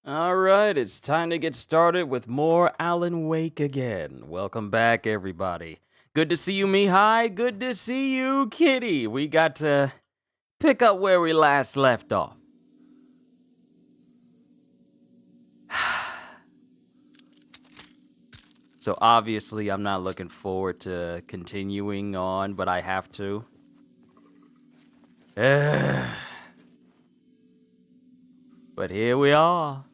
All right, it's time to get started with more Alan Wake again. Welcome back, everybody. Good to see you, Mihai. Good to see you, Kitty. We got to pick up where we last left off. So obviously, I'm not looking forward to continuing on, but I have to. But here we are.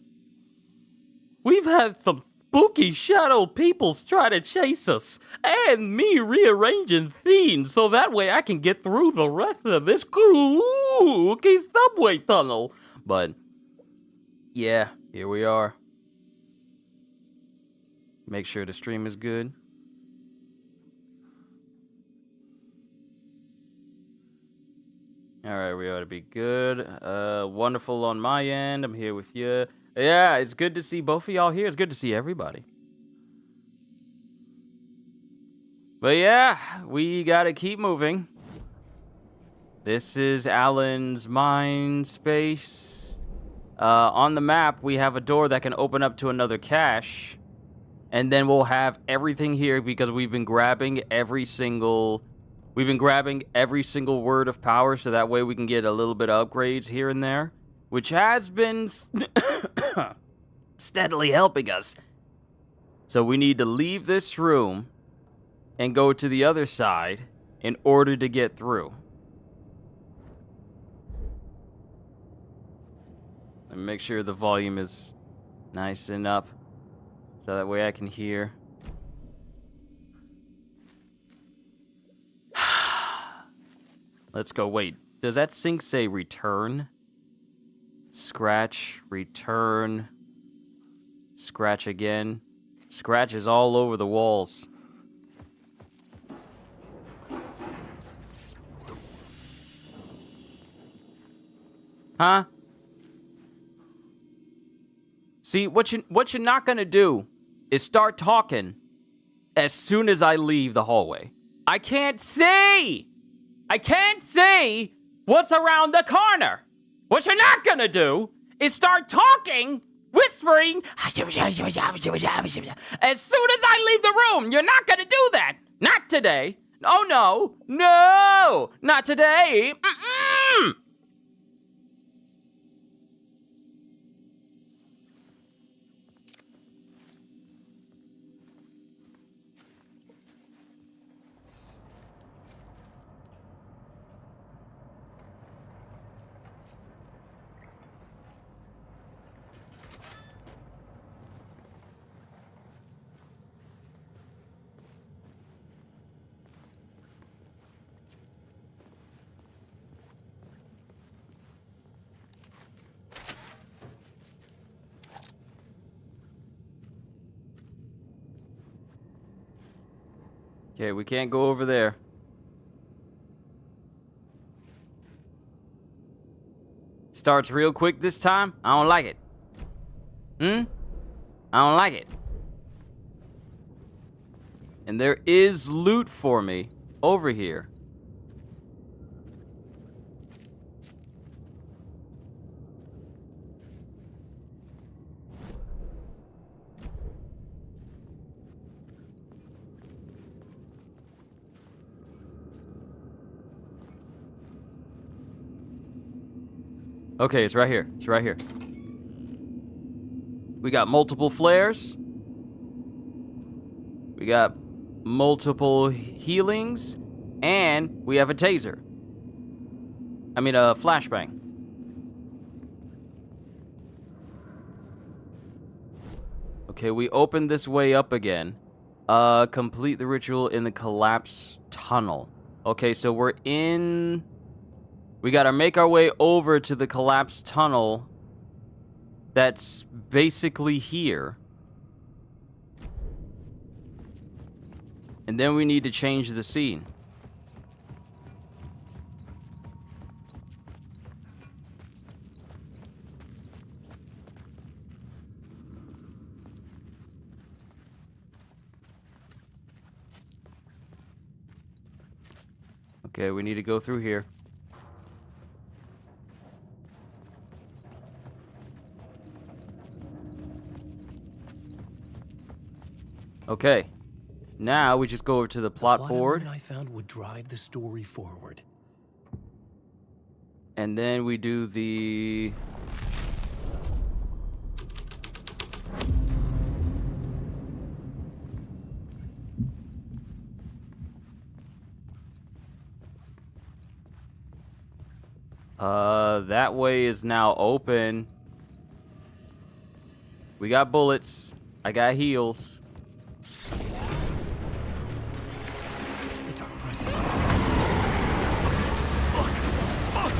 We've had some spooky shadow peoples try to chase us, and me rearranging scenes so that way I can get through the rest of this spooky subway tunnel. But, yeah, here we are. Make sure the stream is good. Alright, we ought to be good. Wonderful on my end. I'm here with you. Yeah, it's good to see both of y'all here. It's good to see everybody. But yeah, we gotta keep moving. This is Alan's mind space. On the map, we have a door that can open up to another cache. And then we'll have everything here because we've been grabbing every single word of power, so that way we can get a little bit of upgrades here and there, which has been steadily helping us. So we need to leave this room and go to the other side in order to get through. Let me make sure the volume is nice and up, so that way I can hear. Let's go. Wait, does that sync say return? Scratch, return, scratch again. Scratch is all over the walls. Huh? See, what you're not gonna do is start talking as soon as I leave the hallway. I can't see what's around the corner. What you're not gonna do is start talking, whispering, as soon as I leave the room. You're not gonna do that. Not today. Oh no, no, not today. Mm-mm. Okay, we can't go over there. Starts real quick this time. I don't like it. I don't like it. And there is loot for me over here. Okay, it's right here. It's right here. We got multiple flares. We got multiple healings. And we have a taser. I mean, a flashbang. Okay, we opened this way up again. Complete the ritual in the collapse tunnel. Okay, so we're in... We gotta make our way over to the collapsed tunnel that's basically here. And then we need to change the scene. Okay, we need to go through here. Okay. Now we just go over to the plot board. I found would drive the story forward. And then we do the... that way is now open. We got bullets. I got heals. The dark presence. Fuck!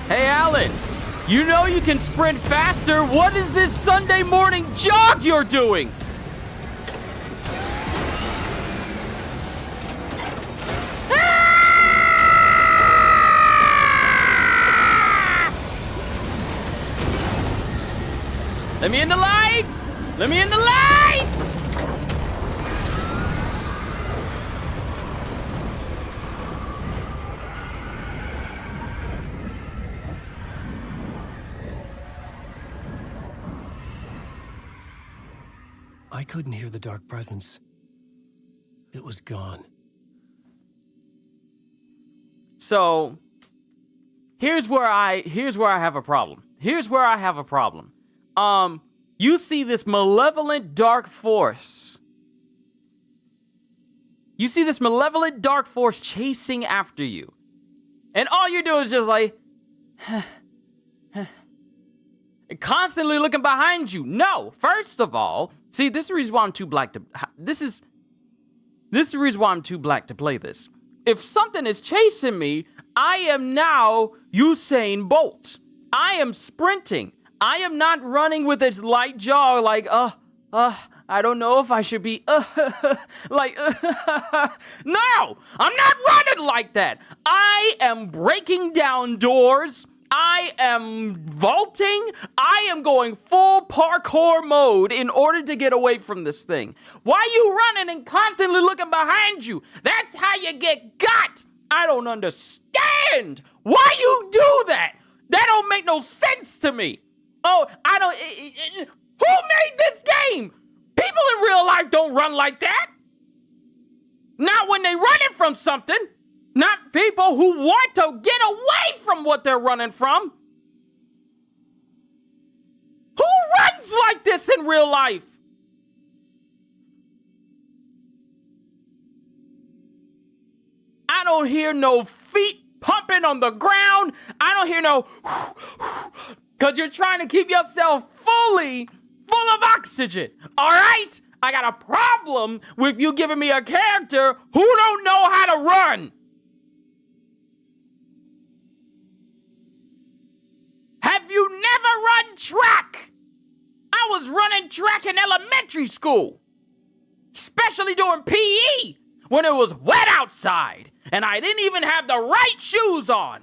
Hey, Alan! You know you can sprint faster. What is this Sunday morning jog you're doing? Let me in the light! Let me in the light! I couldn't hear the dark presence. It was gone. So, here's where I have a problem. You see this malevolent dark force. You see this malevolent dark force chasing after you. And all you're doing is just like, constantly looking behind you. No, first of all, see, this is the reason why I'm too black to, this is the reason why I'm too black to play this. If something is chasing me, I am now Usain Bolt. I am sprinting. I am not running with a light jog like, I don't know if I should be, like, no, I'm not running like that. I am breaking down doors. I am vaulting. I am going full parkour mode in order to get away from this thing. Why are you running and constantly looking behind you? That's how you get got. I don't understand why you do that. That don't make no sense to me. Oh, I don't... Who made this game? People in real life don't run like that. Not when they're running from something. Not people who want to get away from what they're running from. Who runs like this in real life? I don't hear no feet pumping on the ground. I don't hear no... Because you're trying to keep yourself full of oxygen. All right? I got a problem with you giving me a character who don't know how to run. Have you never run track? I was running track in elementary school. Especially during PE, when it was wet outside, and I didn't even have the right shoes on.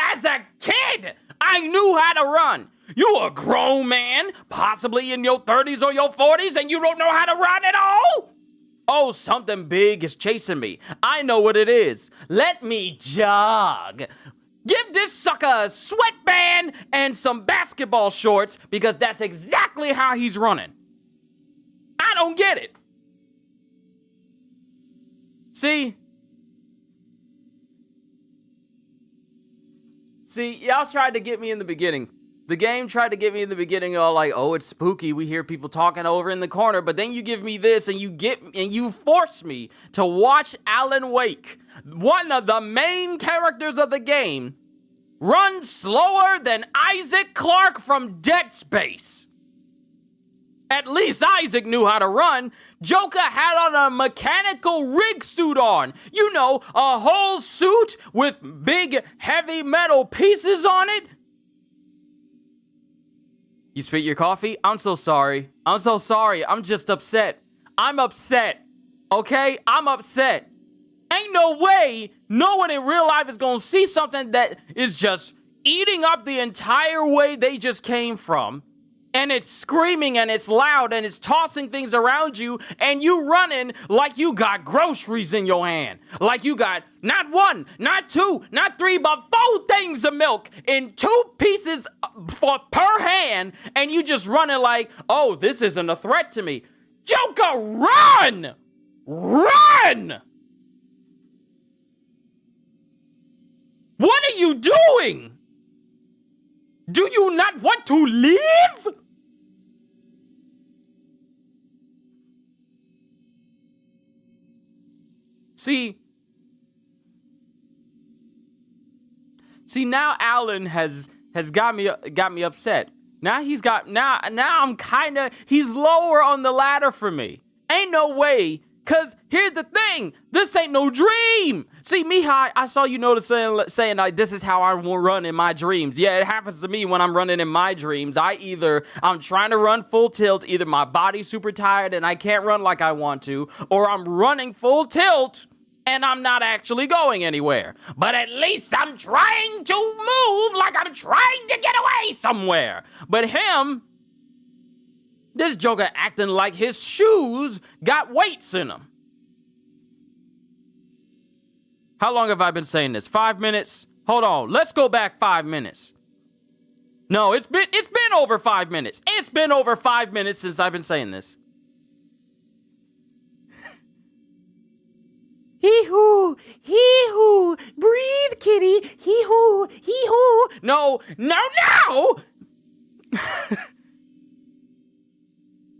As a kid, I knew how to run. You a grown man, possibly in your 30s or your 40s, and you don't know how to run at all? Oh, something big is chasing me. I know what it is. Let me jog. Give this sucker a sweatband and some basketball shorts, because that's exactly how he's running. I don't get it. See, y'all tried to get me in the beginning. The game tried to get me in the beginning, all like, oh, it's spooky. We hear people talking over in the corner, but then you give me this and you force me to watch Alan Wake, one of the main characters of the game, run slower than Isaac Clarke from Dead Space. At least Isaac knew how to run. Joker had on a mechanical rig suit on. You know, a whole suit with big, heavy metal pieces on it. You spit your coffee? I'm so sorry. I'm so sorry. I'm just upset. I'm upset. Okay? I'm upset. Ain't no way no one in real life is gonna see something that is just eating up the entire way they just came from and it's screaming and it's loud and it's tossing things around you, and you running like you got groceries in your hand. Like you got not one, not two, not three, but 4 things of milk in 2 pieces per hand, and you just running like, oh, this isn't a threat to me. Joker, run! Run! What are you doing? Do you not want to live? See, now Alan has got me upset. Now he's lower on the ladder for me. Ain't no way. Cause here's the thing, this ain't no dream. See, Mihai, I saw you saying like, this is how I will run in my dreams. Yeah, it happens to me when I'm running in my dreams. I'm trying to run full tilt, either my body's super tired and I can't run like I want to, or I'm running full tilt and I'm not actually going anywhere. But at least I'm trying to move like I'm trying to get away somewhere. But this Joker acting like his shoes got weights in them. How long have I been saying this? 5 minutes? Hold on. Let's go back 5 minutes. No, it's been over 5 minutes. It's been over 5 minutes since I've been saying this. Hee-hoo, hee-hoo, breathe, kitty, hee-hoo, hee-hoo. No.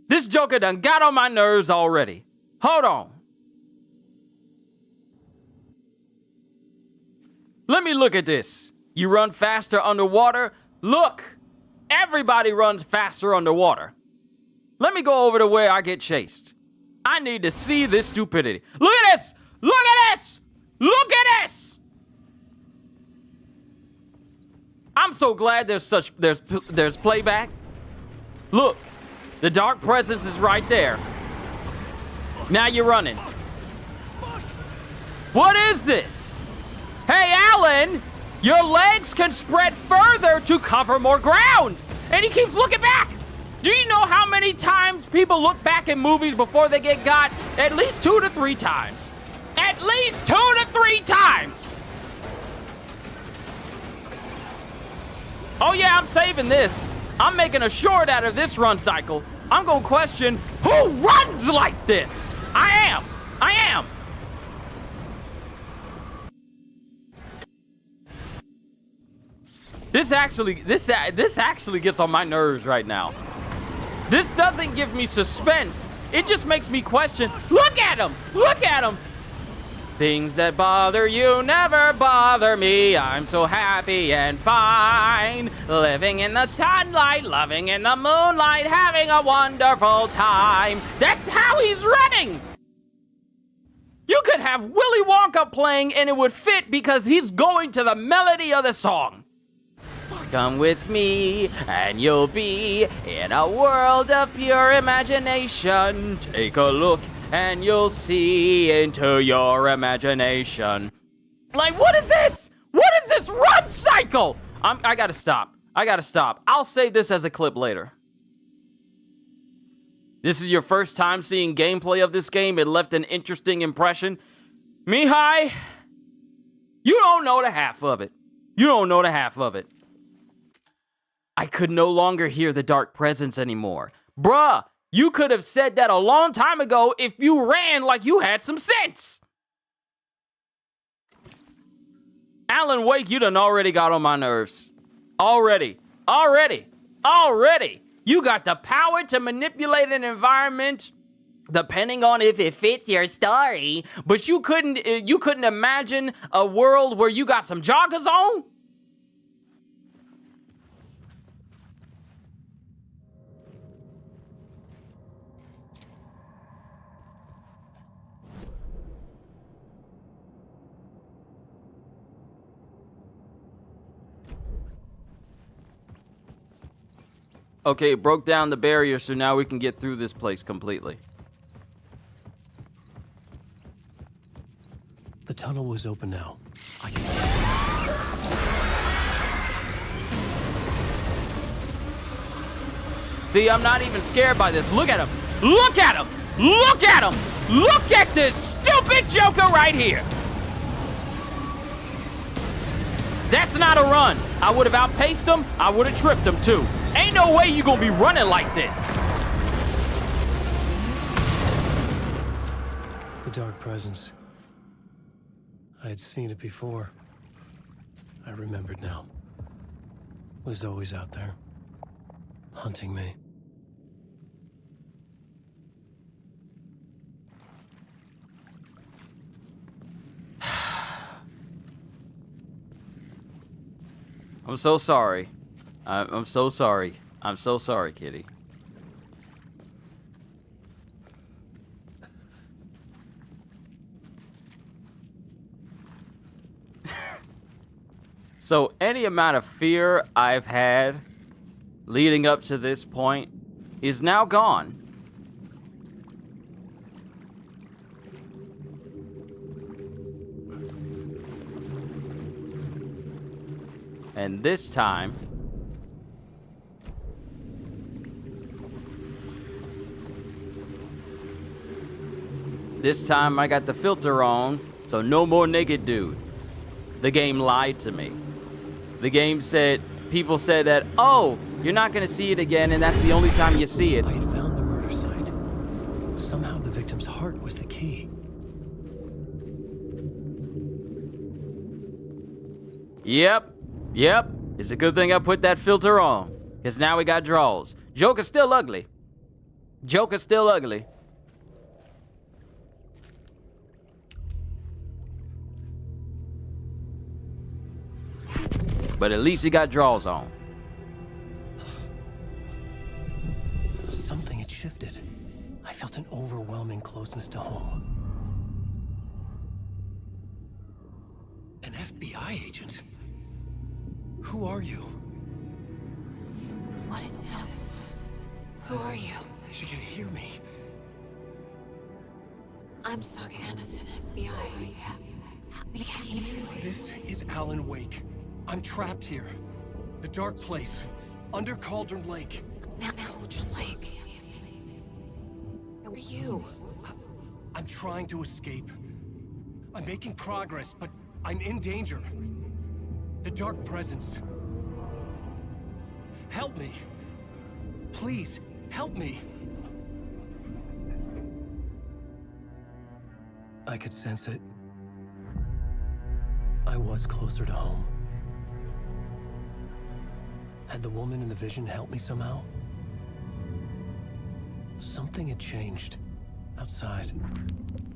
This Joker done got on my nerves already. Hold on. Let me look at this. You run faster underwater? Look, everybody runs faster underwater. Let me go over to where I get chased. I need to see this stupidity. Look at this! Look at this! Look at this! I'm so glad there's playback. Look, the dark presence is right there. Now you're running. What is this? Hey, Alan, your legs can spread further to cover more ground. And he keeps looking back. Do you know how many times people look back in movies before they get got? At least 2 to 3 times. At least 2 to 3 times. Oh yeah, I'm saving this. I'm making a short out of this run cycle. I'm gonna question who runs like this. I am. This actually gets on my nerves right now. This doesn't give me suspense. It just makes me question. Look at him. Look at him. Things that bother you never bother me. I'm so happy and fine. Living in the sunlight, loving in the moonlight, having a wonderful time. That's how he's running. You could have Willy Wonka playing and it would fit because he's going to the melody of the song. Come with me and you'll be in a world of pure imagination. Take a look and you'll see into your imagination. Like, what is this? What is this run cycle? I gotta stop. I'll save this as a clip later. This is your first time seeing gameplay of this game. It left an interesting impression. Mihai, you don't know the half of it. I could no longer hear the dark presence anymore. Bruh, you could have said that a long time ago if you ran like you had some sense. Alan Wake, you done already got on my nerves. Already. You got the power to manipulate an environment depending on if it fits your story, but you couldn't imagine a world where you got some joggers on? Okay, it broke down the barrier, so now we can get through this place completely. The tunnel was open now. See, I'm not even scared by this. Look at him. Look at him. Look at him. Look at this stupid Joker right here. That's not a run. I would have outpaced him. I would have tripped him too. Ain't no way you gonna be running like this. The dark presence. I had seen it before. I remembered now. It was always out there, hunting me. I'm so sorry. I'm so sorry. I'm so sorry, kitty. So any amount of fear I've had leading up to this point is now gone. And this time, I got the filter on, so no more naked dude. The game lied to me. The game said, people said that, oh, you're not gonna see it again, and that's the only time you see it. I had found the murder site. Somehow the victim's heart was the key. Yep. It's a good thing I put that filter on, because now we got draws. Joker's still ugly. But at least he got draws on. Something had shifted. I felt an overwhelming closeness to home. An FBI agent? Who are you? What is this? Who are you? She can hear me. I'm Saga Anderson, FBI. This is Alan Wake. I'm trapped here. The dark place. Under Cauldron Lake. Cauldron Lake. Who are you? I'm trying to escape. I'm making progress, but I'm in danger. The dark presence. Help me. Please, help me. I could sense it. I was closer to home. Had the woman in the vision helped me somehow? Something had changed. Outside.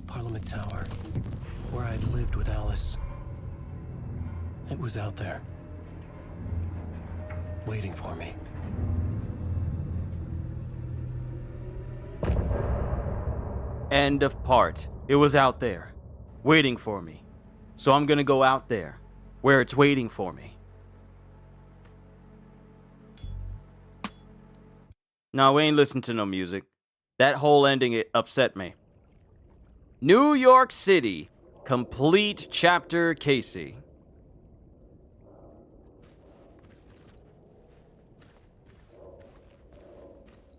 Parliament Tower. Where I'd lived with Alice. It was out there. Waiting for me. End of part. It was out there, waiting for me. So I'm gonna go out there, where it's waiting for me. No, we ain't listening to no music. That whole ending, it upset me. New York City, complete chapter Casey.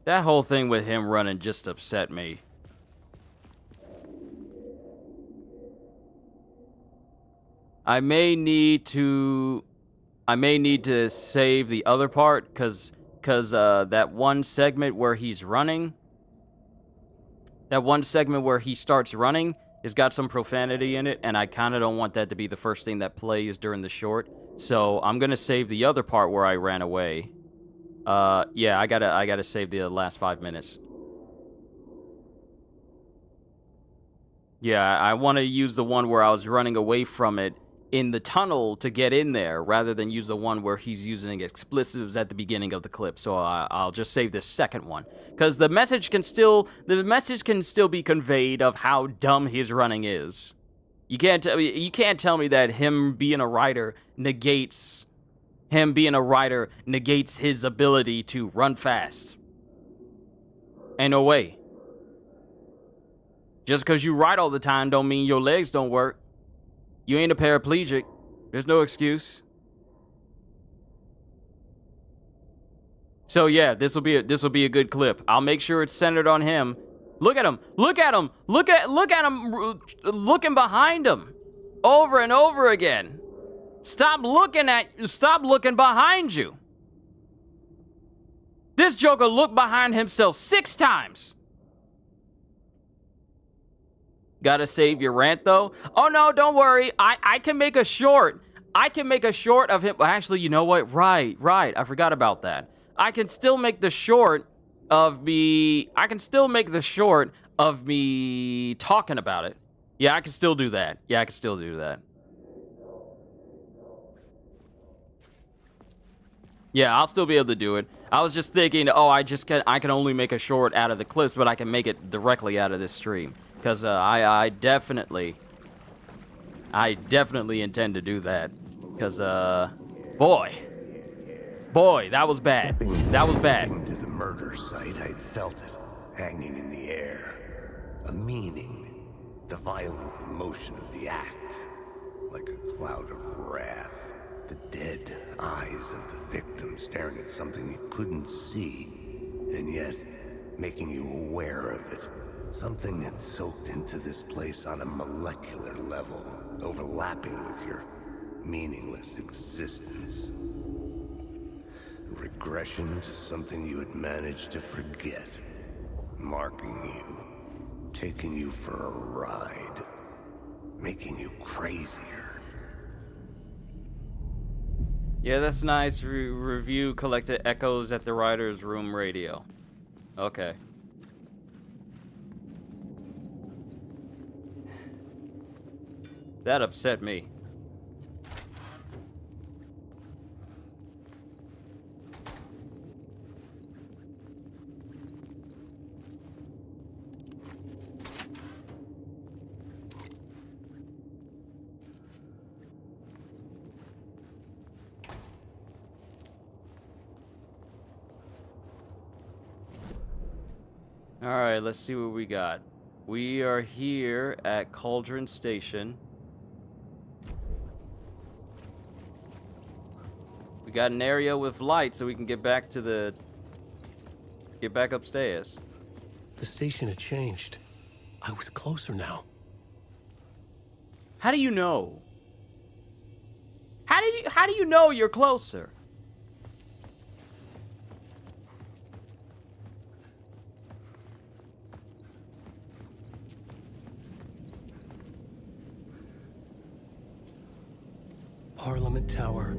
That whole thing with him running just upset me. I may need to save the other part, cause that one segment where he's running, that one segment where he starts running has got some profanity in it, and I kind of don't want that to be the first thing that plays during the short. So I'm gonna save the other part where I ran away. Yeah, I gotta save the last 5 minutes. Yeah, I want to use the one where I was running away from it in the tunnel to get in there, rather than use the one where he's using expletives at the beginning of the clip. So I'll just save this second one, because the message can still be conveyed of how dumb his running is. You can't tell me that him being a writer negates his ability to run fast. Ain't no way. Just because you write all the time don't mean your legs don't work. You ain't a paraplegic. There's no excuse. So yeah, this will be a good clip. I'll make sure it's centered on him. Look at him. Look at him. Look at him looking behind him over and over again. Stop looking behind you. This Joker looked behind himself 6 times. Gotta save your rant though. Oh no, don't worry. I can make a short. I can make a short of him. Actually, you know what? Right. I forgot about that. I can still make the short of me. I can still make the short of me talking about it. Yeah, I can still do that. Yeah, I'll still be able to do it. I was just thinking, oh, I can only make a short out of the clips, but I can make it directly out of this stream. Because I definitely intend to do that. Because, boy, that was bad. That was bad. To the murder site, I'd felt it, hanging in the air. A meaning, the violent emotion of the act. Like a cloud of wrath. The dead eyes of the victim staring at something you couldn't see, and yet making you aware of it. Something had soaked into this place on a molecular level, overlapping with your meaningless existence. Regression to something you had managed to forget. Marking you, taking you for a ride, making you crazier. Yeah, that's nice. Review collected echoes at the writer's room radio. Okay. That upset me. Alright, let's see what we got. We are here at Cauldron Station. We got an area with light so we can get back upstairs. The station had changed. I was closer now. How do you know? How do you know you're closer? Parliament Tower,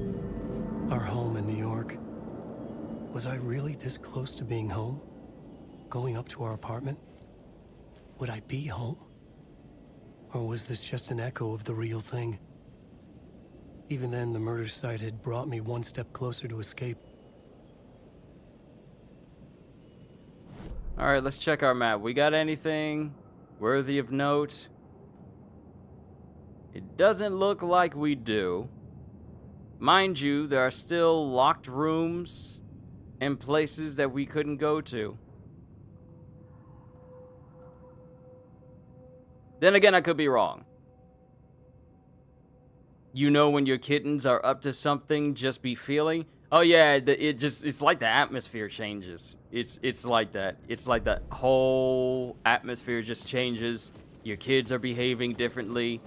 our home in New York. Was I really this close to being home? Going up to our apartment? Would I be home? Or was this just an echo of the real thing? Even then, the murder site had brought me one step closer to escape. Alright, let's check our map. We got anything worthy of note? It doesn't look like we do. Mind you, there are still locked rooms and places that we couldn't go to. Then again, I could be wrong. You know when your kittens are up to something, just be feeling. Oh yeah, it's like the atmosphere changes. It's like that. It's like the whole atmosphere just changes. Your kids are behaving differently.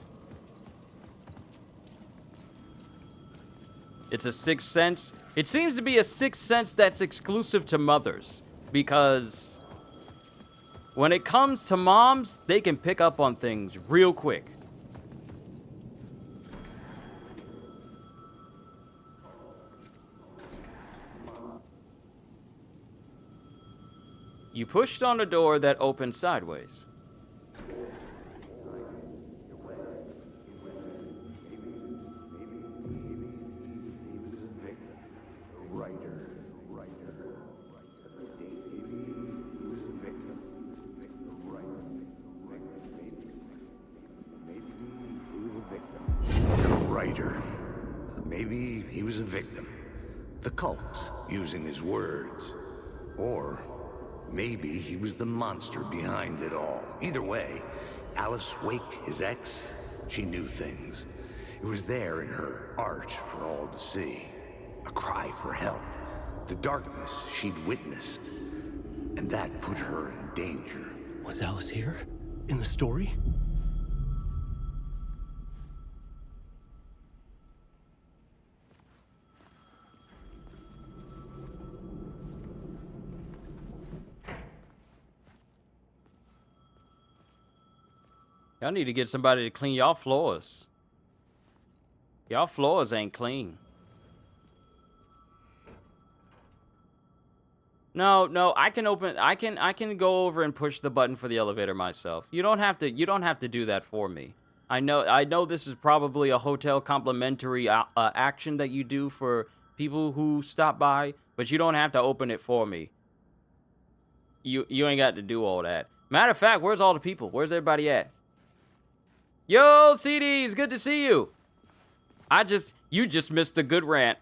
It's a sixth sense. It seems to be a sixth sense that's exclusive to mothers. Because when it comes to moms, they can pick up on things real quick. You pushed on a door that opened sideways. Maybe he was a victim. The cult, using his words. Or maybe he was the monster behind it all. Either way, Alice Wake, his ex, she knew things. It was there in her art for all to see. A cry for help. the darkness she'd witnessed. And that put her in danger. Was Alice here? In the story? Y'all need to get somebody to clean y'all floors. Y'all floors ain't clean. No, I can go over and push the button for the elevator myself. You don't have to do that for me. I know this is probably a hotel complimentary action that you do for people who stop by, but you don't have to open it for me. You ain't got to do all that. Matter of fact, where's all the people? Where's everybody at? Yo, CDs, good to see you. You just missed a good rant.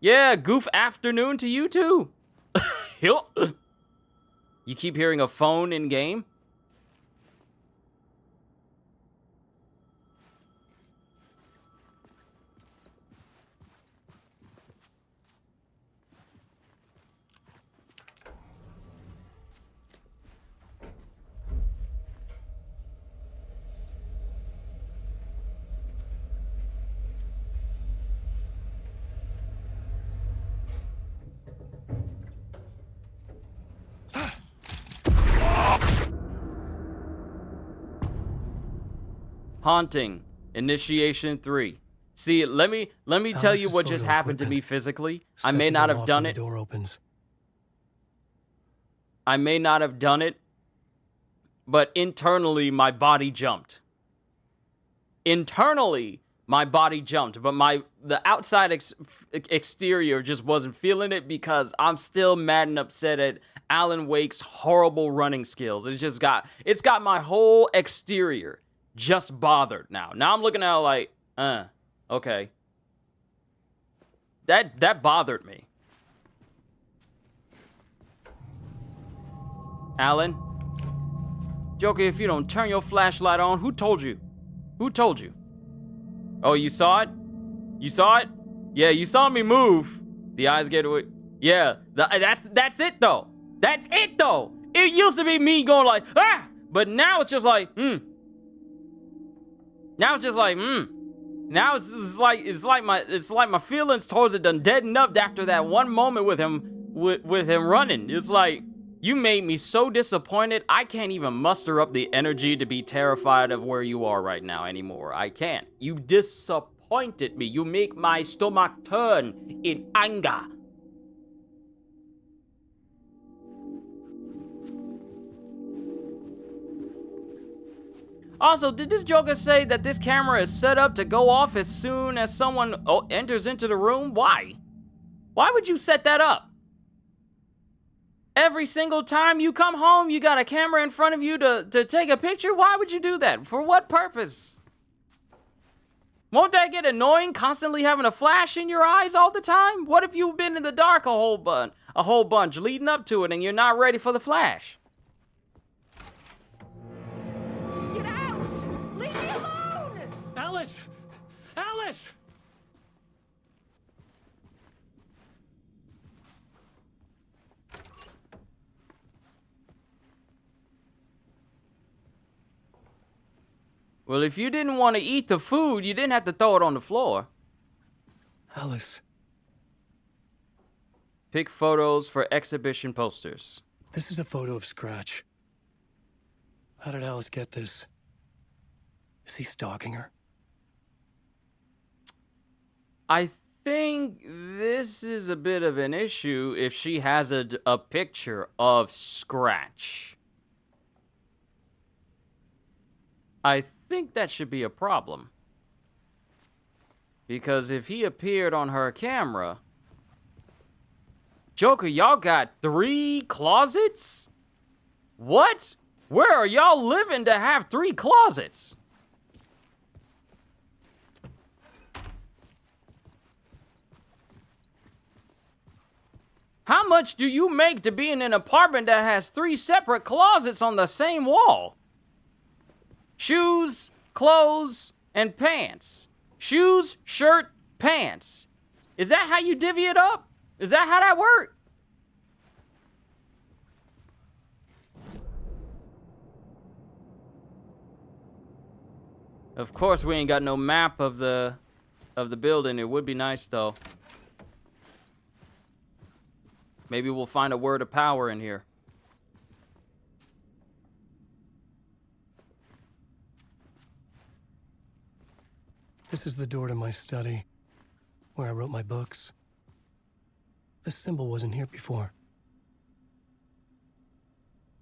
Yeah, goof afternoon to you too. You keep hearing a phone in game? Haunting. Initiation 3. See, let me tell you what just happened to me physically. I may not have done it. Door opens. I may not have done it, but internally my body jumped. Internally my body jumped, but the outside exterior just wasn't feeling it because I'm still mad and upset at Alan Wake's horrible running skills. It's got my whole exterior just bothered now. Now I'm looking at it like, okay. That bothered me. Alan? Joker, if you don't turn your flashlight on, who told you? Who told you? Oh, you saw it? You saw it? Yeah, you saw me move. The eyes get away. Yeah, that's it though. That's it though. It used to be me going like, ah! But now it's just like, Now it's just like, Now it's like my feelings towards it done deadened up after that one moment with him running. It's like, you made me so disappointed, I can't even muster up the energy to be terrified of where you are right now anymore. I can't. You disappointed me. You make my stomach turn in anger. Also, did this Joker say that this camera is set up to go off as soon as someone enters into the room? Why? Why would you set that up? Every single time you come home, you got a camera in front of you to take a picture? Why would you do that? For what purpose? Won't that get annoying, constantly having a flash in your eyes all the time? What if you've been in the dark a whole bunch leading up to it and you're not ready for the flash? Get out! Leave me alone! Alice! Alice! Well, if you didn't want to eat the food, you didn't have to throw it on the floor. Alice. Pick photos for exhibition posters. This is a photo of Scratch. How did Alice get this? Is he stalking her? I think this is a bit of an issue if she has a picture of Scratch. I think that should be a problem. Because if he appeared on her camera... Joker, y'all got 3 closets? What? Where are y'all living to have 3 closets? How much do you make to be in an apartment that has 3 separate closets on the same wall? Shoes, clothes, and pants. Shoes, shirt, pants. Is that how you divvy it up? Is that how that worked? Of course, we ain't got no map of the building. It would be nice though. Maybe we'll find a word of power in here. This is the door to my study, where I wrote my books. This symbol wasn't here before.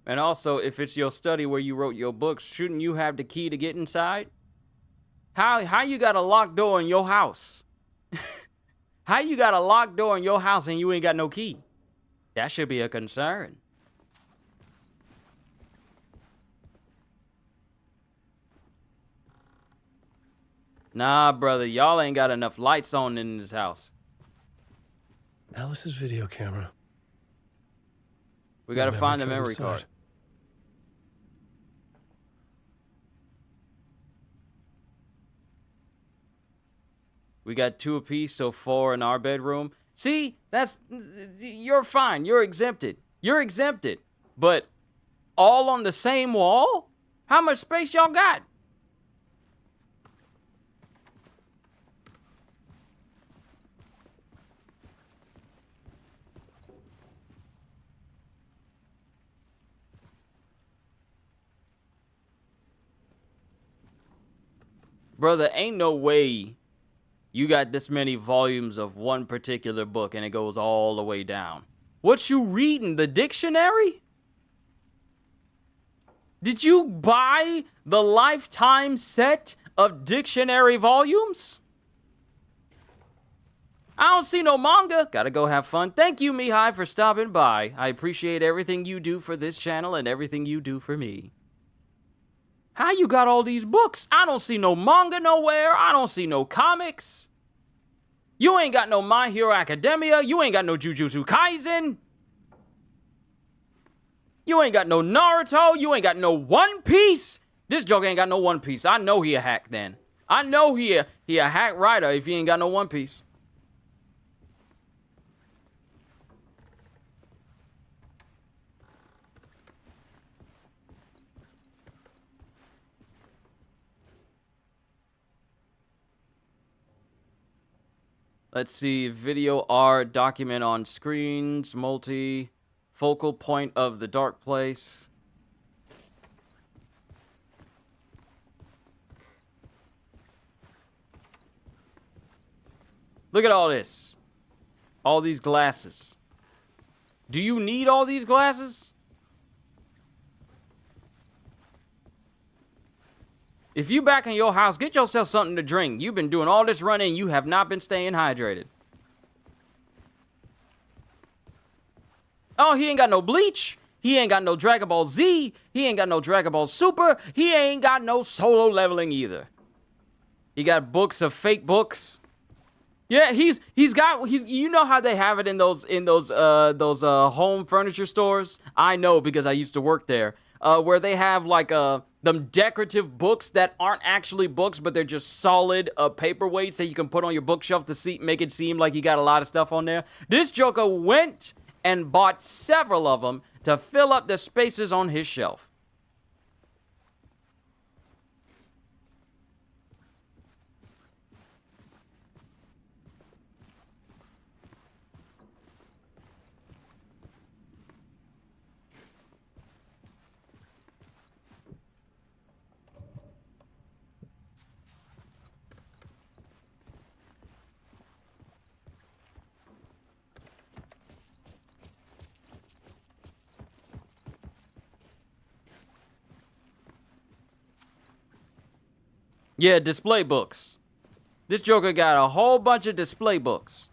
And also, if it's your study where you wrote your books, shouldn't you have the key to get inside? How you got a locked door in your house? How you got a locked door in your house and you ain't got no key? That should be a concern. Nah, brother, y'all ain't got enough lights on in this house. Alice's video camera. We gotta My find the card memory inside. card. We got 2 apiece, so 4 in our bedroom. See, you're fine. You're exempted. You're exempted. But all on the same wall? How much space y'all got? Brother, ain't no way you got this many volumes of one particular book and it goes all the way down. What you reading, the dictionary? Did you buy the lifetime set of dictionary volumes? I don't see no manga. Gotta go have fun. Thank you, Mihai, for stopping by. I appreciate everything you do for this channel and everything you do for me. How you got all these books? I don't see no manga nowhere. I don't see no comics. You ain't got no My Hero Academia. You ain't got no Jujutsu Kaisen. You ain't got no Naruto. You ain't got no One Piece. This joke ain't got no One Piece. I know he a hack then. I know he a hack writer if he ain't got no One Piece. Let's see, video art, document on screens, multi, focal point of the dark place. Look at all this. All these glasses. Do you need all these glasses? If you back in your house, get yourself something to drink. You've been doing all this running, you have not been staying hydrated. Oh, he ain't got no Bleach. He ain't got no Dragon Ball Z. He ain't got no Dragon Ball Super. He ain't got no solo leveling either. He got books of fake books. Yeah, he's you know how they have it in those home furniture stores? I know because I used to work there. Where they have like them decorative books that aren't actually books, but they're just solid paperweights that you can put on your bookshelf to make it seem like you got a lot of stuff on there. This joker went and bought several of them to fill up the spaces on his shelf. Yeah, display books. This joker got a whole bunch of display books.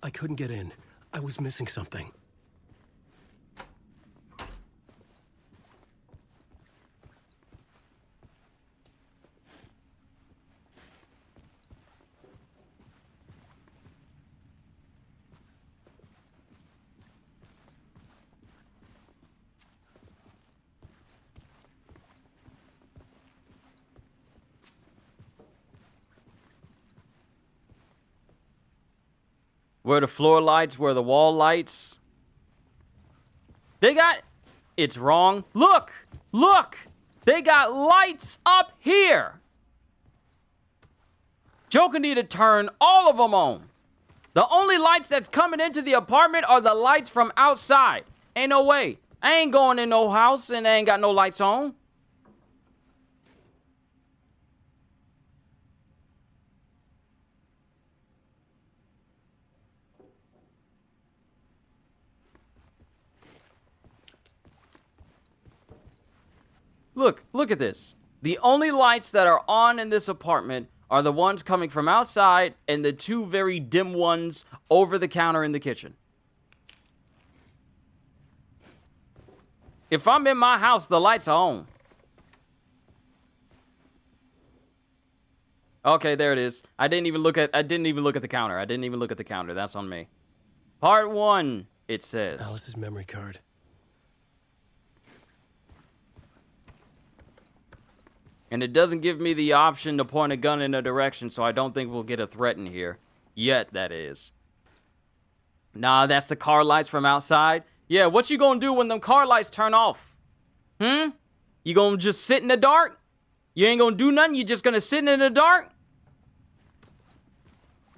I couldn't get in. I was missing something. Where the floor lights, where the wall lights. They got... It's wrong. Look! Look! They got lights up here! Joker need to turn all of them on. The only lights that's coming into the apartment are the lights from outside. Ain't no way. I ain't going in no house and they ain't got no lights on. Look at this. The only lights that are on in this apartment are the ones coming from outside and the two very dim ones over the counter in the kitchen. If I'm in my house, the lights are on. Okay, there it is. I didn't even look at the counter. That's on me. Part 1, it says. Alice's memory card. And it doesn't give me the option to point a gun in a direction, so I don't think we'll get a threat in here. Yet, that is. Nah, that's the car lights from outside. Yeah, what you gonna do when them car lights turn off? You gonna just sit in the dark? You ain't gonna do nothing? You just gonna sit in the dark?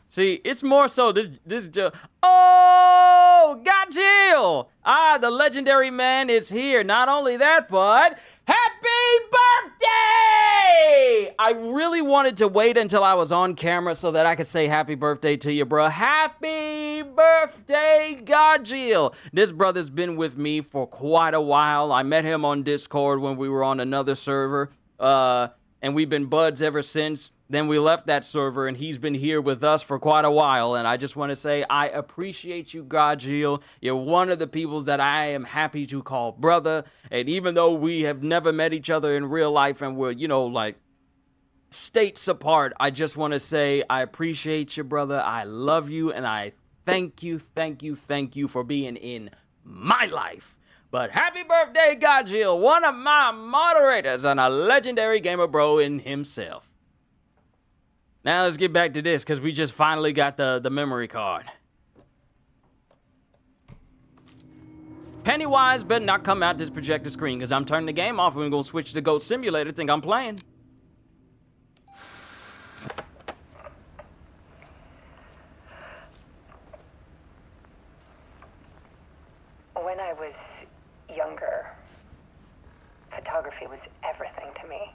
See, it's more so this just... Oh, got Jill! Ah, the legendary man is here. Not only that, but... Happy birthday! I really wanted to wait until I was on camera so that I could say happy birthday to you, bro. Happy birthday, Godjill! This brother's been with me for quite a while. I met him on Discord when we were on another server, and we've been buds ever since. Then we left that server, and he's been here with us for quite a while, and I just want to say I appreciate you, Godjill. You're one of the people that I am happy to call brother, and even though we have never met each other in real life and we're, you know, like, states apart, I just want to say I appreciate you, brother. I love you, and I thank you for being in my life. But happy birthday, Godjill, one of my moderators and a legendary gamer bro in himself. Now let's get back to this, because we just finally got the memory card. Pennywise better not come out this projector screen, because I'm turning the game off and we're going to switch to Goat Simulator. Think I'm playing. When I was younger, photography was everything to me.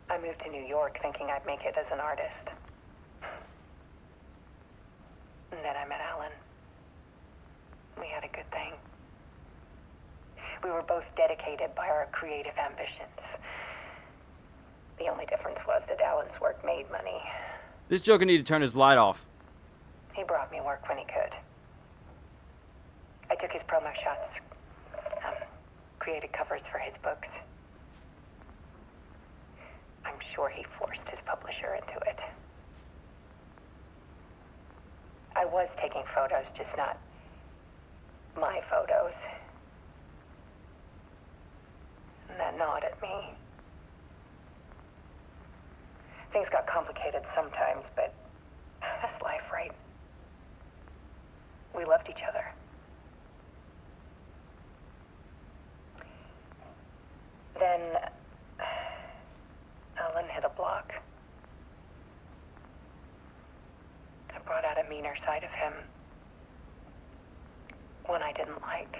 I moved to New York thinking I'd make it as an artist. And then I met Alan. We had a good thing. We were both dedicated by our creative ambitions. The only difference was that Alan's work made money. This Joker need to turn his light off. He brought me work when he could. I took his promo shots, created covers for his books. I'm sure he forced his publisher into it. I was taking photos, just not my photos. And that gnawed at me. Things got complicated sometimes, but that's life, right? We loved each other. Then Alan hit a block. I brought out a meaner side of him. One I didn't like.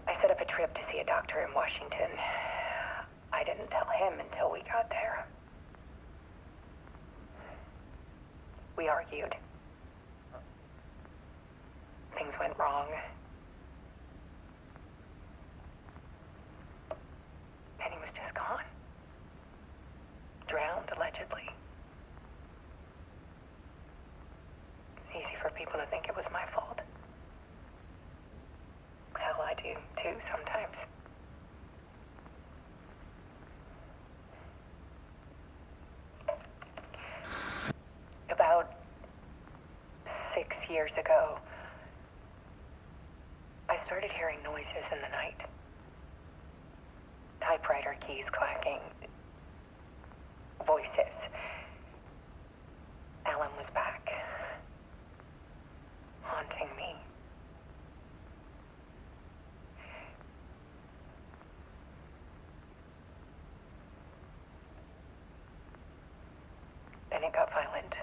I set up a trip to see a doctor in Washington. I didn't tell him until we got there. We argued. Things went wrong. Penny was just gone. Drowned, allegedly. It's easy for people to think it was my fault. Hell, I do, too, sometimes. About 6 years ago, I started hearing noises in the night. Typewriter keys clacking. Voices. when it got violent.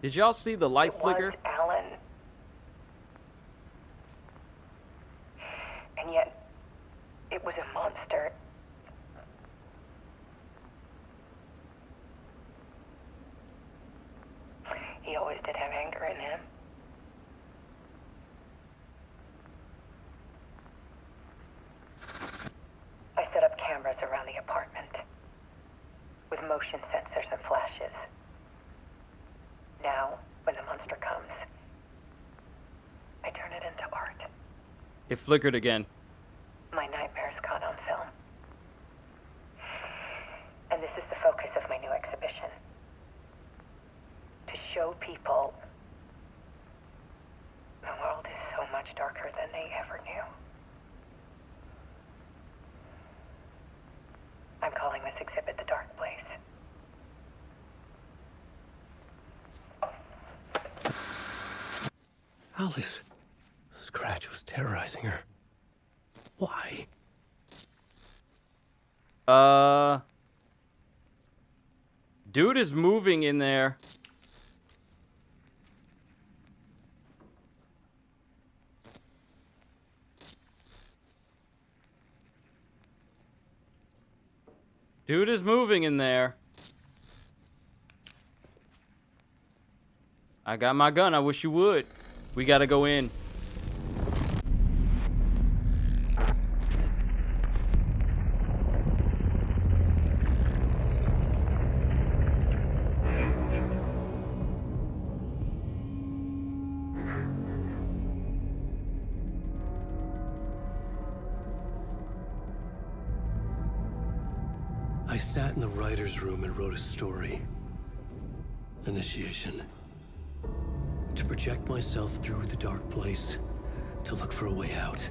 Did y'all see the light It flicker? was Alan. And yet, it was a monster. He always did have anger in him. I set up cameras around the apartment with motion sensors and flashes. Now, when the monster comes, I turn it into art. It flickered again. My nightmares caught on film. And this is the focus of my new exhibition. To show people the world is so much darker than they ever knew. I'm calling this exhibit The Dark Place. Alice. Scratch was terrorizing her. Why? Dude is moving in there. Dude is moving in there. I got my gun. I wish you would. We gotta go in. I sat in the writer's room and wrote a story. Initiation. To project myself through the dark place, to look for a way out.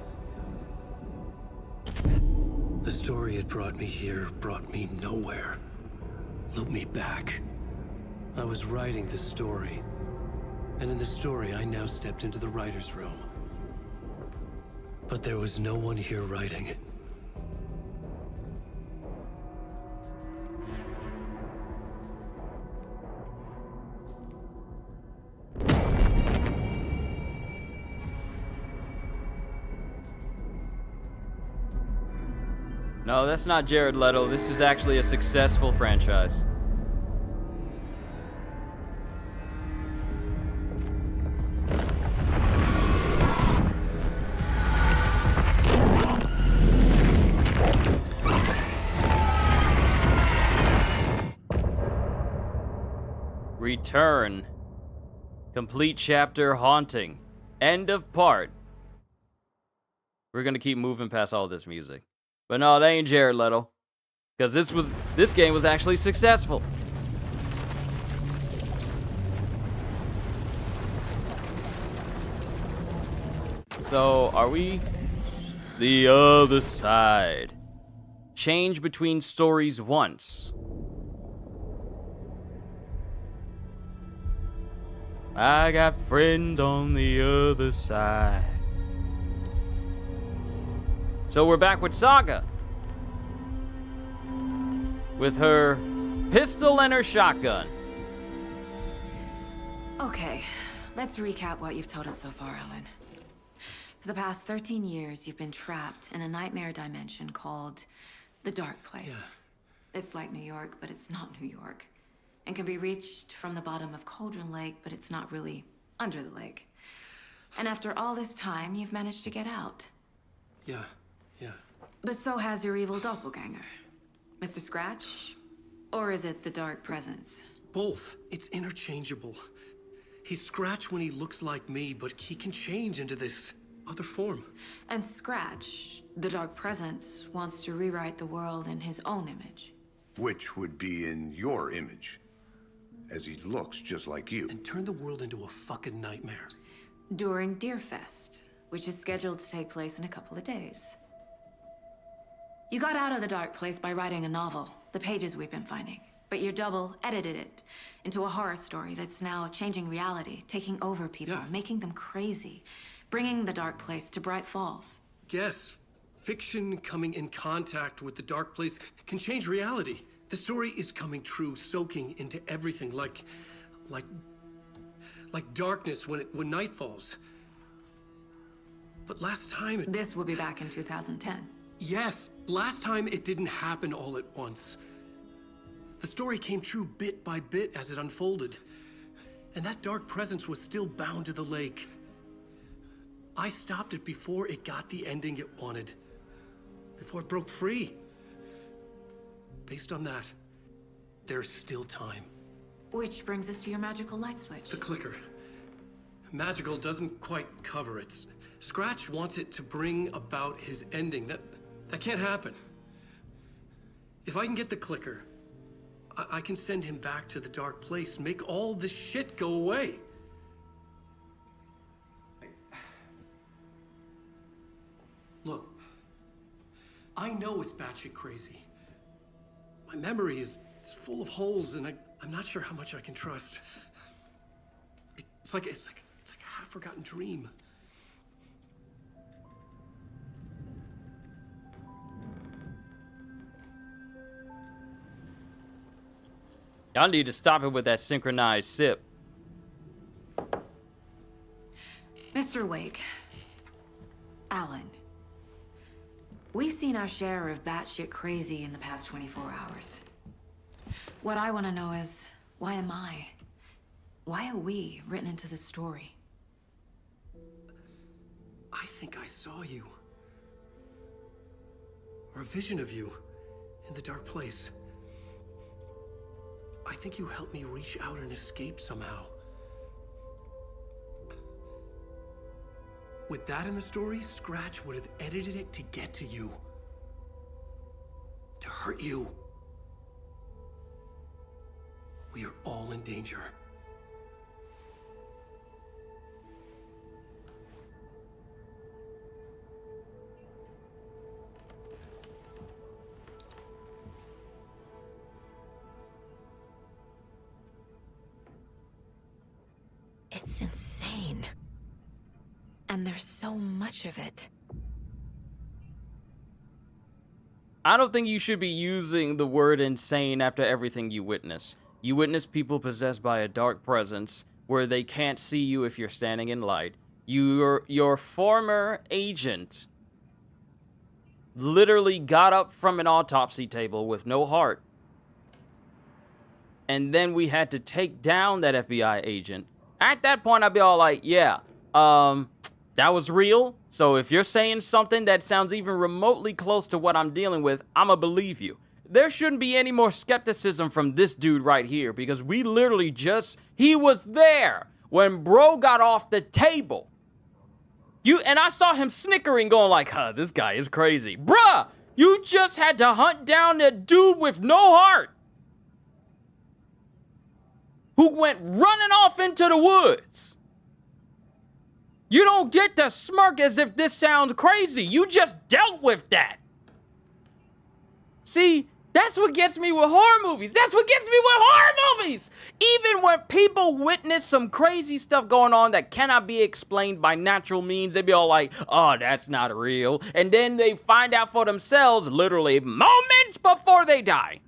The story had brought me here, brought me nowhere. Looped me back. I was writing the story. And in the story, I now stepped into the writer's room. But there was no one here writing it. No, that's not Jared Leto. This is actually a successful franchise. Return. Complete chapter haunting. End of part. We're gonna keep moving past all this music. But no, that ain't Jared Leto. Because this game was actually successful. So, are we the other side? Change between stories once. I got friends on the other side. So we're back with Saga. With her pistol and her shotgun. Okay, let's recap what you've told us so far, Alan. For the past 13 years, you've been trapped in a nightmare dimension called the Dark Place. Yeah. It's like New York, but it's not New York. And can be reached from the bottom of Cauldron Lake, but it's not really under the lake. And after all this time, you've managed to get out. Yeah. But so has your evil doppelganger. Mr. Scratch? Or is it the Dark Presence? Both. It's interchangeable. He's Scratch when he looks like me, but he can change into this other form. And Scratch, the Dark Presence, wants to rewrite the world in his own image. Which would be in your image, as he looks just like you. And turn the world into a fucking nightmare. During Deerfest, which is scheduled to take place in a couple of days. You got out of the Dark Place by writing a novel, the pages we've been finding. But your double edited it into a horror story that's now changing reality, taking over people, making them crazy, bringing the Dark Place to Bright Falls. Yes, fiction coming in contact with the Dark Place can change reality. The story is coming true, soaking into everything like darkness when night falls. But last time This will be back in 2010. Yes, last time it didn't happen all at once. The story came true bit by bit as it unfolded. And that dark presence was still bound to the lake. I stopped it before it got the ending it wanted. Before it broke free. Based on that, there's still time. Which brings us to your magical light switch. The clicker. Magical doesn't quite cover it. Scratch wants it to bring about his ending. That can't happen. If I can get the clicker, I can send him back to the dark place, make all this shit go away. Look, I know it's batshit crazy. My memory is full of holes, and I'm not sure how much I can trust. It's like a half-forgotten dream. Y'all need to stop it with that synchronized sip. Mr. Wake, Alan, we've seen our share of batshit crazy in the past 24 hours. What I want to know is, why am I? Why are we written into the story? I think I saw you. Or a vision of you in the dark place. I think you helped me reach out and escape somehow. With that in the story, Scratch would have edited it to get to you. To hurt you. We are all in danger. It's insane. And there's so much of it. I don't think you should be using the word insane after everything you witness. You witness people possessed by a dark presence where they can't see you if you're standing in light. Your former agent literally got up from an autopsy table with no heart. And then we had to take down that FBI agent. At that point, I'd be all like, yeah, that was real. So if you're saying something that sounds even remotely close to what I'm dealing with, I'ma believe you. There shouldn't be any more skepticism from this dude right here, because we literally he was there when bro got off the table. And I saw him snickering, going like, huh, this guy is crazy. Bruh, you just had to hunt down a dude with no heart, who went running off into the woods. You don't get to smirk as if this sounds crazy. You just dealt with that. See, that's what gets me with horror movies. That's what gets me with horror movies. Even when people witness some crazy stuff going on that cannot be explained by natural means, they be all like, oh, that's not real. And then they find out for themselves literally moments before they die.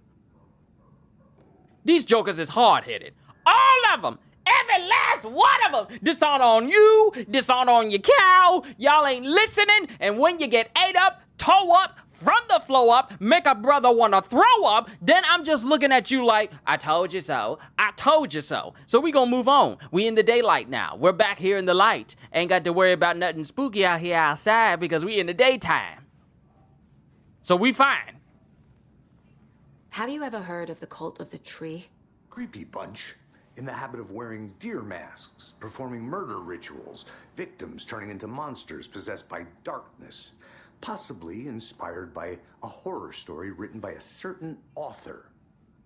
These jokers is hard-headed. All of them. Every last one of them. This on you. This on your cow. Y'all ain't listening. And when you get ate up, toe up, from the flow up, make a brother want to throw up, then I'm just looking at you like, I told you so. I told you so. So we gonna move on. We in the daylight now. We're back here in the light. Ain't got to worry about nothing spooky out here outside because we in the daytime. So we fine. Have you ever heard of the cult of the tree? Creepy bunch. In the habit of wearing deer masks, performing murder rituals, victims turning into monsters possessed by darkness, possibly inspired by a horror story written by a certain author.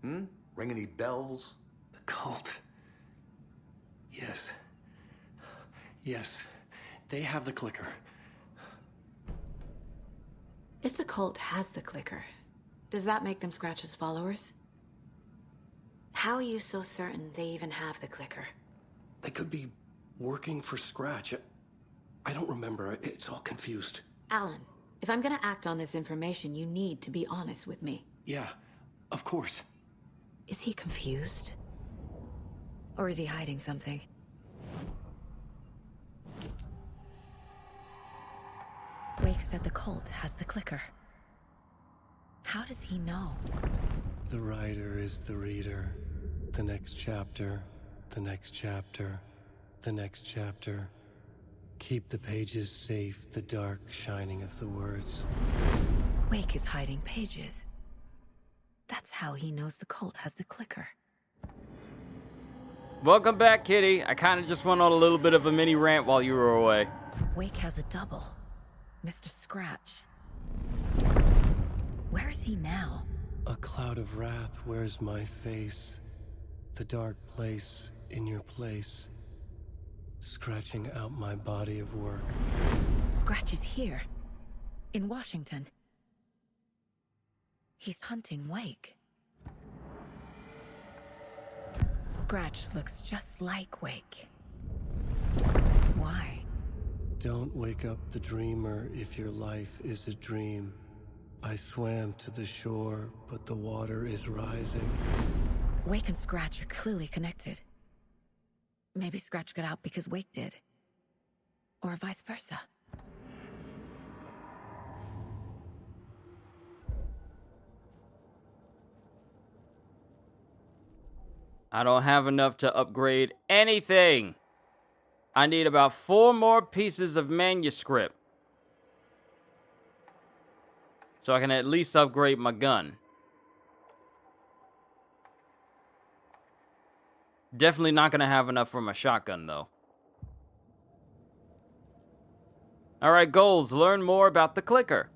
Ring any bells? The cult. Yes. Yes. They have the clicker. If the cult has the clicker, does that make them Scratch's followers? How are you so certain they even have the clicker? They could be working for Scratch. I don't remember. It's all confused. Alan, if I'm gonna act on this information, you need to be honest with me. Yeah. Of course. Is he confused? Or is he hiding something? Wake said the cult has the clicker. How does he know? The writer is the reader. The next chapter, the next chapter, the next chapter. Keep the pages safe, the dark shining of the words. Wake is hiding pages. That's how he knows the cult has the clicker. Welcome back, Kitty. I kind of just went on a little bit of a mini rant while you were away. Wake has a double. Mr. Scratch. Where is he now? A cloud of wrath wears my face. The dark place in your place. Scratching out my body of work. Scratch is here. In Washington. He's hunting Wake. Scratch looks just like Wake. Why? Don't wake up the dreamer if your life is a dream. I swam to the shore, but the water is rising. Wake and Scratch are clearly connected. Maybe Scratch got out because Wake did. Or vice versa. I don't have enough to upgrade anything. I need about 4 more pieces of manuscript, so I can at least upgrade my gun. Definitely not going to have enough for my shotgun, though. Alright, goals. Learn more about the clicker.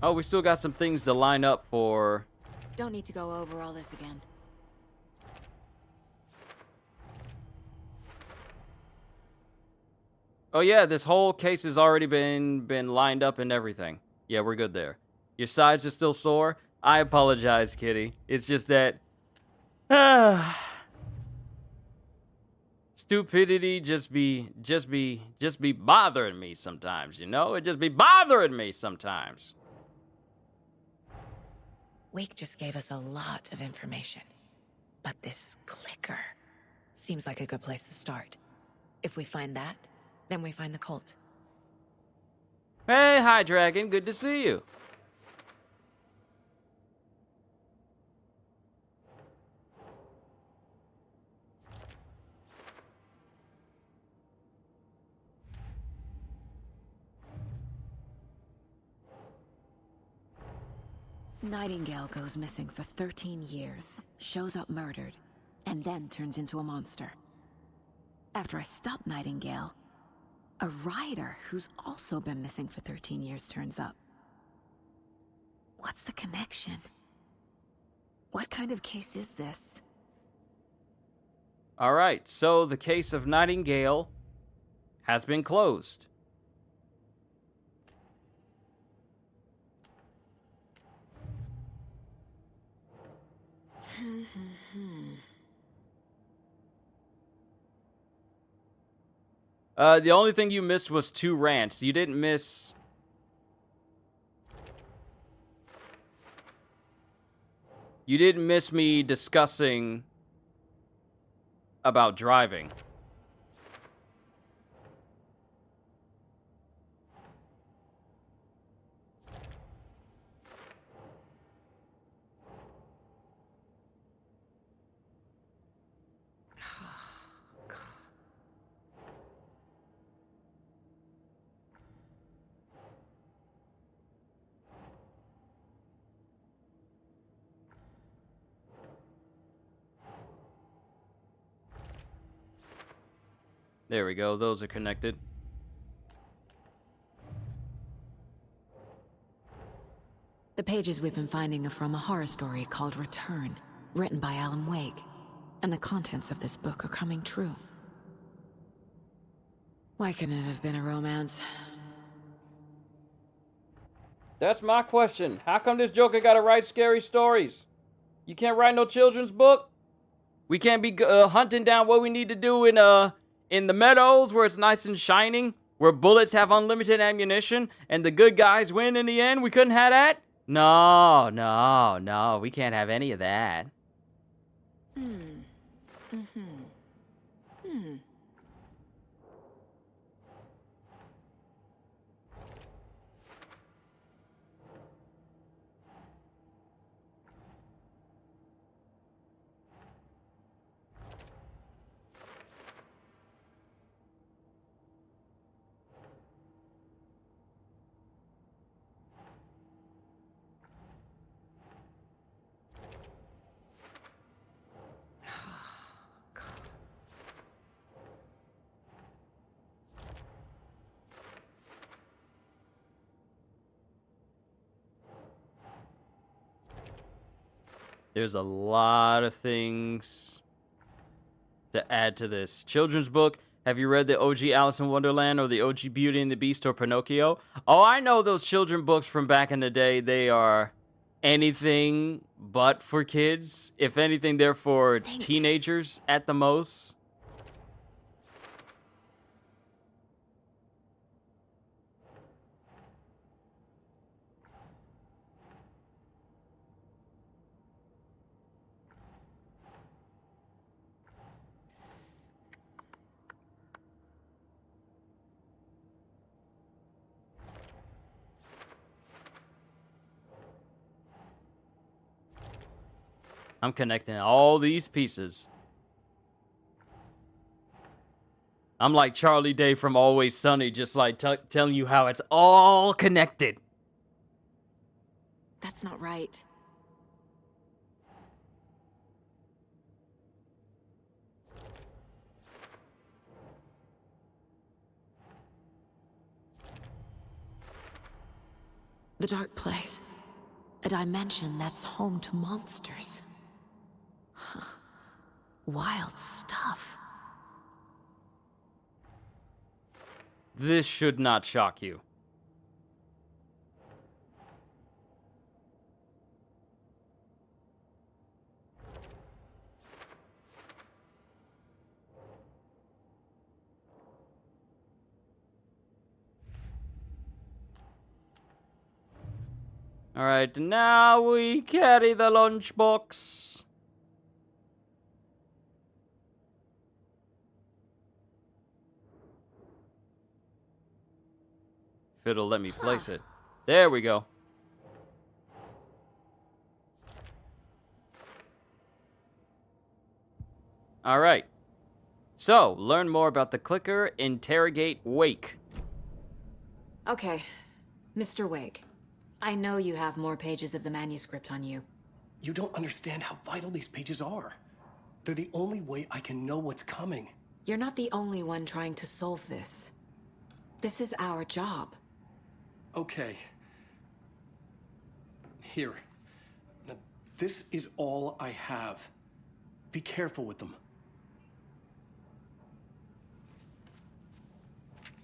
Oh, we still got some things to line up for. Don't need to go over all this again. Oh yeah, this whole case has already been lined up and everything. Yeah, we're good there. Your sides are still sore? I apologize, Kitty. It's just that stupidity just be bothering me sometimes, you know? It just be bothering me sometimes. Wake just gave us a lot of information. But this clicker seems like a good place to start. If we find that, then we find the cult. Hey, hi, Dragon. Good to see you. Nightingale goes missing for 13 years, shows up murdered, and then turns into a monster. After I stop Nightingale, a rider who's also been missing for 13 years turns up. What's the connection? What kind of case is this? All right, so the case of Nightingale has been closed. The only thing you missed was 2 rants. You didn't miss... You didn't miss me discussing about driving. There we go, those are connected. The pages we've been finding are from a horror story called Return, written by Alan Wake. And the contents of this book are coming true. Why couldn't it have been a romance? That's my question. How come this Joker gotta write scary stories? You can't write no children's book? We can't be hunting down what we need to do in the meadows where it's nice and shining, where bullets have unlimited ammunition, and the good guys win in the end? We couldn't have that? No, no, no. We can't have any of that. There's a lot of things to add to this. Children's book. Have you read the OG Alice in Wonderland or the OG Beauty and the Beast or Pinocchio? Oh, I know those children books from back in the day. They are anything but for kids. If anything, they're for teenagers at the most. I'm connecting all these pieces. I'm like Charlie Day from Always Sunny, just like telling you how it's all connected. That's not right. The dark place. A dimension that's home to monsters. Huh. Wild stuff. This should not shock you. All right, now we carry the lunchbox. If it'll let me place it. There we go. All right. So, learn more about the clicker, interrogate Wake. Okay, Mr. Wake. I know you have more pages of the manuscript on you. You don't understand how vital these pages are. They're the only way I can know what's coming. You're not the only one trying to solve this. This is our job. Okay. Here. Now, this is all I have. Be careful with them.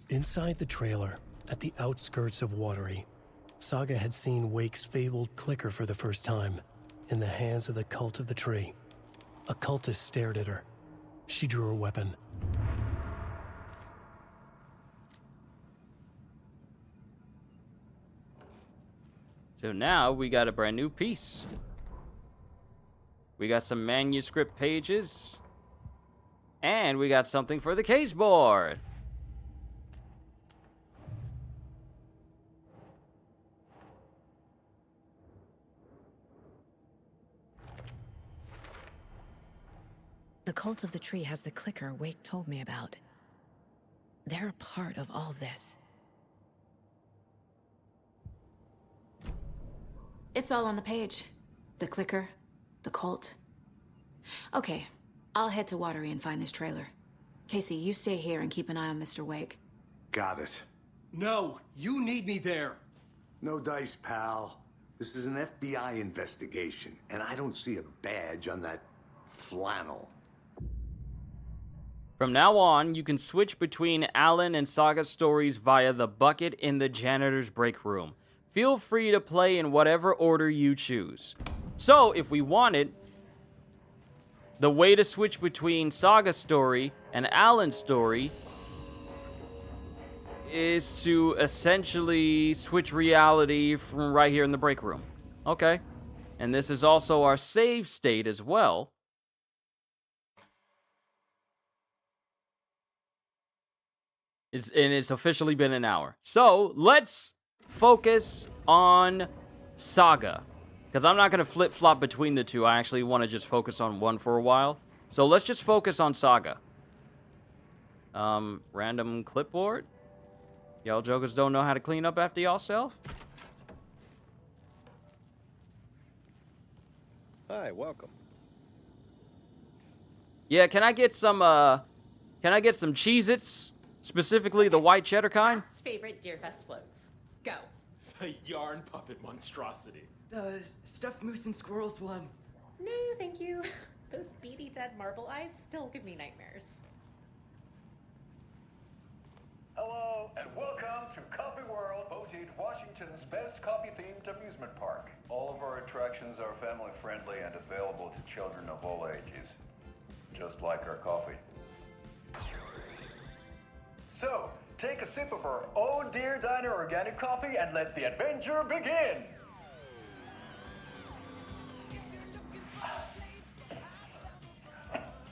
Inside the trailer, at the outskirts of Watery, Saga had seen Wake's fabled clicker for the first time, in the hands of the Cult of the Tree. A cultist stared at her. She drew her weapon. So now we got a brand new piece. We got some manuscript pages. And we got something for the case board. The Cult of the Tree has the clicker Wake told me about. They're a part of all this. It's all on the page. The clicker, the cult. Okay, I'll head to Watery and find this trailer. Casey, you stay here and keep an eye on Mr. Wake. Got it. No, you need me there. No dice, pal. This is an FBI investigation, and I don't see a badge on that flannel. From now on, you can switch between Alan and Saga stories via the bucket in the janitor's break room. Feel free to play in whatever order you choose. So, if we wanted, the way to switch between Saga's story and Alan's story is to essentially switch reality from right here in the break room. Okay. And this is also our save state as well. It's officially been an hour. So, let's focus on Saga. Because I'm not going to flip-flop between the two. I actually want to just focus on one for a while. So let's just focus on Saga. Random clipboard. Y'all jokers don't know how to clean up after y'all self? Hi, welcome. Yeah, can I get some Cheez-Its? Specifically the white cheddar kind? Last favorite Deerfest floats. Go. The yarn puppet monstrosity. Stuffed moose and squirrels one. No, thank you. Those beady dead marble eyes still give me nightmares. Hello, and welcome to Coffee World, voted Washington's best coffee-themed amusement park. All of our attractions are family-friendly and available to children of all ages, just like our coffee. So, take a sip of our Oh Dear Diner organic coffee and let the adventure begin!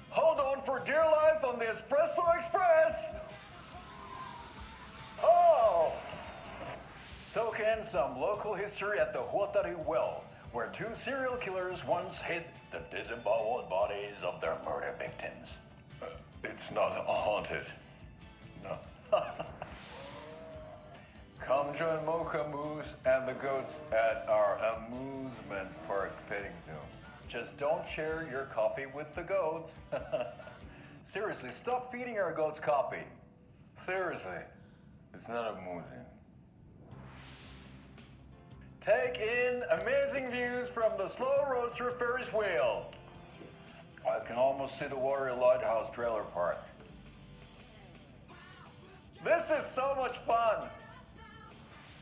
Hold on for dear life on the Espresso Express! Oh! Soak in some local history at the Huatari Well, where two serial killers once hid the disemboweled bodies of their murder victims. It's not haunted. No. Come join Mocha Moose and the goats at our amusement park petting zoo. Just don't share your coffee with the goats. Seriously, stop feeding our goats coffee. Seriously, it's not amusing. Take in amazing views from the Slow Roaster Ferris wheel. I can almost see the Warrior Lighthouse trailer park. This is so much fun!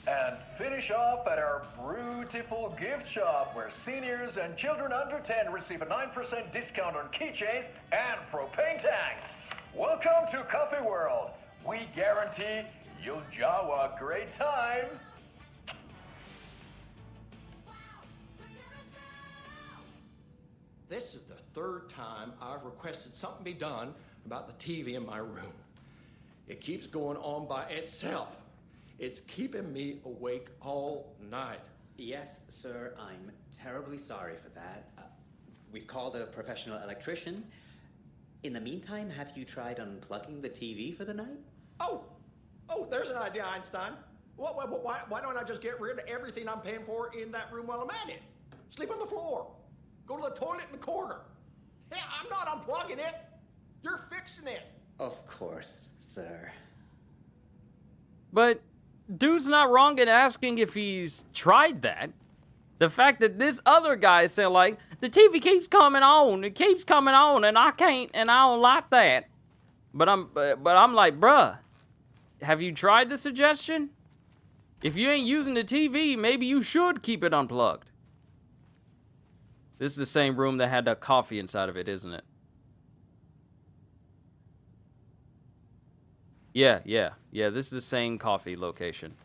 And finish off at our beautiful gift shop where seniors and children under 10 receive a 9% discount on keychains and propane tanks. Welcome to Coffee World. We guarantee you'll jaw a great time. This is the third time I've requested something be done about the TV in my room. It keeps going on by itself. It's keeping me awake all night. Yes, sir, I'm terribly sorry for that. We've called a professional electrician. In the meantime, have you tried unplugging the TV for the night? Oh, there's an idea, Einstein. Why don't I just get rid of everything I'm paying for in that room while I'm at it? Sleep on the floor. Go to the toilet in the corner. Hey, I'm not unplugging it. You're fixing it. Of course, sir. But dude's not wrong in asking if he's tried that. The fact that this other guy said, like, the TV keeps coming on, it keeps coming on, and I can't, and I don't like that. But I'm like, bruh, have you tried the suggestion? If you ain't using the TV, maybe you should keep it unplugged. This is the same room that had the coffee inside of it, isn't it? Yeah, this is the same coffee location.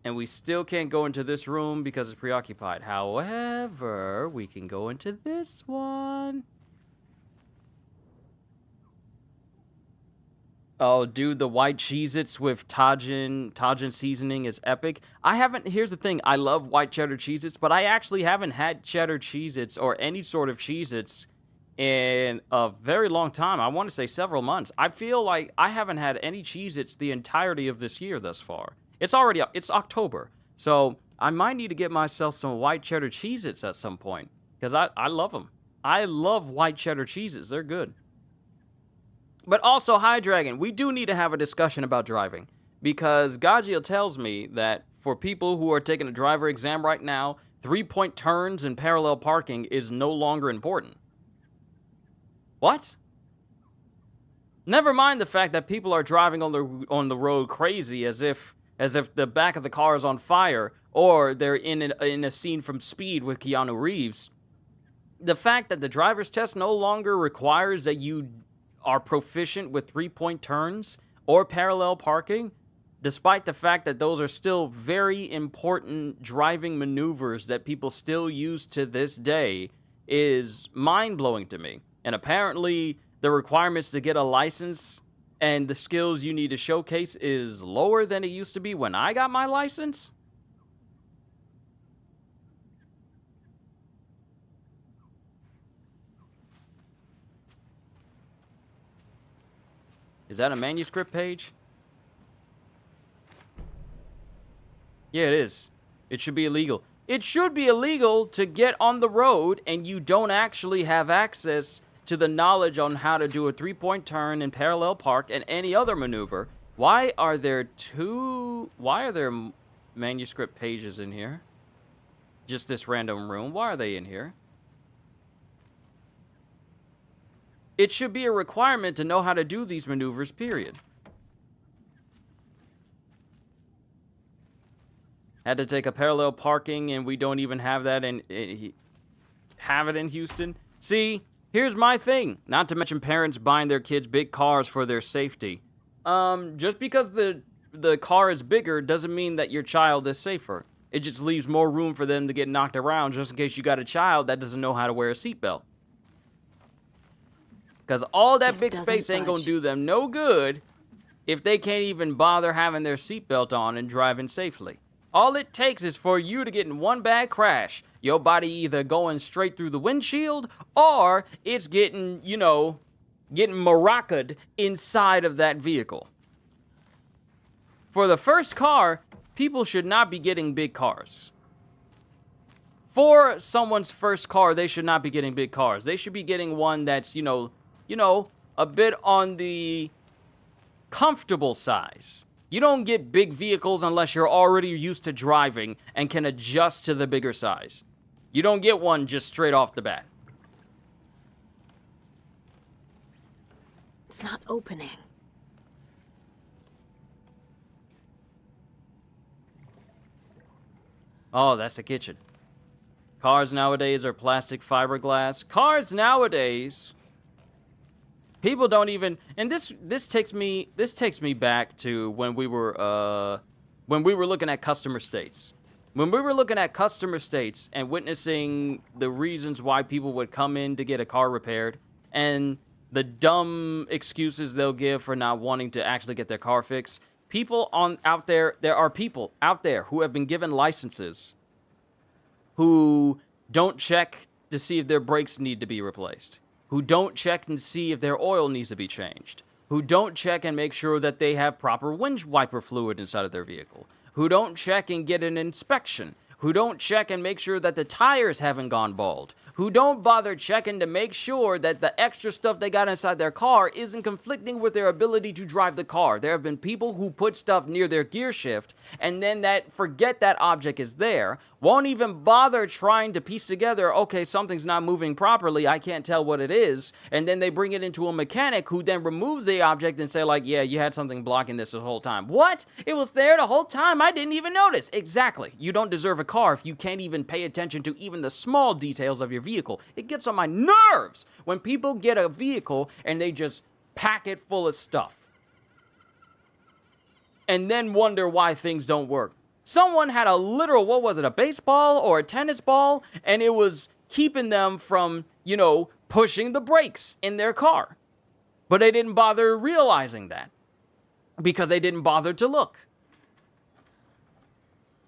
And we still can't go into this room because it's preoccupied. However, we can go into this one. Oh, dude, the white Cheez-Its with Tajin seasoning is epic. Here's the thing, I love white cheddar Cheez-Its, but I actually haven't had cheddar Cheez-Its or any sort of Cheez-Its in a very long time. I want to say several months. I feel like I haven't had any Cheez-Its the entirety of this year thus far. It's October, so I might need to get myself some white cheddar Cheez-Its at some point, because I love them. I love white cheddar Cheez-Its. They're good. But also, High Dragon, we do need to have a discussion about driving, because Gaggia tells me that for people who are taking a driver exam right now, 3-point turns and parallel parking is no longer important. What? Never mind the fact that people are driving on the road crazy as if as if the back of the car is on fire, or they're in a scene from Speed with Keanu Reeves. The fact that the driver's test no longer requires that you are proficient with three-point turns or parallel parking, despite the fact that those are still very important driving maneuvers that people still use to this day, is mind-blowing to me. And apparently, the requirements to get a license and the skills you need to showcase is lower than it used to be when I got my license. Is that a manuscript page? Yeah, it is. It should be illegal. It should be illegal to get on the road and you don't actually have access to the knowledge on how to do a three-point turn and parallel park and any other maneuver. Why are there manuscript pages in here? Just this random room. Why are they in here? It should be a requirement to know how to do these maneuvers, period. Had to take a parallel parking, and we don't even have that in Houston. See, here's my thing. Not to mention parents buying their kids big cars for their safety. Just because the car is bigger doesn't mean that your child is safer. It just leaves more room for them to get knocked around just in case you got a child that doesn't know how to wear a seatbelt. Because all that big space ain't gonna do them no good if they can't even bother having their seatbelt on and driving safely. All it takes is for you to get in one bad crash. Your body either going straight through the windshield or it's getting, getting maraca'd inside of that vehicle. For the first car, people should not be getting big cars. For someone's first car, they should not be getting big cars. They should be getting one that's, a bit on the comfortable size. You don't get big vehicles unless you're already used to driving and can adjust to the bigger size. You don't get one just straight off the bat. It's not opening. Oh, that's the kitchen. Cars nowadays are plastic fiberglass. Cars nowadays, people don't even, and this takes me back to when we were looking at customer states. When we were looking at customer states and witnessing the reasons why people would come in to get a car repaired and the dumb excuses they'll give for not wanting to actually get their car fixed. There are people out there who have been given licenses who don't check to see if their brakes need to be replaced, who don't check and see if their oil needs to be changed, who don't check and make sure that they have proper wind wiper fluid inside of their vehicle, who don't check and get an inspection, who don't check and make sure that the tires haven't gone bald, who don't bother checking to make sure that the extra stuff they got inside their car isn't conflicting with their ability to drive the car. There have been people who put stuff near their gear shift and then forget that object is there, won't even bother trying to piece together, okay, something's not moving properly, I can't tell what it is, and then they bring it into a mechanic who then removes the object and say like, yeah, you had something blocking this whole time. What? It was there the whole time? I didn't even notice. Exactly. You don't deserve a car if you can't even pay attention to even the small details of your vehicle. It gets on my nerves when people get a vehicle and they just pack it full of stuff and then wonder why things don't work. Someone had a literal, a baseball or a tennis ball, and it was keeping them from, pushing the brakes in their car. But they didn't bother realizing that because they didn't bother to look.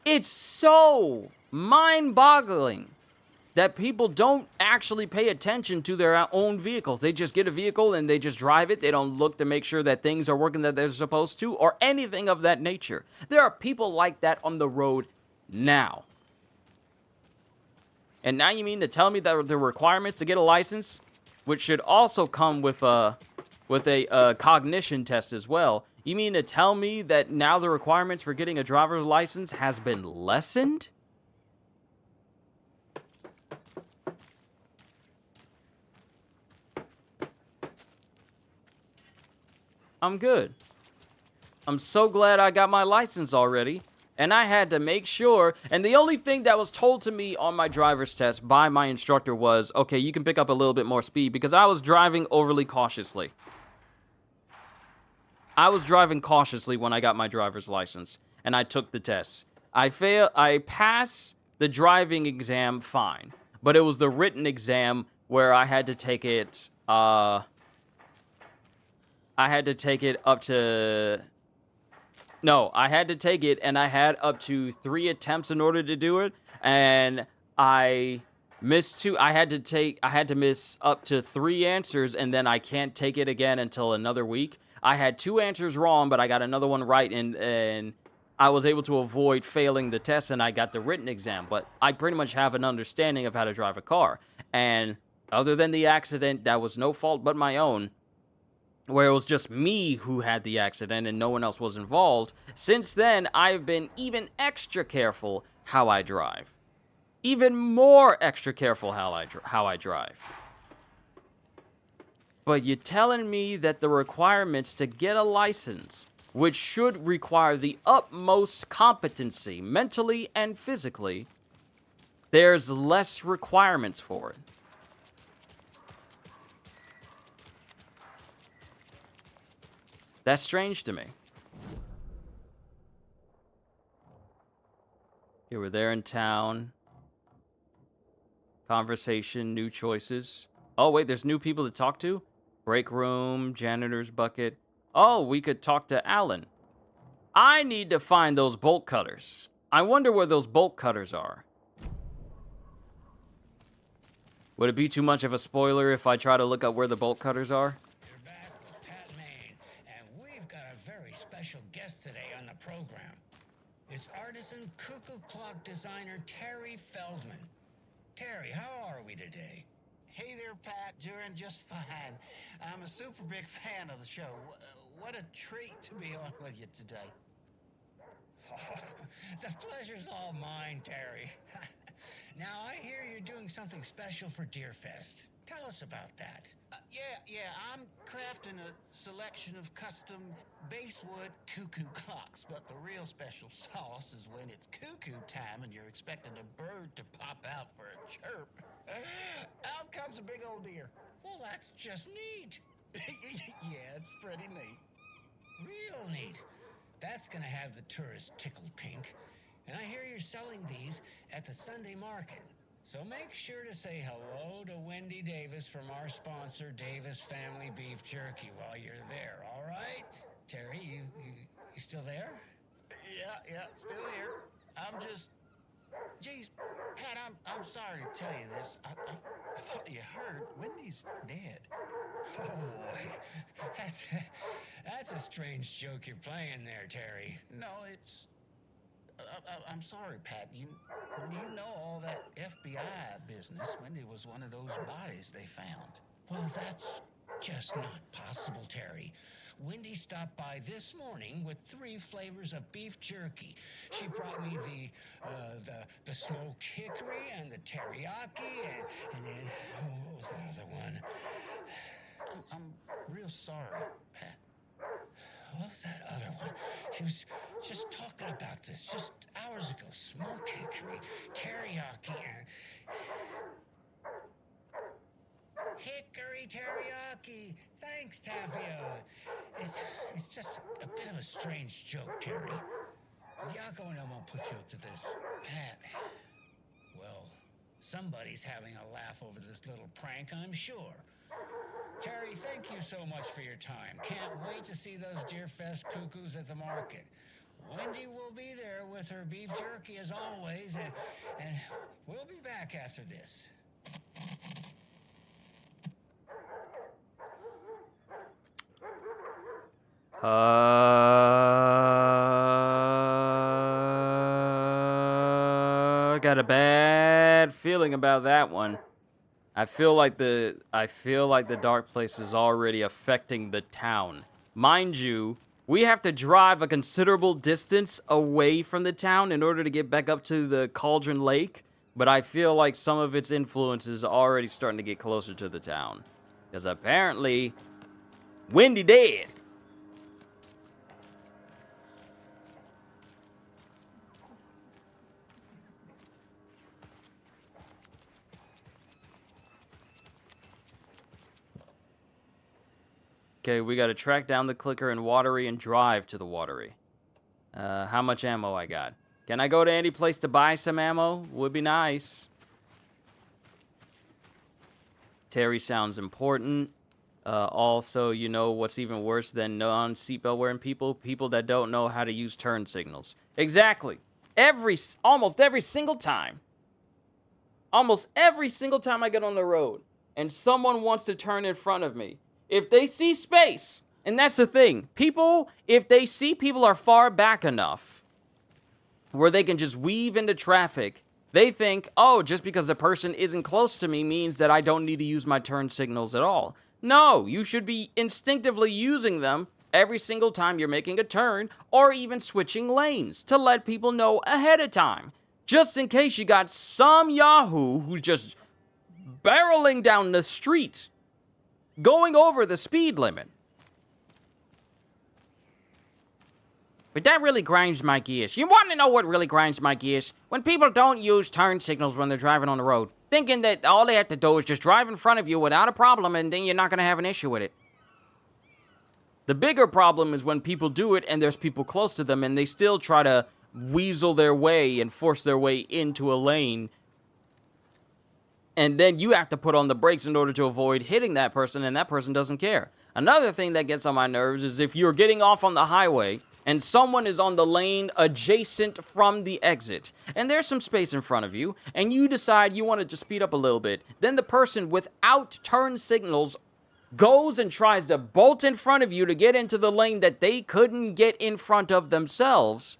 It's so mind-boggling that people don't actually pay attention to their own vehicles. They just get a vehicle and they just drive it. They don't look to make sure that things are working that they're supposed to or anything of that nature. There are people like that on the road now. And now you mean to tell me that the requirements to get a license, which should also come with a cognition test as well, you mean to tell me that now the requirements for getting a driver's license has been lessened? I'm good. I'm so glad I got my license already. And I had to make sure, and the only thing that was told to me on my driver's test by my instructor was, okay, you can pick up a little bit more speed, because I was driving overly cautiously. I was driving cautiously when I got my driver's license, and I took the test. I passed the driving exam fine, but it was the written exam where I had to take it, I had to take it up to... No, I had to take it, and I had up to 3 attempts in order to do it, and I missed 2. I had to miss up to 3 answers, and then I can't take it again until another week. I had 2 answers wrong, but I got another one right, and I was able to avoid failing the test, and I got the written exam. But I pretty much have an understanding of how to drive a car, and other than the accident, that was no fault but my own, where it was just me who had the accident and no one else was involved. Since then, I've been even extra careful how I drive. Even more extra careful how I drive. But you're telling me that the requirements to get a license, which should require the utmost competency, mentally and physically, there's less requirements for it. That's strange to me. Okay, we're there in town. Conversation, new choices. Oh, wait, there's new people to talk to? Break room, janitor's bucket. Oh, we could talk to Alan. I need to find those bolt cutters. I wonder where those bolt cutters are. Would it be too much of a spoiler if I try to look up where the bolt cutters are? Special guest today on the program is artisan cuckoo clock designer Terry Feldman. Terry, how are we today? Hey there, Pat. Doing just fine. I'm a super big fan of the show. What a treat to be on with you today. Oh, the pleasure's all mine, Terry. Now, I hear you're doing something special for Deerfest. Tell us about that. Yeah, I'm crafting a selection of custom basswood cuckoo clocks, but the real special sauce is when it's cuckoo time and you're expecting a bird to pop out for a chirp. Out comes a big old deer. Well, that's just neat. Yeah, it's pretty neat. Real neat. That's gonna have the tourists tickled pink. And I hear you're selling these at the Sunday market. So make sure to say hello to Wendy Davis from our sponsor, Davis Family Beef Jerky, while you're there, all right? Terry, you still there? Yeah, still here. I'm just... Geez, Pat, I'm sorry to tell you this. I thought you heard. Wendy's dead. Oh, boy. That's a strange joke you're playing there, Terry. No, it's... I'm sorry, Pat. You know all that FBI business. Wendy was one of those bodies they found. Well, that's just not possible, Terry. Wendy stopped by this morning with 3 flavors of beef jerky. She brought me the smoked hickory and the teriyaki, and then what was that other one? I'm real sorry, Pat. What was that other one? She was just talking about this just hours ago. Smoked hickory, teriyaki, and... Hickory teriyaki! Thanks, Tapio. It's just a bit of a strange joke, Terry. Yako and I won't put you up to this. Pat. Well, somebody's having a laugh over this little prank, I'm sure. Terry, thank you so much for your time. Can't wait to see those Deerfest cuckoos at the market. Wendy will be there with her beef jerky as always, and we'll be back after this. I got a bad feeling about that one. I feel like the dark place is already affecting the town. Mind you, we have to drive a considerable distance away from the town in order to get back up to the Cauldron Lake, but I feel like some of its influence is already starting to get closer to the town. Because apparently, Wendy dead. Okay, we gotta track down the clicker in Watery and drive to the Watery. How much ammo I got? Can I go to any place to buy some ammo? Would be nice. Terry sounds important. Also, you know what's even worse than non-seatbelt wearing people? People that don't know how to use turn signals. Exactly. Almost every single time. Almost every single time I get on the road and someone wants to turn in front of me, if they see space, and that's the thing, people, if they see people are far back enough where they can just weave into traffic, they think, oh, just because the person isn't close to me means that I don't need to use my turn signals at all. No, you should be instinctively using them every single time you're making a turn or even switching lanes to let people know ahead of time. Just in case you got some yahoo who's just barreling down the street, going over the speed limit. But that really grinds my gears. You want to know what really grinds my gears? When people don't use turn signals when they're driving on the road, thinking that all they have to do is just drive in front of you without a problem and then you're not going to have an issue with it. The bigger problem is when people do it and there's people close to them and they still try to weasel their way and force their way into a lane. And then you have to put on the brakes in order to avoid hitting that person, and that person doesn't care. Another thing that gets on my nerves is if you're getting off on the highway and someone is on the lane adjacent from the exit, and there's some space in front of you, and you decide you want to just speed up a little bit, then the person without turn signals goes and tries to bolt in front of you to get into the lane that they couldn't get in front of themselves,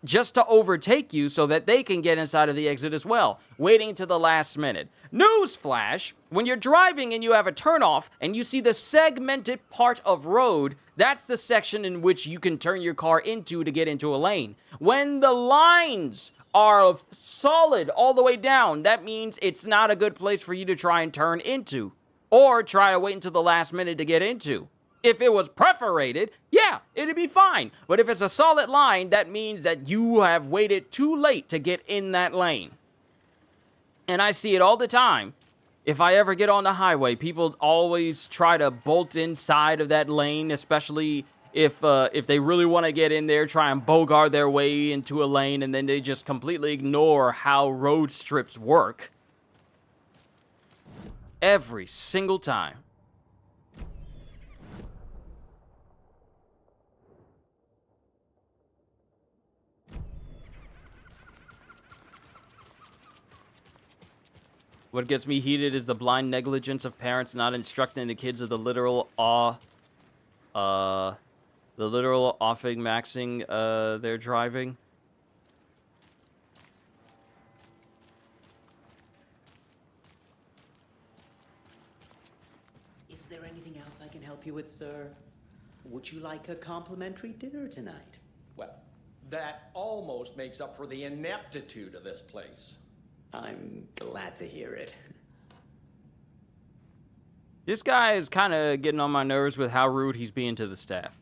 just to overtake you so that they can get inside of the exit as well, waiting to the last minute. Newsflash, when you're driving and you have a turnoff and you see the segmented part of road, that's the section in which you can turn your car into to get into a lane. When the lines are solid all the way down, that means it's not a good place for you to try and turn into, or try to wait until the last minute to get into. If it was perforated, yeah, it'd be fine. But if it's a solid line, that means that you have waited too late to get in that lane. And I see it all the time. If I ever get on the highway, people always try to bolt inside of that lane, especially if they really want to get in there, try and bogart their way into a lane, and then they just completely ignore how road strips work. Every single time. What gets me heated is the blind negligence of parents not instructing the kids of the literal offing maxing their driving. Is there anything else I can help you with, sir? Would you like a complimentary dinner tonight? Well, that almost makes up for the ineptitude of this place. I'm glad to hear it. This guy is kind of getting on my nerves with how rude he's being to the staff.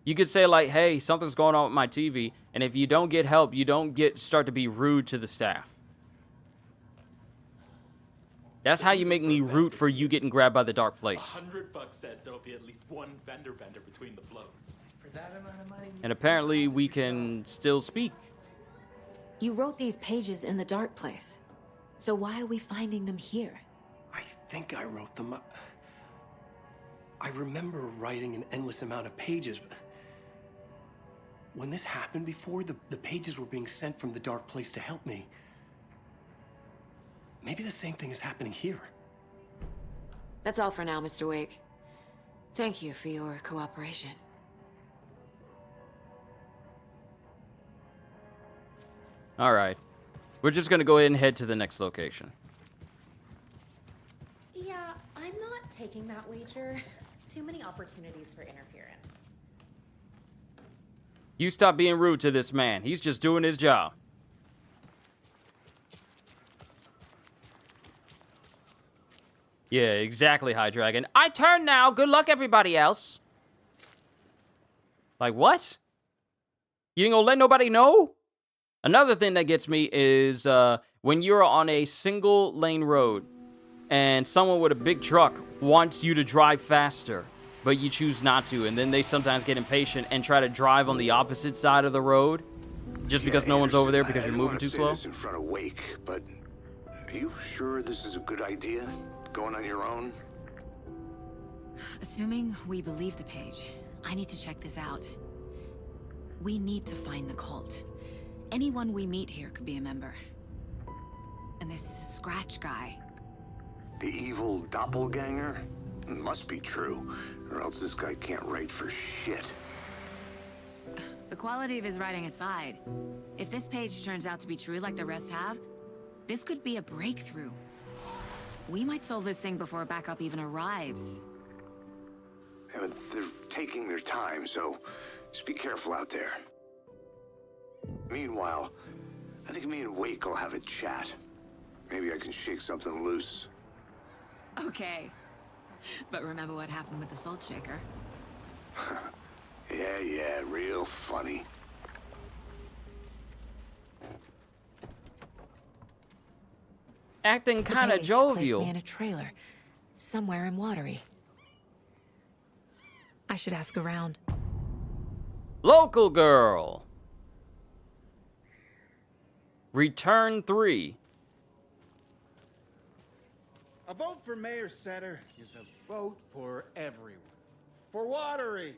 You could say like, hey, something's going on with my TV, and if you don't get help, you don't start to be rude to the staff. That's how you make me root for you getting grabbed by the dark place. $100 says there'll be at least one vendor between the floats. For that amount of money. And apparently we can still speak. You wrote these pages in the dark place. So why are we finding them here? I think I wrote them up. I remember writing an endless amount of pages, but when this happened before, the pages were being sent from the dark place to help me. Maybe the same thing is happening here. That's all for now, Mr. Wake. Thank you for your cooperation. All right. We're just going to go ahead and head to the next location. Yeah, I'm not taking that wager. Too many opportunities for interference. You stop being rude to this man. He's just doing his job. Yeah, exactly, High Dragon. I turn now. Good luck, everybody else. Like, what? You ain't gonna let nobody know? Another thing that gets me is when you're on a single lane road and someone with a big truck wants you to drive faster. but you choose not to, and then they sometimes get impatient and try to drive on the opposite side of the road just because no one's over there because you're moving too slow. This in front of Wake, but are you sure this is a good idea? Going on your own? Assuming we believe the page, I need to check this out. We need to find the cult. Anyone we meet here could be a member. And this Scratch guy. The evil doppelganger? It must be true, or else this guy can't write for shit. The quality of his writing aside, if this page turns out to be true like the rest have, this could be a breakthrough. We might solve this thing before backup even arrives. Yeah, but they're taking their time, so just be careful out there. Meanwhile, I think me and Wake will have a chat. Maybe I can shake something loose. Okay. But remember what happened with the salt shaker? Yeah, real funny. Acting kind of Placed jovial. me in a trailer, somewhere in Watery. I should ask around. Local girl. Return 3. A vote for Mayor Setter is a vote for everyone. For Watery.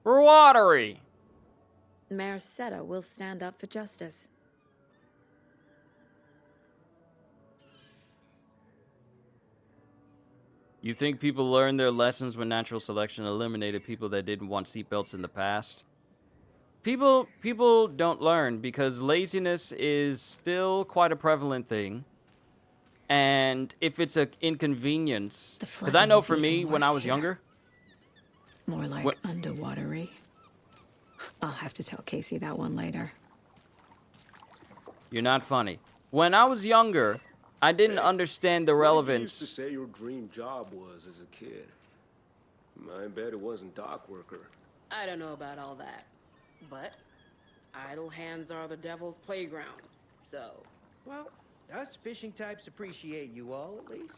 For Watery. Mayor Seta will stand up for justice. You think people learned their lessons when natural selection eliminated people that didn't want seatbelts in the past? People don't learn because laziness is still quite a prevalent thing. And if it's an inconvenience, because I know for me, when I was younger... More like underwatery. I'll have to tell Casey that one later. You're not funny. When I was younger, I didn't understand the relevance. What did you used to say your dream job was as a kid? I bet it wasn't dock worker. I don't know about all that, but idle hands are the devil's playground, so... Well, us fishing types appreciate you all, at least.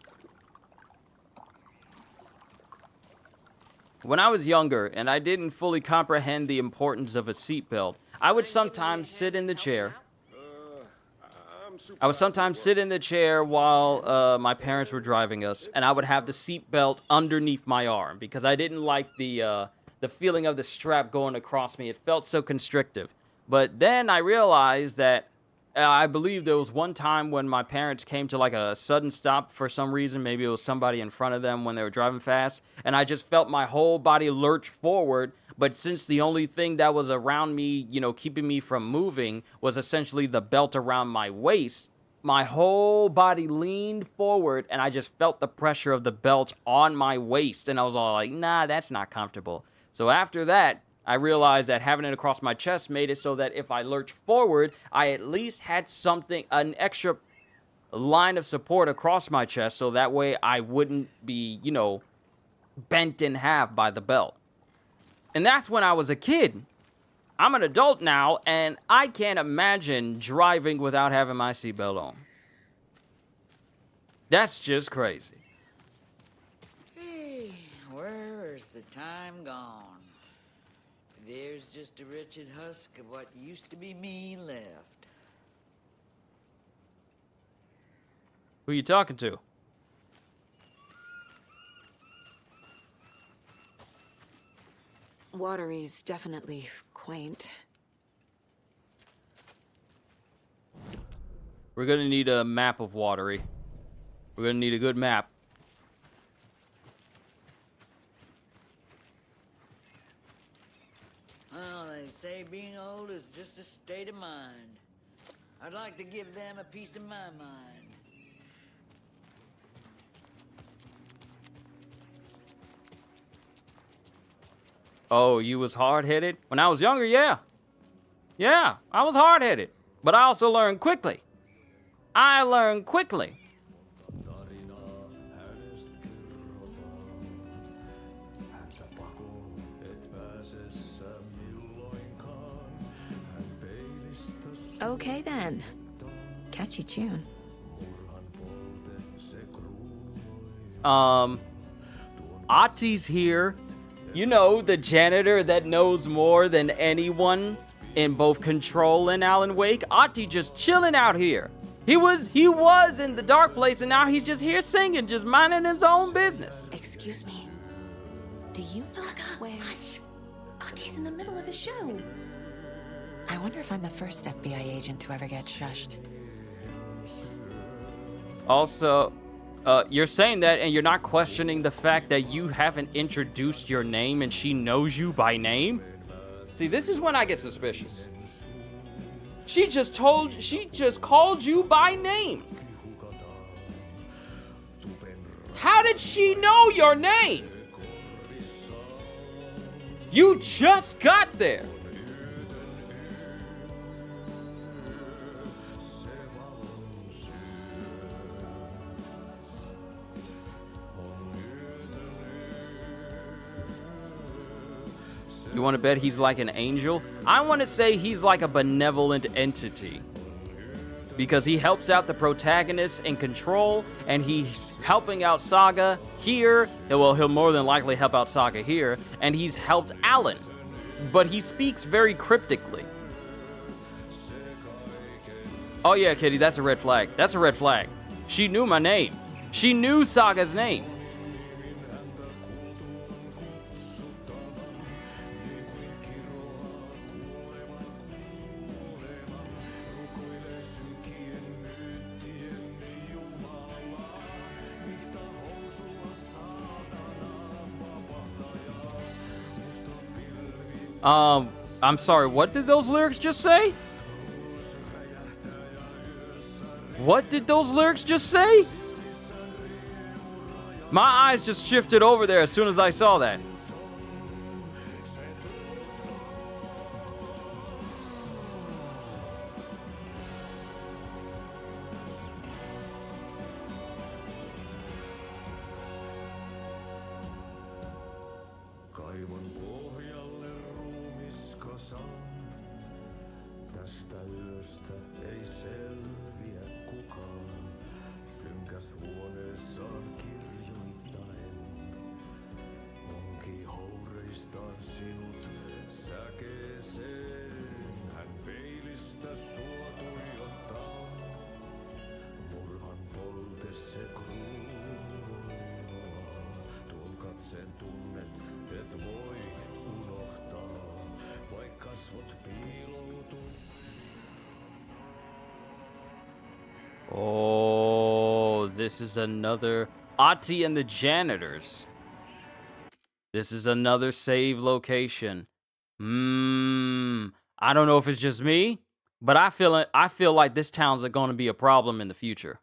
When I was younger and I didn't fully comprehend the importance of a seatbelt, I would sometimes sit in the chair. While my parents were driving us, and I would have the seatbelt underneath my arm because I didn't like the feeling of the strap going across me. It felt so constrictive. But then I realized that I believe there was one time when my parents came to like a sudden stop for some reason. Maybe it was somebody in front of them when they were driving fast. And I just felt my whole body lurch forward. But since the only thing that was around me, keeping me from moving was essentially the belt around my waist, my whole body leaned forward and I just felt the pressure of the belt on my waist. And I was all like, nah, that's not comfortable. So after that, I realized that having it across my chest made it so that if I lurched forward, I at least had an extra line of support across my chest so that way I wouldn't be, bent in half by the belt. And that's when I was a kid. I'm an adult now, and I can't imagine driving without having my seatbelt on. That's just crazy. Hey, where's the time gone? There's just a wretched husk of what used to be me left. Who you talking to? Watery's definitely quaint. We're gonna need a map of Watery. We're gonna need a good map. Well, they say being old is just a state of mind. I'd like to give them a piece of my mind. Oh, you was hard-headed? When I was younger, yeah. Yeah, I was hard-headed. But I also learned quickly. Okay then. Catchy tune. Ati's here. You know, the janitor that knows more than anyone in both Control and Alan Wake. Ati just chilling out here. He was in the dark place, and now he's just here singing, just minding his own business. Excuse me. Do you know where... Hush. Ati's in the middle of his show. I wonder if I'm the first FBI agent to ever get shushed. Also, you're saying that and you're not questioning the fact that you haven't introduced your name and she knows you by name? See, this is when I get suspicious. She just called you by name. How did she know your name? You just got there. You want to bet he's like an angel? I want to say he's like a benevolent entity. Because he helps out the protagonist in Control, and he's helping out Saga here. Well, he'll more than likely help out Saga here, and he's helped Alan. But he speaks very cryptically. Oh yeah, Kitty, that's a red flag. That's a red flag. She knew my name. She knew Saga's name. I'm sorry, what did those lyrics just say? What did those lyrics just say? My eyes just shifted over there as soon as I saw that. Oh, this is another Ati and the janitors. This is another save location. I don't know if it's just me, but I feel like this town's going to be a problem in the future.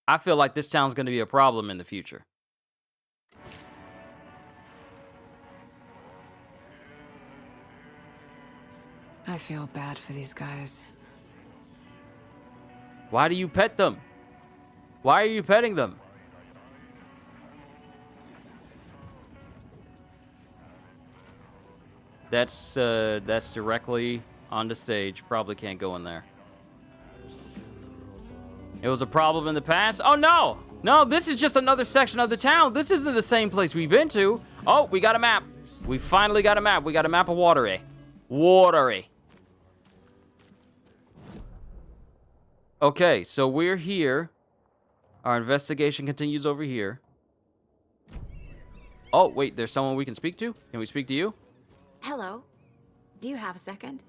I feel like this town's going to be a problem in the future. I feel bad for these guys. Why do you pet them? Why are you petting them? That's directly on the stage. Probably can't go in there. It was a problem in the past. Oh no! No, this is just another section of the town. This isn't the same place we've been to. Oh, we got a map. We finally got a map. We got a map of Watery. Watery. Okay, so we're here. Our investigation continues over here. Oh, wait, there's someone we can speak to? Can we speak to you? Hello. Do you have a second?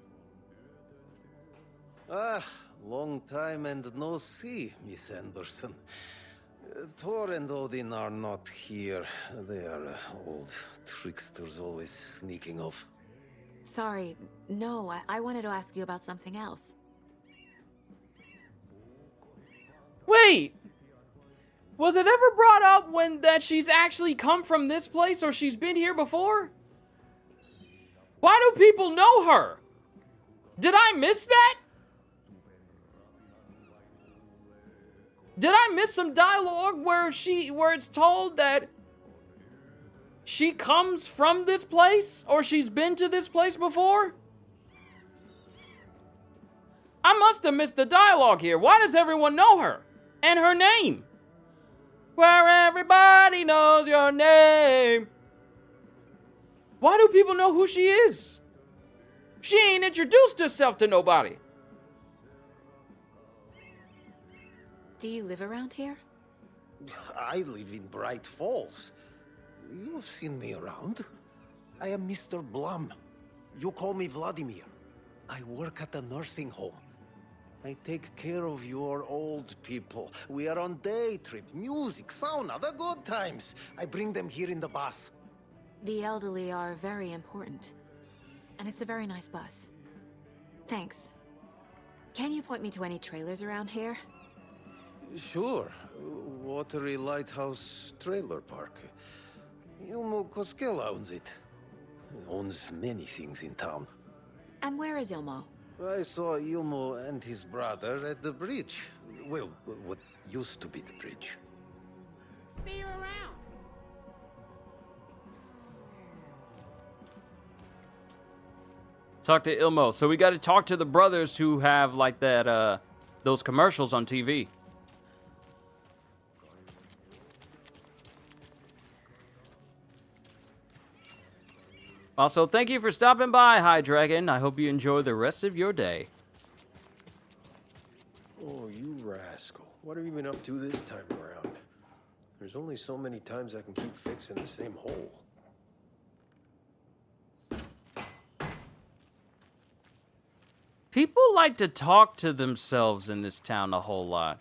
Ah, long time and no see, Miss Anderson. Thor and Odin are not here. They are old tricksters always sneaking off. Sorry. No, I wanted to ask you about something else. Wait! Was it ever brought up that she's actually come from this place or she's been here before? Why do people know her? Did I miss that? Did I miss some dialogue where it's told that she comes from this place or she's been to this place before? I must have missed the dialogue here. Why does everyone know her? And her name? Where everybody knows your name. Why do people know who she is? She ain't introduced herself to nobody. Do you live around here? I live in Bright Falls. You've seen me around. I am Mr. Blum. You call me Vladimir. I work at a nursing home. I take care of your old people. We are on day trip, music, sauna, the good times. I bring them here in the bus. The elderly are very important. And it's a very nice bus. Thanks. Can you point me to any trailers around here? Sure. Watery Lighthouse Trailer Park. Ilmo Koskela owns it. Owns many things in town. And where is Ilmo? I saw Ilmo and his brother at the bridge. Well, what used to be the bridge. See you around. Talk to Ilmo. So we got to talk to the brothers who have like that, those commercials on TV. Also, thank you for stopping by, High Dragon. I hope you enjoy the rest of your day. Oh, you rascal. What have you been up to this time around? There's only so many times I can keep fixing the same hole. People like to talk to themselves in this town a whole lot.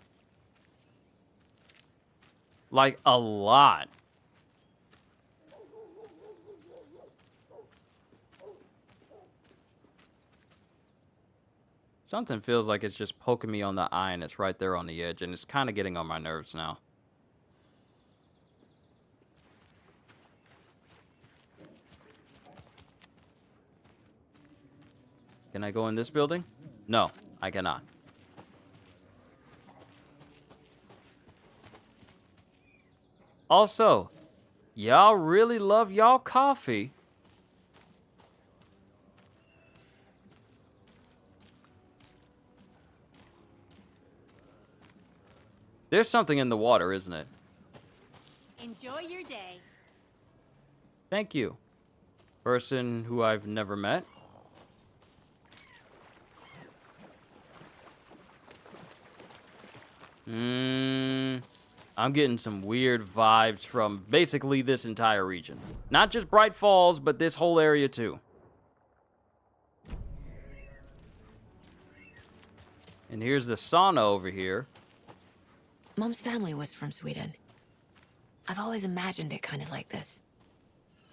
Like, a lot. Something feels like it's just poking me on the eye and it's right there on the edge and it's kind of getting on my nerves now. Can I go in this building? No, I cannot. Also, y'all really love y'all coffee. There's something in the water, isn't it? Enjoy your day. Thank you. Person who I've never met. I'm getting some weird vibes from basically this entire region. Not just Bright Falls, but this whole area too. And here's the sauna over here. Mom's family was from Sweden. I've always imagined it kind of like this.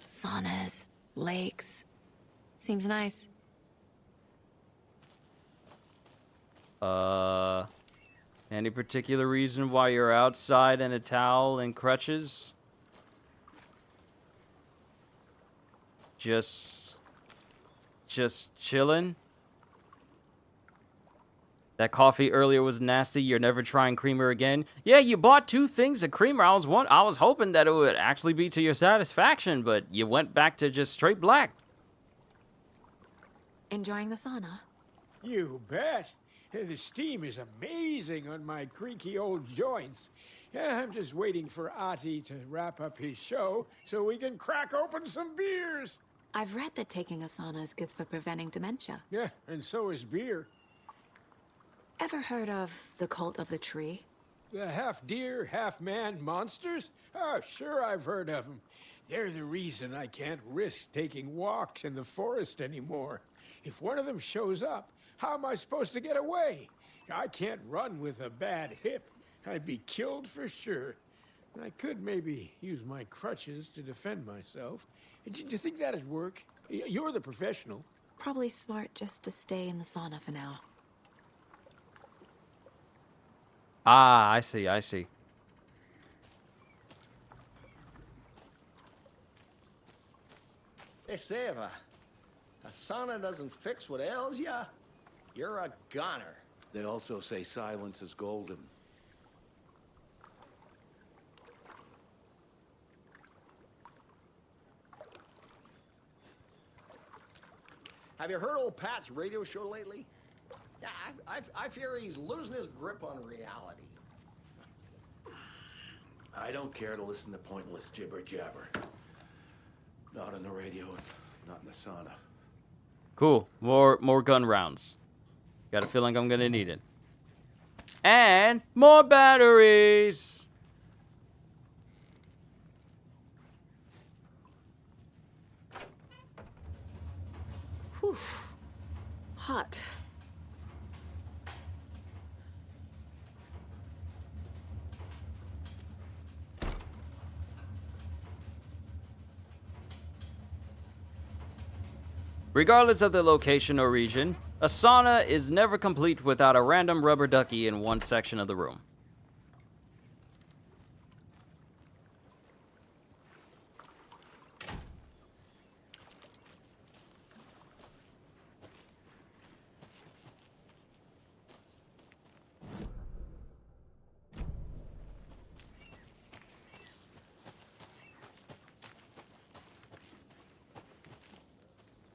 Saunas, lakes. Seems nice. Any particular reason why you're outside in a towel and crutches? Just chilling? That coffee earlier was nasty. You're never trying creamer again. Yeah, you bought 2 things of creamer. I was hoping that it would actually be to your satisfaction, but you went back to just straight black. Enjoying the sauna? You bet. The steam is amazing on my creaky old joints. Yeah, I'm just waiting for Ati to wrap up his show so we can crack open some beers. I've read that taking a sauna is good for preventing dementia. Yeah, and so is beer. Ever heard of the cult of the tree? The half-deer, half-man monsters? Oh, sure I've heard of them. They're the reason I can't risk taking walks in the forest anymore. If one of them shows up, how am I supposed to get away? I can't run with a bad hip. I'd be killed for sure. I could maybe use my crutches to defend myself. Do you think that'd work? You're the professional. Probably smart just to stay in the sauna for now. Ah, I see, I see. Hey, Seva, a sauna doesn't fix what ails ya. You're a goner. They also say silence is golden. Have you heard old Pat's radio show lately? Yeah, I fear he's losing his grip on reality. I don't care to listen to pointless jibber-jabber. Not on the radio, and not in the sauna. Cool. More gun rounds. Got a feeling I'm gonna need it. And more batteries. Whew. Hot. Regardless of the location or region, a sauna is never complete without a random rubber ducky in one section of the room.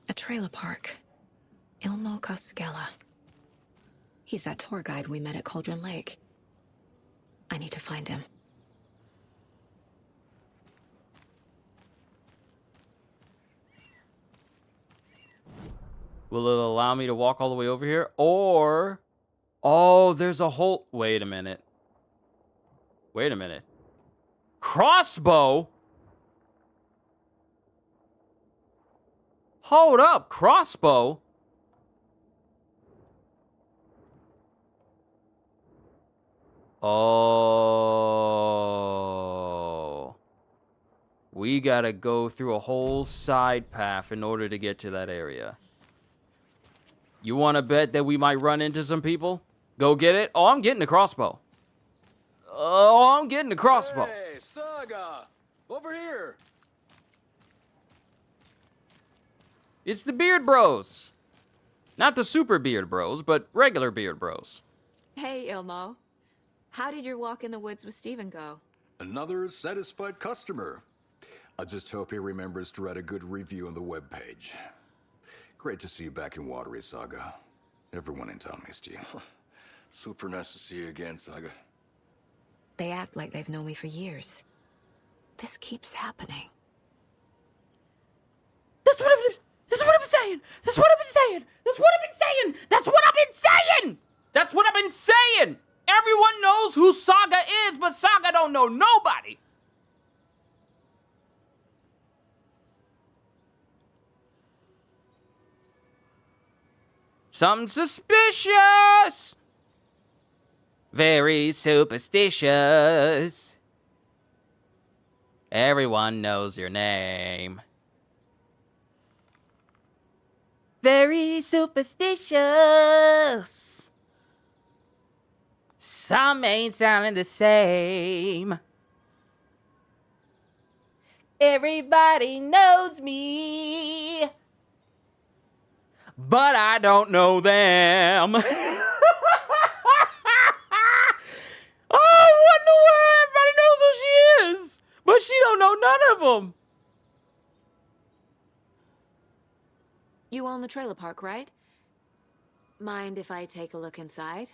A trailer park. Ilmo Koskela. He's that tour guide we met at Cauldron Lake. I need to find him. Will it allow me to walk all the way over here? Or... Oh, there's a whole... Wait a minute. Wait a minute. Crossbow? Hold up, crossbow? Oh. We gotta go through a whole side path in order to get to that area. You wanna bet that we might run into some people? Go get it? Oh, I'm getting the crossbow. Oh, I'm getting the crossbow. Hey, Saga! Over here! It's the Beard Bros. Not the super Beard Bros, but regular Beard Bros. Hey, Ilmo. How did your walk in the woods with Steven go? Another satisfied customer. I just hope he remembers to write a good review on the webpage. Great to see you back in Watery, Saga. Everyone in town missed you. Super nice to see you again, Saga. They act like they've known me for years. This keeps happening. That's what I've been saying! That's what I've been saying! That's what I've been saying! That's what I've been saying! That's what I've been saying! Everyone knows who Saga is, but Saga don't know nobody! Something suspicious! Very superstitious. Everyone knows your name. Very superstitious. Some ain't sounding the same. Everybody knows me, but I don't know them. Oh, what in the world? Everybody knows who she is, but she don't know none of them. You own the trailer park, right? Mind if I take a look inside?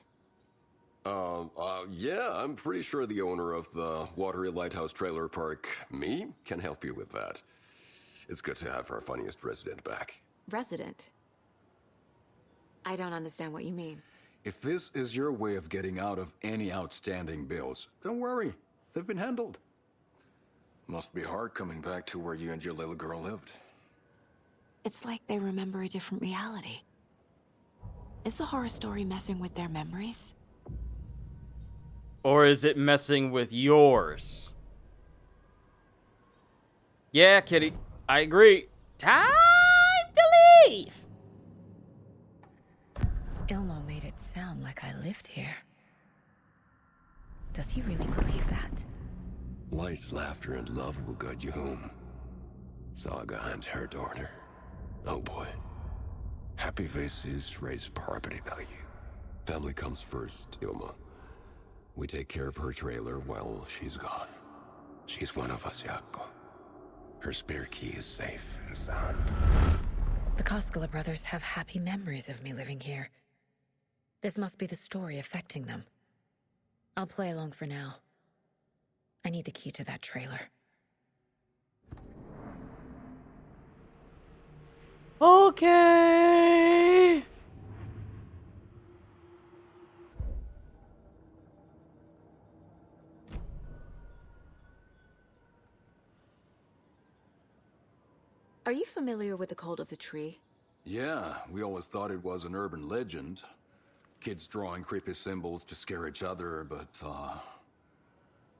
Yeah, I'm pretty sure the owner of the Watery Lighthouse Trailer Park, me, can help you with that. It's good to have our funniest resident back. Resident? I don't understand what you mean. If this is your way of getting out of any outstanding bills, don't worry. They've been handled. Must be hard coming back to where you and your little girl lived. It's like they remember a different reality. Is the horror story messing with their memories? Or is it messing with yours? Yeah, kitty. I agree. Time to leave! Ilmo made it sound like I lived here. Does he really believe that? Light, laughter, and love will guide you home. Saga and her daughter. Oh boy. Happy faces raise property value. Family comes first, Ilma. We take care of her trailer while she's gone. She's one of us, Jaakko. Her spare key is safe and sound. The Koskela brothers have happy memories of me living here. This must be the story affecting them. I'll play along for now. I need the key to that trailer. Okay. Are you familiar with the cult of the tree? Yeah, we always thought it was an urban legend. Kids drawing creepy symbols to scare each other, but,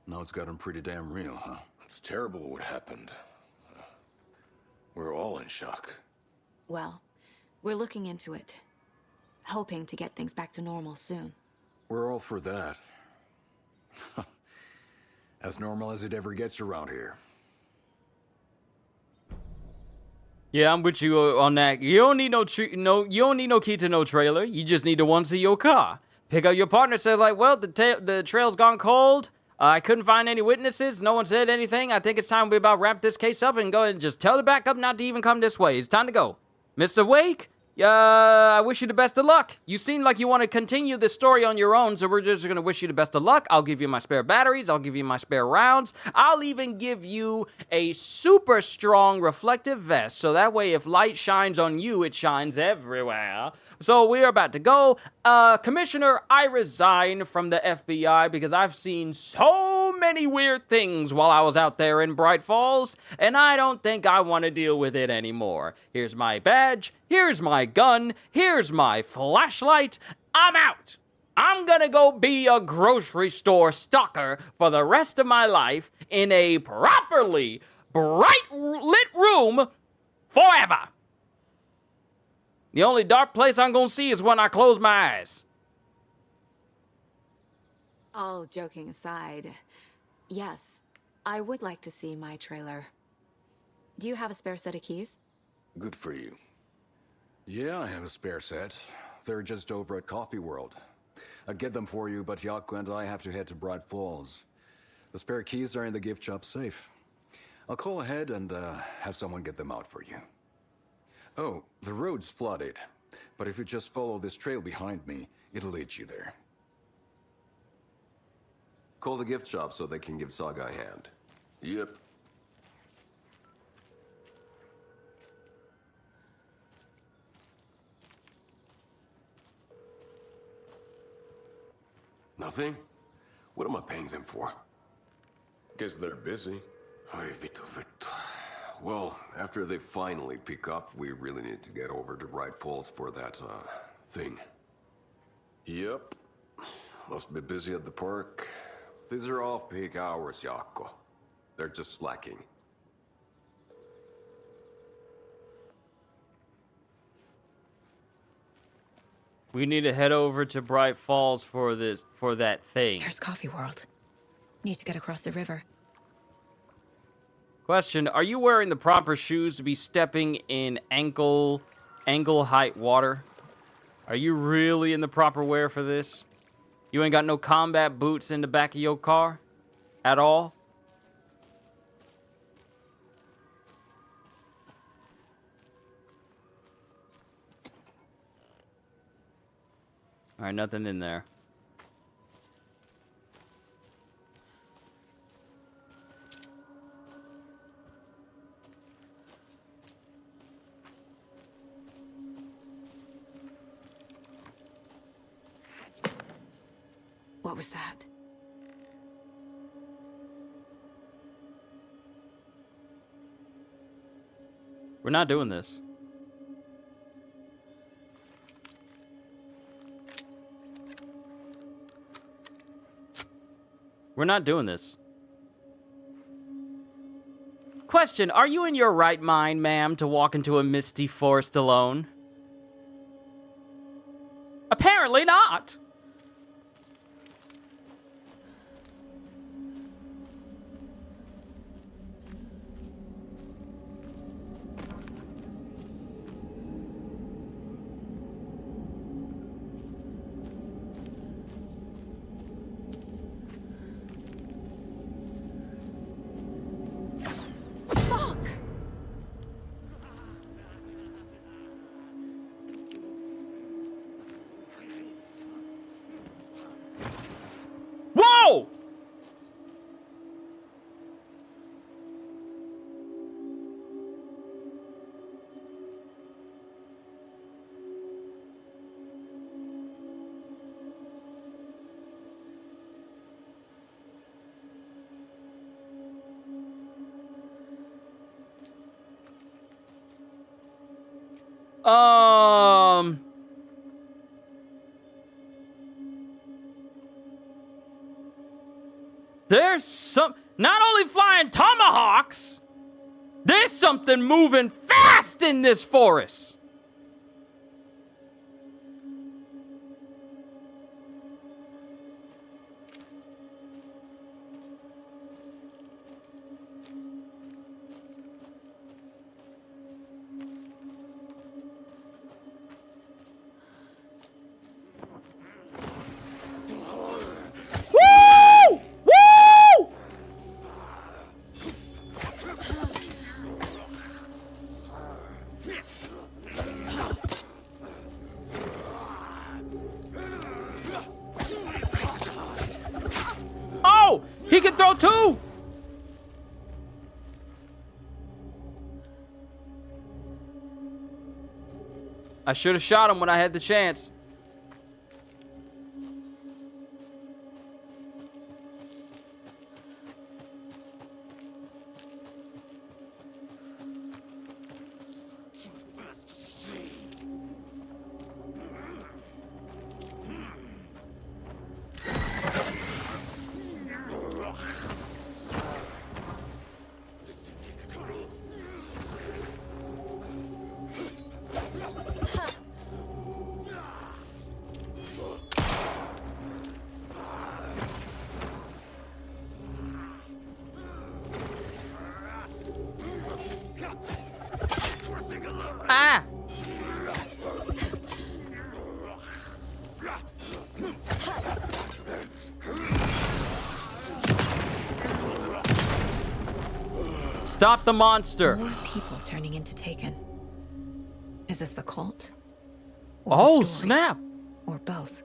now it's gotten pretty damn real, huh? It's terrible what happened. We're all in shock. Well, we're looking into it. Hoping to get things back to normal soon. We're all for that. As normal as it ever gets around here. Yeah, I'm with you on that. You don't need you don't need no key to no trailer. You just need to one see your car. Pick up your partner, say like, well, the trail's gone cold. I couldn't find any witnesses. No one said anything. I think it's time we about wrap this case up and go ahead and just tell the backup not to even come this way. It's time to go. Mr. Wake, I wish you the best of luck. You seem like you want to continue this story on your own, so we're just going to wish you the best of luck. I'll give you my spare batteries. I'll give you my spare rounds. I'll even give you a super strong reflective vest, so that way if light shines on you, it shines everywhere. So we're about to go. Commissioner, I resign from the FBI because I've seen so many weird things while I was out there in Bright Falls, and I don't think I want to deal with it anymore. Here's my badge. Here's my gun. Here's my flashlight. I'm out. I'm gonna go be a grocery store stalker for the rest of my life in a properly bright lit room forever. The only dark place I'm gonna see is when I close my eyes. All joking aside, yes, I would like to see my trailer. Do you have a spare set of keys? Good for you. Yeah, I have a spare set. They're just over at Coffee World. I'd get them for you, but Yaku and I have to head to Bright Falls. The spare keys are in the gift shop safe. I'll call ahead and have someone get them out for you. Oh, the road's flooded, but if you just follow this trail behind me, it'll lead you there. Call the gift shop so they can give Saga a hand. Yep. Nothing? What am I paying them for? Guess they're busy. Ay, Vito. Well, after they finally pick up, we really need to get over to Bright Falls for that, thing. Yep. Must be busy at the park. These are off-peak hours, Jaakko. They're just slacking. We need to head over to Bright Falls for that thing. Here's Coffee World. Need to get across the river. Question, are you wearing the proper shoes to be stepping in ankle height water? Are you really in the proper wear for this? You ain't got no combat boots in the back of your car? At all? Alright, nothing in there. What was that? We're not doing this. We're not doing this. Question, are you in your right mind, ma'am, to walk into a misty forest alone? Apparently not. There's not only flying tomahawks, there's something moving fast in this forest. Woo! Woo! Oh, he can throw too. I should have shot him when I had the chance. Ah! Stop the monster. More people turning into Taken. Is this the cult? Or the Oh, story? snap. Or both?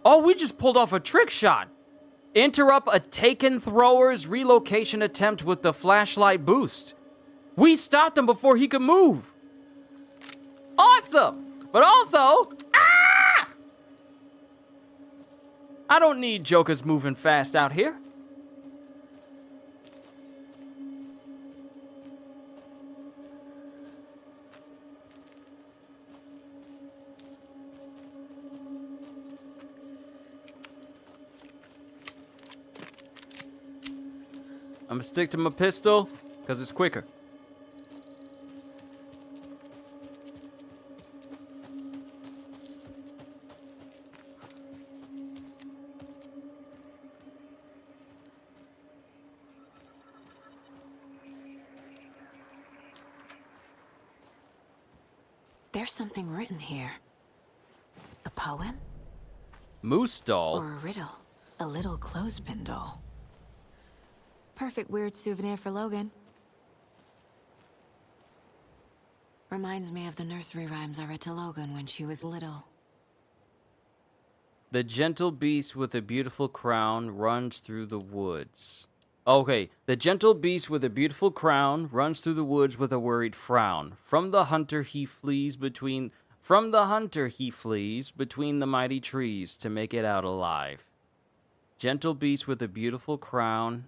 Oh, we just pulled off a trick shot. Interrupt a Taken thrower's relocation attempt with the flashlight boost. We stopped him before he could move. Awesome. But also, ah! I don't need jokers moving fast out here. I'm gonna stick to my pistol because it's quicker. There's something written here. A poem? Moose doll. Or a riddle. A little clothespin doll. Perfect weird souvenir for Logan. Reminds me of the nursery rhymes I read to Logan when she was little. The gentle beast with a beautiful crown runs through the woods. Okay, the gentle beast with a beautiful crown runs through the woods with a worried frown. From the hunter he flees between the mighty trees to make it out alive. Gentle beast with a beautiful crown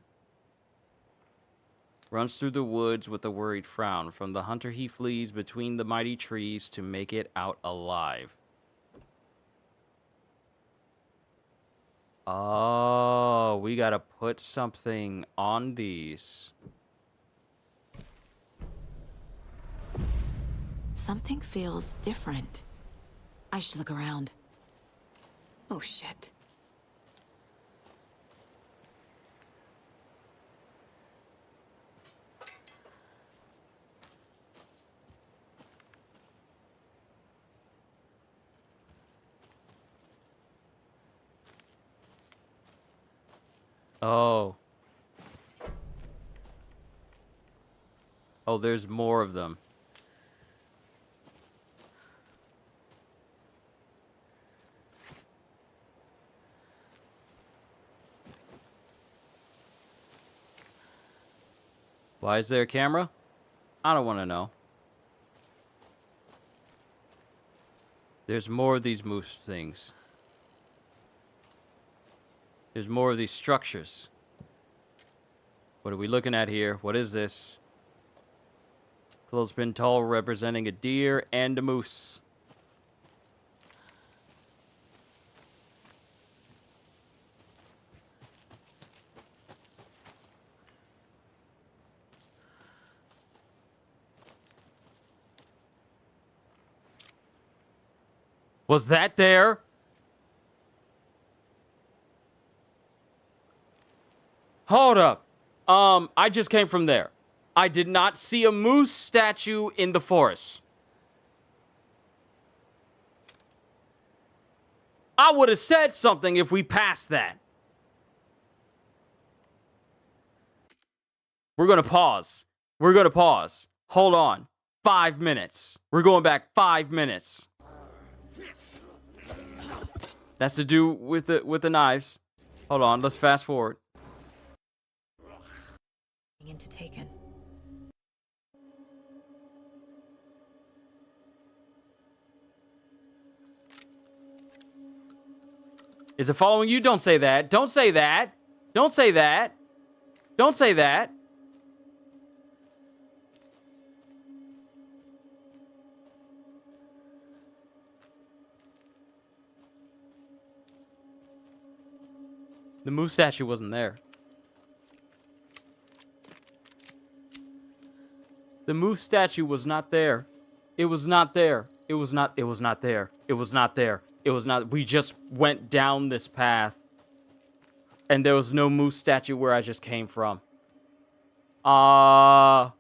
runs through the woods with a worried frown. From the hunter he flees between the mighty trees to make it out alive. Oh, we gotta put something on these. Something feels different. I should look around. Oh, shit. Oh. Oh, there's more of them. Why is there a camera? I don't want to know. There's more of these moose things. There's more of these structures. What are we looking at here? What is this? Clothespin tall representing a deer and a moose. Was that there? Hold up. I just came from there. I did not see a moose statue in the forest. I would have said something if we passed that. We're going to pause. We're going to pause. Hold on. 5 minutes. We're going back 5 minutes. That's to do with the knives. Hold on, let's fast forward. Into Taken. Is it following you? Don't say that. Don't say that. Don't say that. Don't say that. The moose statue wasn't there. The moose statue was not there. It was not there. It was not there. It was not there. It was not. We just went down this path. And there was no moose statue where I just came from. Don't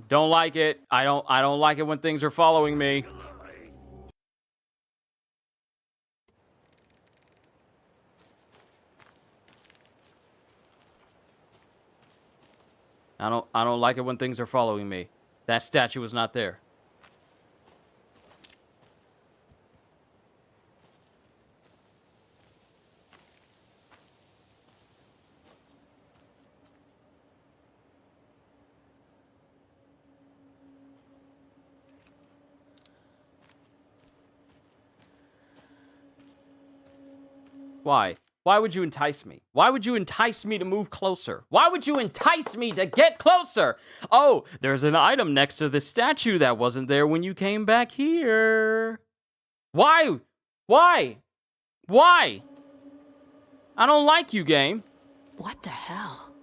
like it. I don't like it when things are following me. I don't like it when things are following me. That statue was not there. Why? Why would you entice me? Why would you entice me to move closer? Why would you entice me to get closer? Oh, there's an item next to the statue that wasn't there when you came back here. Why? Why? Why? I don't like you, game. What the hell?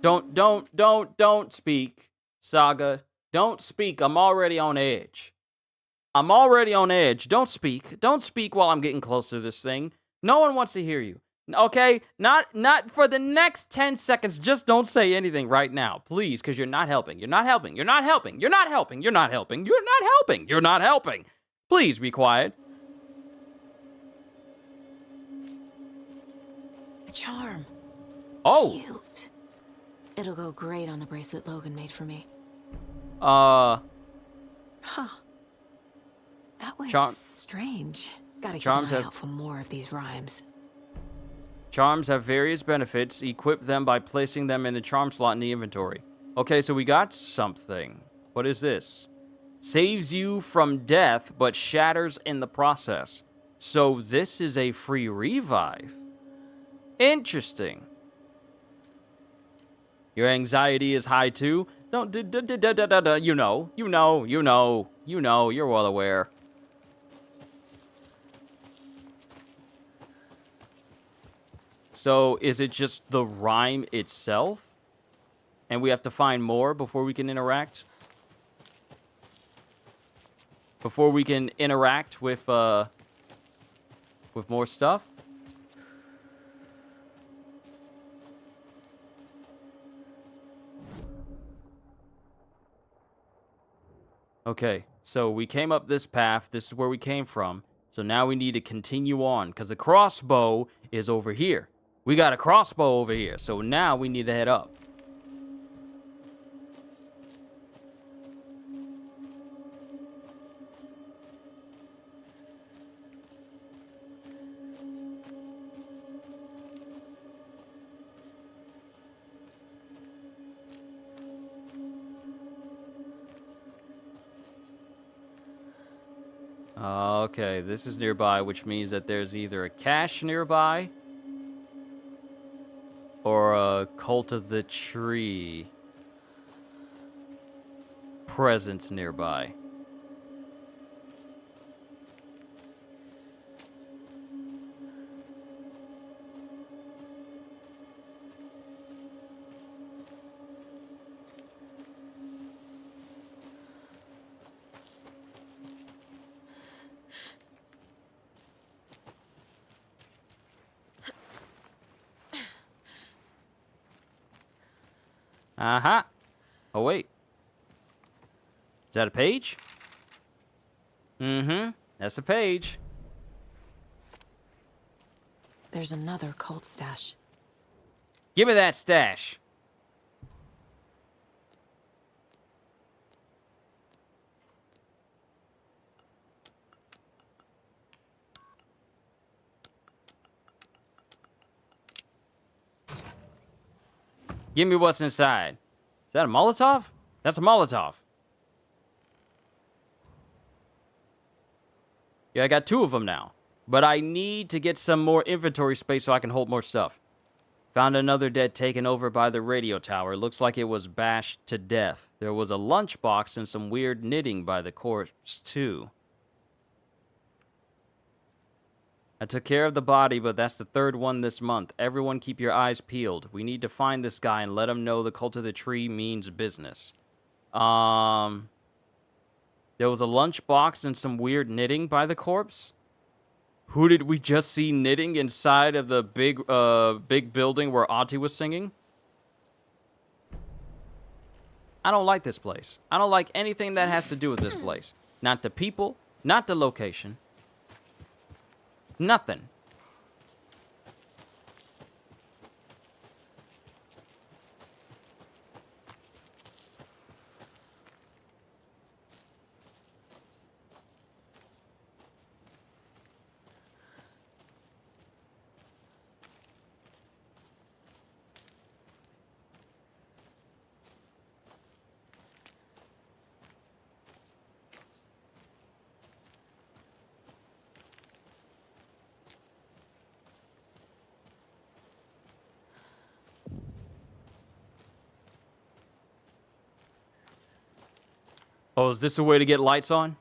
Don't speak, Saga. Don't speak. I'm already on edge. I'm already on edge. Don't speak. Don't speak while I'm getting close to this thing. No one wants to hear you. Okay? Not for the next 10 seconds. Just don't say anything right now. Please, because you're not helping. You're not helping. You're not helping. You're not helping. You're not helping. You're not helping. You're not helping. Please be quiet. A charm. Oh. Cute. It'll go great on the bracelet Logan made for me. Huh. That was strange. Gotta keep an eye out for more of these rhymes. Charms have various benefits. Equip them by placing them in the charm slot in the inventory. Okay, so we got something. What is this? Saves you from death, but shatters in the process. So this is a free revive. Interesting. Your anxiety is high too? Don't you know, you're well aware. So, is it just the rhyme itself? And we have to find more before we can interact? Before we can interact with more stuff? Okay, so we came up this path. This is where we came from. So now we need to continue on, because the crossbow is over here. We got a crossbow over here, so now we need to head up. Okay, this is nearby, which means that there's either a cache nearby or a cult of the tree. presence nearby. Uh-huh. Oh, wait. Is that a page? Mm-hmm. That's a page. There's another cult stash. Give me that stash. Give me what's inside. Is that a Molotov? That's a Molotov. Yeah, I got 2 of them now. But I need to get some more inventory space so I can hold more stuff. Found another dead taken over by the radio tower. Looks like it was bashed to death. There was a lunchbox and some weird knitting by the corpse, too. I took care of the body, but that's the 3rd one this month. Everyone keep your eyes peeled. We need to find this guy and let him know the cult of the tree means business. There was a lunchbox and some weird knitting by the corpse. Who did we just see knitting inside of the big building where Auntie was singing? I don't like this place. I don't like anything that has to do with this place. Not the people, not the location. Nothing. Oh, is this a way to get lights on?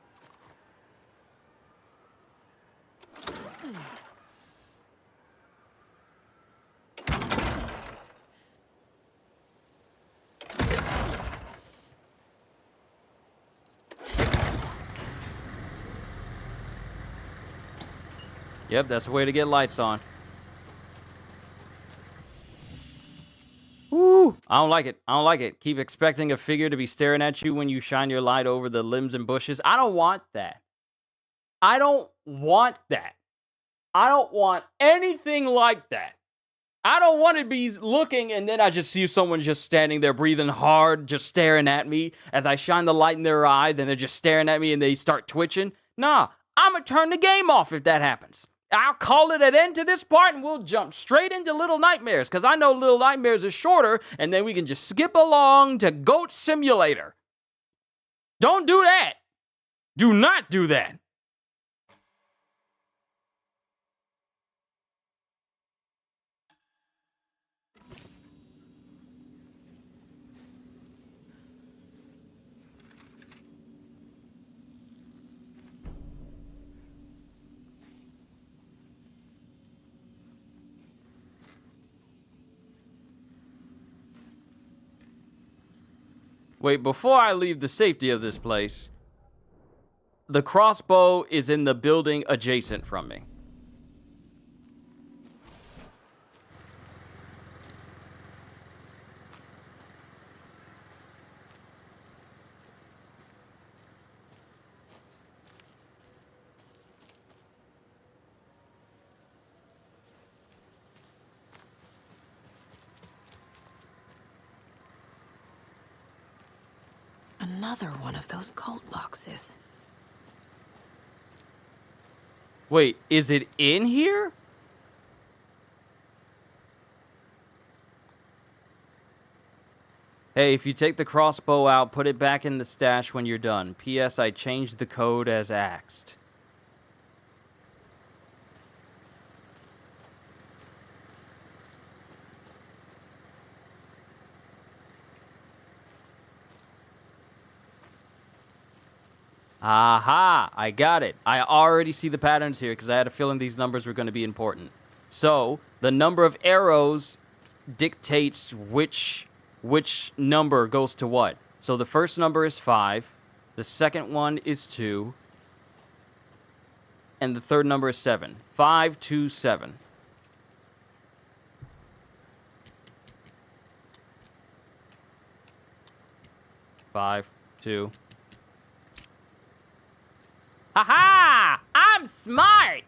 Yep, that's a way to get lights on. Woo! I don't like it. I don't like it. Keep expecting a figure to be staring at you when you shine your light over the limbs and bushes. I don't want that. I don't want that. I don't want anything like that. I don't want to be looking and then I just see someone just standing there breathing hard, just staring at me as I shine the light in their eyes and they're just staring at me and they start twitching. Nah, I'm going to turn the game off if that happens. I'll call it an end to this part and we'll jump straight into Little Nightmares because I know Little Nightmares is shorter and then we can just skip along to Goat Simulator. Don't do that. Do not do that. Wait, before I leave the safety of this place, the crossbow is in the building adjacent from me. Another one of those cult boxes. Wait, is it in here? Hey, if you take the crossbow out, put it back in the stash when you're done. P.S. I changed the code as asked. Aha! I got it. I already see the patterns here because I had a feeling these numbers were going to be important. So, the number of arrows dictates which number goes to what. So, the first number is 5. The second one is 2. And the third number is 7. 5, 2, 7. Five, 2. Ha-ha! I'm smart!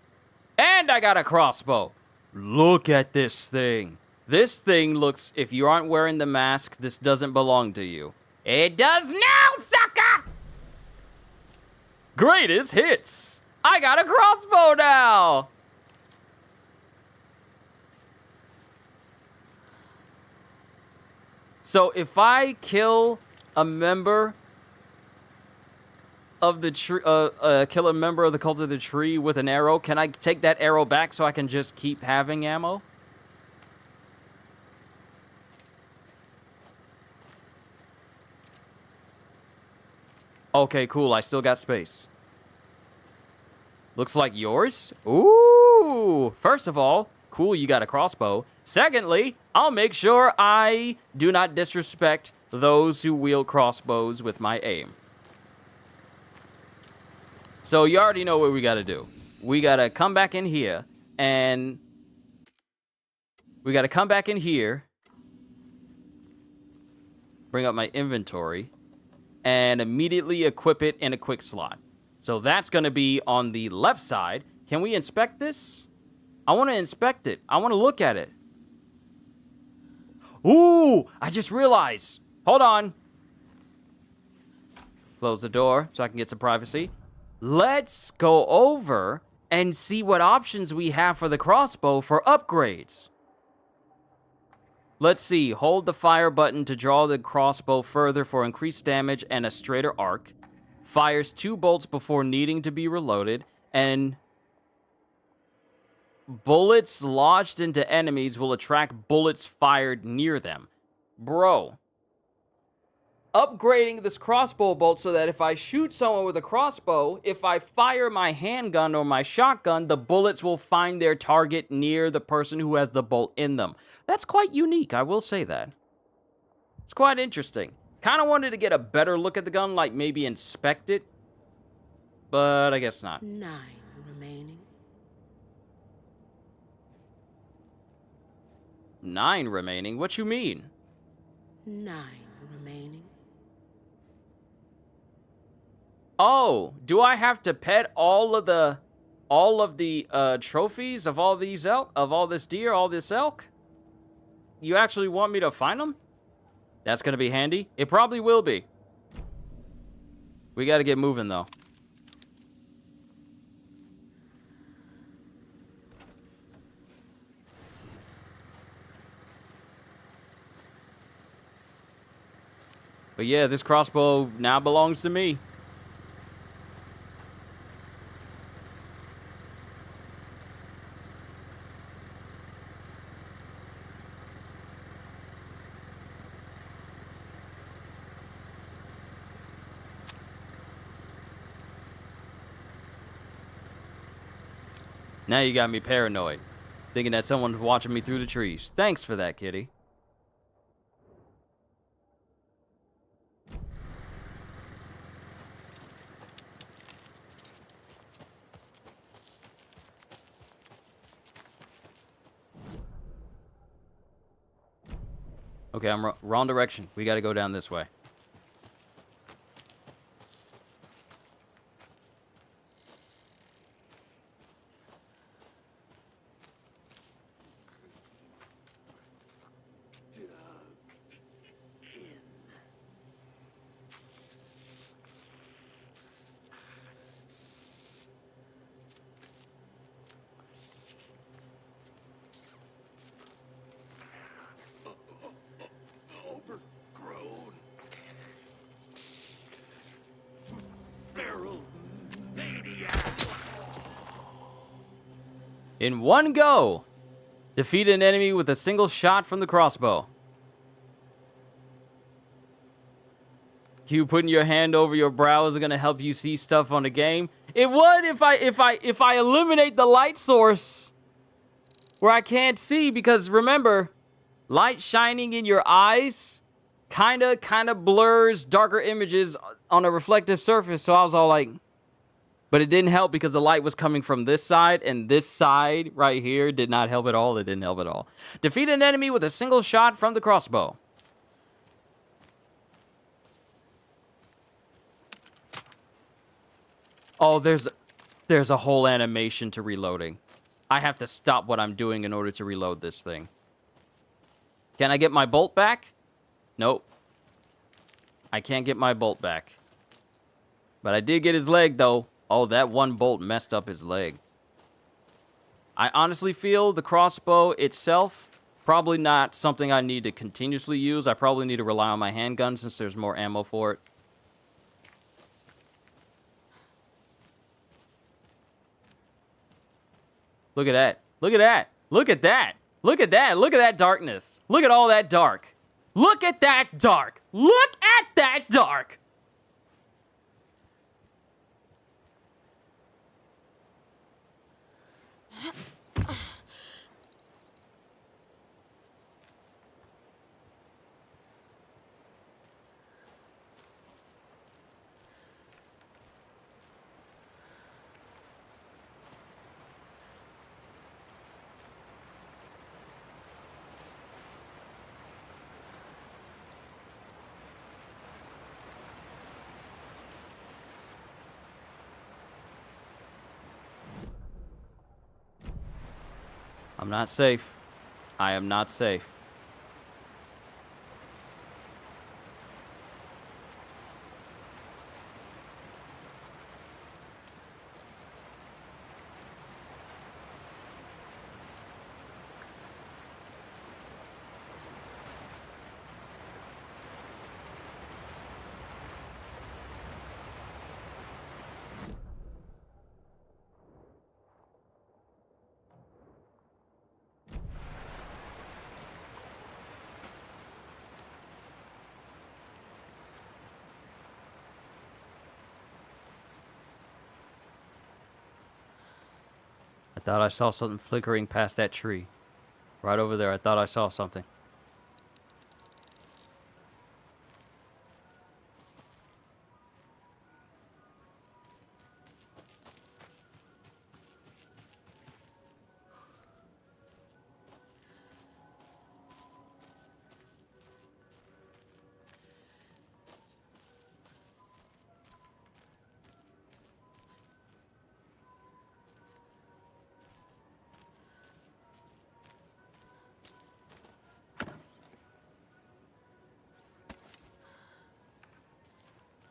And I got a crossbow. Look at this thing. This thing looks, if you aren't wearing the mask, this doesn't belong to you. It does now, sucker! Greatest hits! I got a crossbow now! So if I kill a member of the tree, kill a member of the cult of the tree with an arrow, can I take that arrow back so I can just keep having ammo? Okay, cool. I still got space. Looks like yours? Ooh! First of all, cool, you got a crossbow. Secondly, I'll make sure I do not disrespect those who wield crossbows with my aim. So you already know what we gotta do. We gotta come back in here, and we gotta come back in here, bring up my inventory, and immediately equip it in a quick slot. So that's gonna be on the left side. Can we inspect this? I wanna inspect it. I wanna look at it. Ooh, I just realized. Hold on. Close the door so I can get some privacy. Let's go over and see what options we have for the crossbow for upgrades. Let's see. Hold the fire button to draw the crossbow further for increased damage and a straighter arc. Fires 2 bolts before needing to be reloaded. And bullets lodged into enemies will attract bullets fired near them. Bro. Upgrading this crossbow bolt so that if I shoot someone with a crossbow, if I fire my handgun or my shotgun, the bullets will find their target near the person who has the bolt in them. That's quite unique, I will say that. It's quite interesting. Kind of wanted to get a better look at the gun, like maybe inspect it, but I guess not. 9 remaining. 9 remaining? What you mean? 9 remaining. Oh, do I have to pet all of the trophies of all these elk, of all this deer, all this elk? You actually want me to find them? That's gonna be handy. It probably will be. We gotta get moving though. But yeah, this crossbow now belongs to me. Now you got me paranoid, thinking that someone's watching me through the trees. Thanks for that, kitty. Okay, I'm wrong direction. We gotta go down this way. Overgrown. Feral maniac. In one go, defeat an enemy with a single shot from the crossbow. You putting your hand over your brow is gonna help you see stuff on the game. It would if I eliminate the light source where I can't see, because remember, light shining in your eyes kind of blurs darker images on a reflective surface. So I was all like, but it didn't help because the light was coming from this side, and this side right here did not help at all. It didn't help at all. Defeat an enemy with a single shot from the crossbow. Oh, there's a whole animation to reloading. I have to stop what I'm doing in order to reload this thing. Can I get my bolt back? Nope. I can't get my bolt back. But I did get his leg, though. Oh, that one bolt messed up his leg. I honestly feel the crossbow itself, probably not something I need to continuously use. I probably need to rely on my handgun since there's more ammo for it. Look at that. Look at that. Look at that. Look at that. Look at that darkness. Look at all that dark. Look at that dark. Look at that dark. I'm not safe. I am not safe. I thought I saw something flickering past that tree. Right over there, I thought I saw something.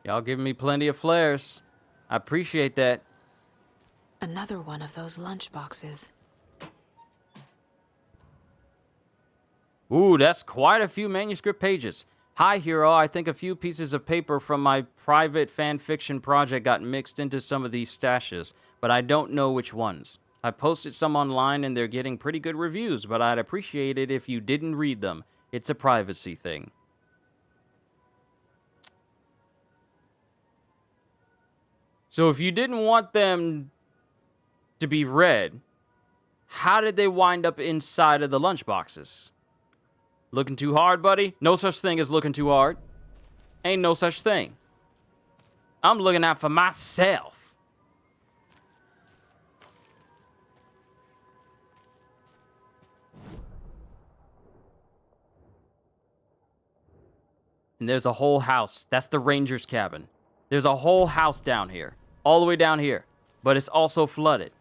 Y'all giving me plenty of flares. I appreciate that. Another one of those lunch boxes. Ooh, that's quite a few manuscript pages. Hi, hero. I think a few pieces of paper from my private fan fiction project got mixed into some of these stashes, but I don't know which ones. I posted some online and they're getting pretty good reviews, but I'd appreciate it if you didn't read them. It's a privacy thing. So if you didn't want them to be read, how did they wind up inside of the lunchboxes? Looking too hard, buddy? No such thing as looking too hard. Ain't no such thing. I'm looking out for myself. And there's a whole house. That's the ranger's cabin. There's a whole house down here. All the way down here. But it's also flooded.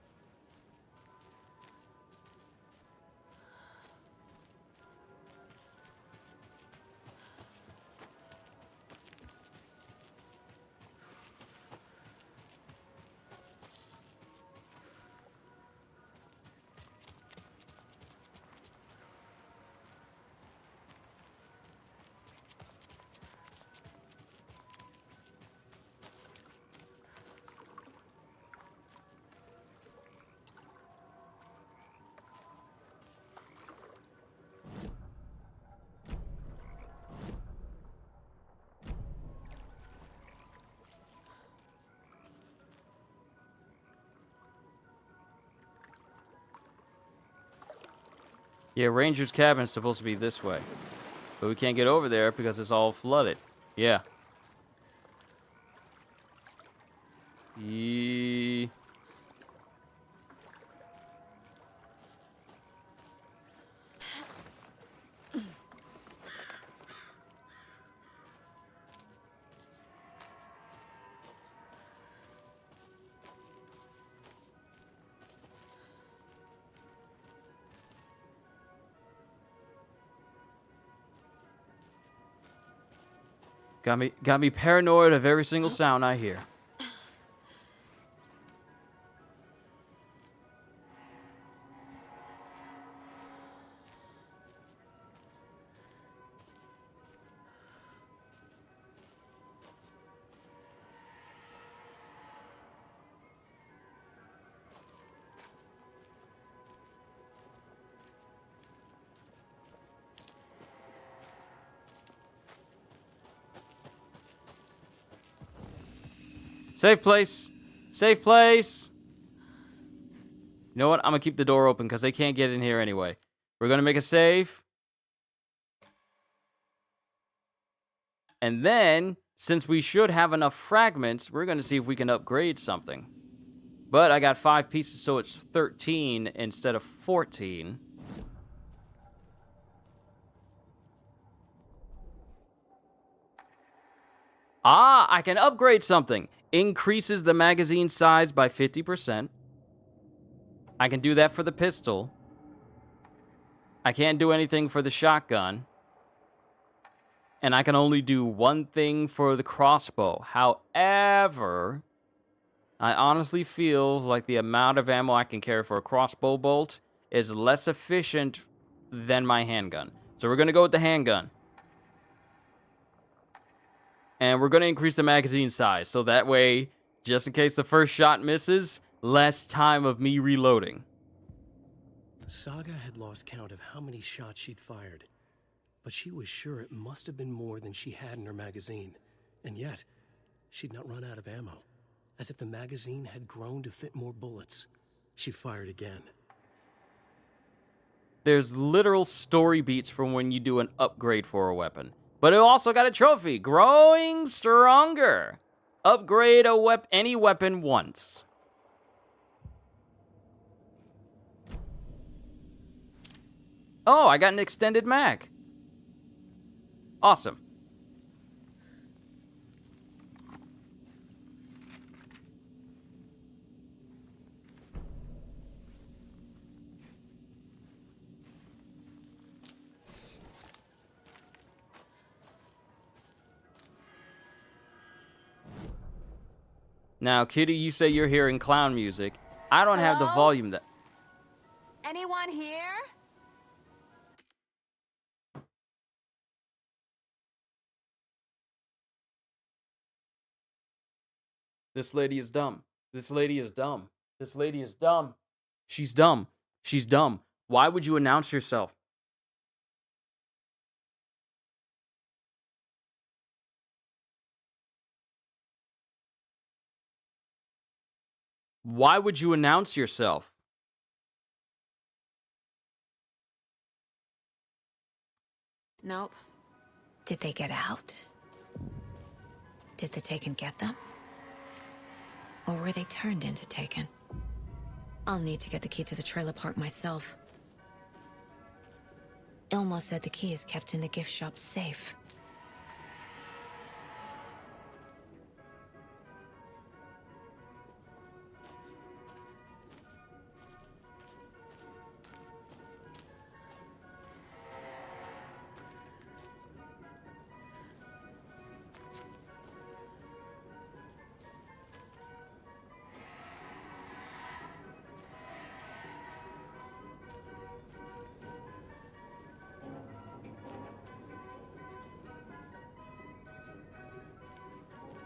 Yeah, Ranger's cabin is supposed to be this way. But we can't get over there because it's all flooded. Yeah. Got me paranoid of every single sound I hear. Safe place. Safe place. You know what? I'm going to keep the door open because they can't get in here anyway. We're going to make a save. And then, since we should have enough fragments, we're going to see if we can upgrade something. But I got 5 pieces, so it's 13 instead of 14. Ah, I can upgrade something. Increases the magazine size by 50%. I can do that for the pistol. I can't do anything for the shotgun. And I can only do one thing for the crossbow. However, I honestly feel like the amount of ammo I can carry for a crossbow bolt is less efficient than my handgun. So we're going to go with the handgun. And we're going to increase the magazine size. So that way, just in case the first shot misses, less time of me reloading. Saga had lost count of how many shots she'd fired, but she was sure it must have been more than she had in her magazine. And yet, she'd not run out of ammo. As if the magazine had grown to fit more bullets. She fired again. There's literal story beats from when you do an upgrade for a weapon. But it also got a trophy. Growing stronger. Upgrade any weapon once. Oh, I got an extended mag. Awesome. Now, Kitty, you say you're hearing clown music. I don't have the volume that... Anyone here? This lady is dumb. This lady is dumb. This lady is dumb. She's dumb. She's dumb. Why would you announce yourself? Why would you announce yourself? Nope. Did they get out? Did the Taken get them? Or were they turned into Taken? I'll need to get the key to the trailer park myself. Ilmo said the key is kept in the gift shop safe.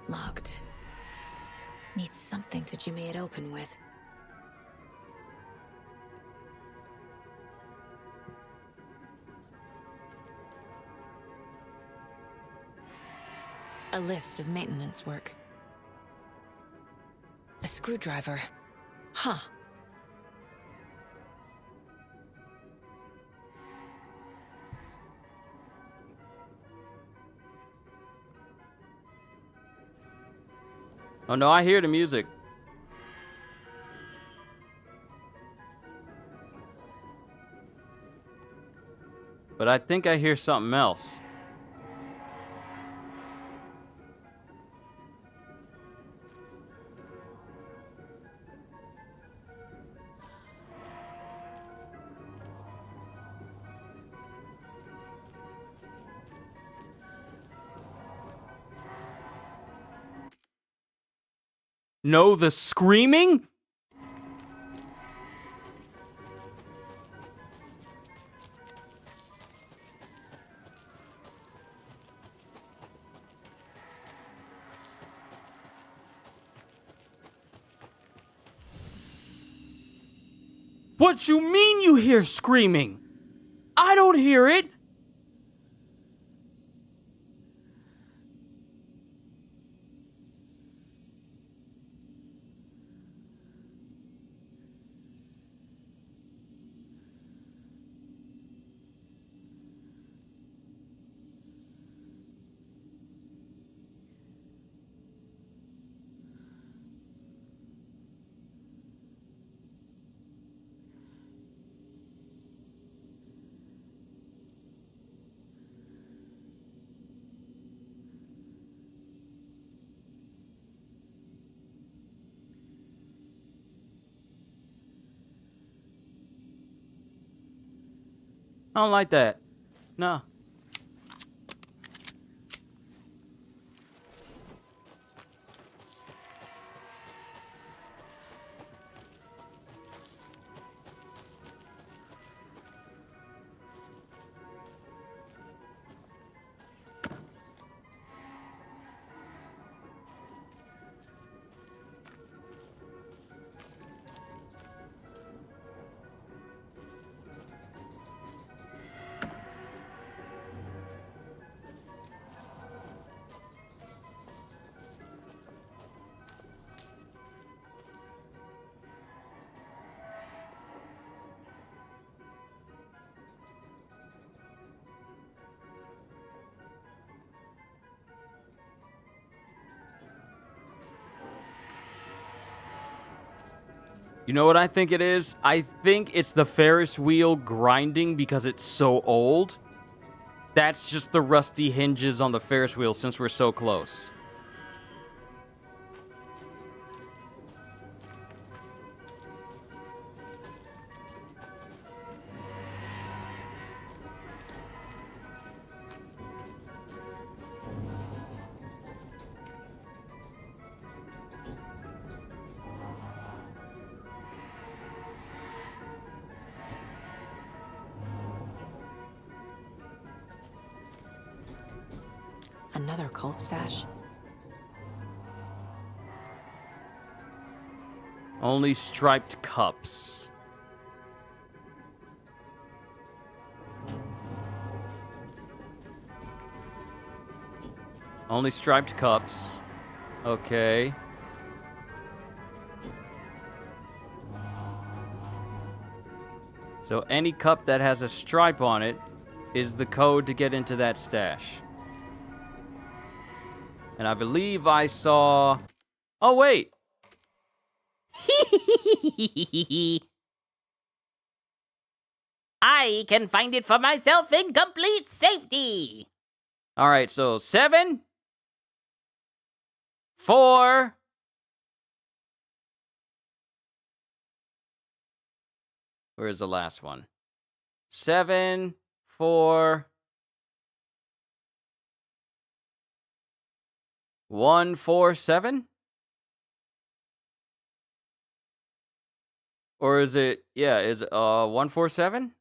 Locked. Need something to jimmy it open with. A list of maintenance work. A screwdriver. Huh. Oh no, I hear the music. But I think I hear something else. No, the screaming? What you mean you hear screaming? I don't hear it. I don't like that. No. You know what I think it is? I think it's the Ferris wheel grinding because it's so old. That's just the rusty hinges on the Ferris wheel since we're so close. Another cult stash? Only striped cups. Only striped cups. Okay. So any cup that has a stripe on it is the code to get into that stash. And I believe I saw... Oh, wait. I can find it for myself in complete safety. All right, so 7, 4... Where's the last one? 7, 4... 1, 4, 7? Or is it, yeah, is it 1, 4, 7?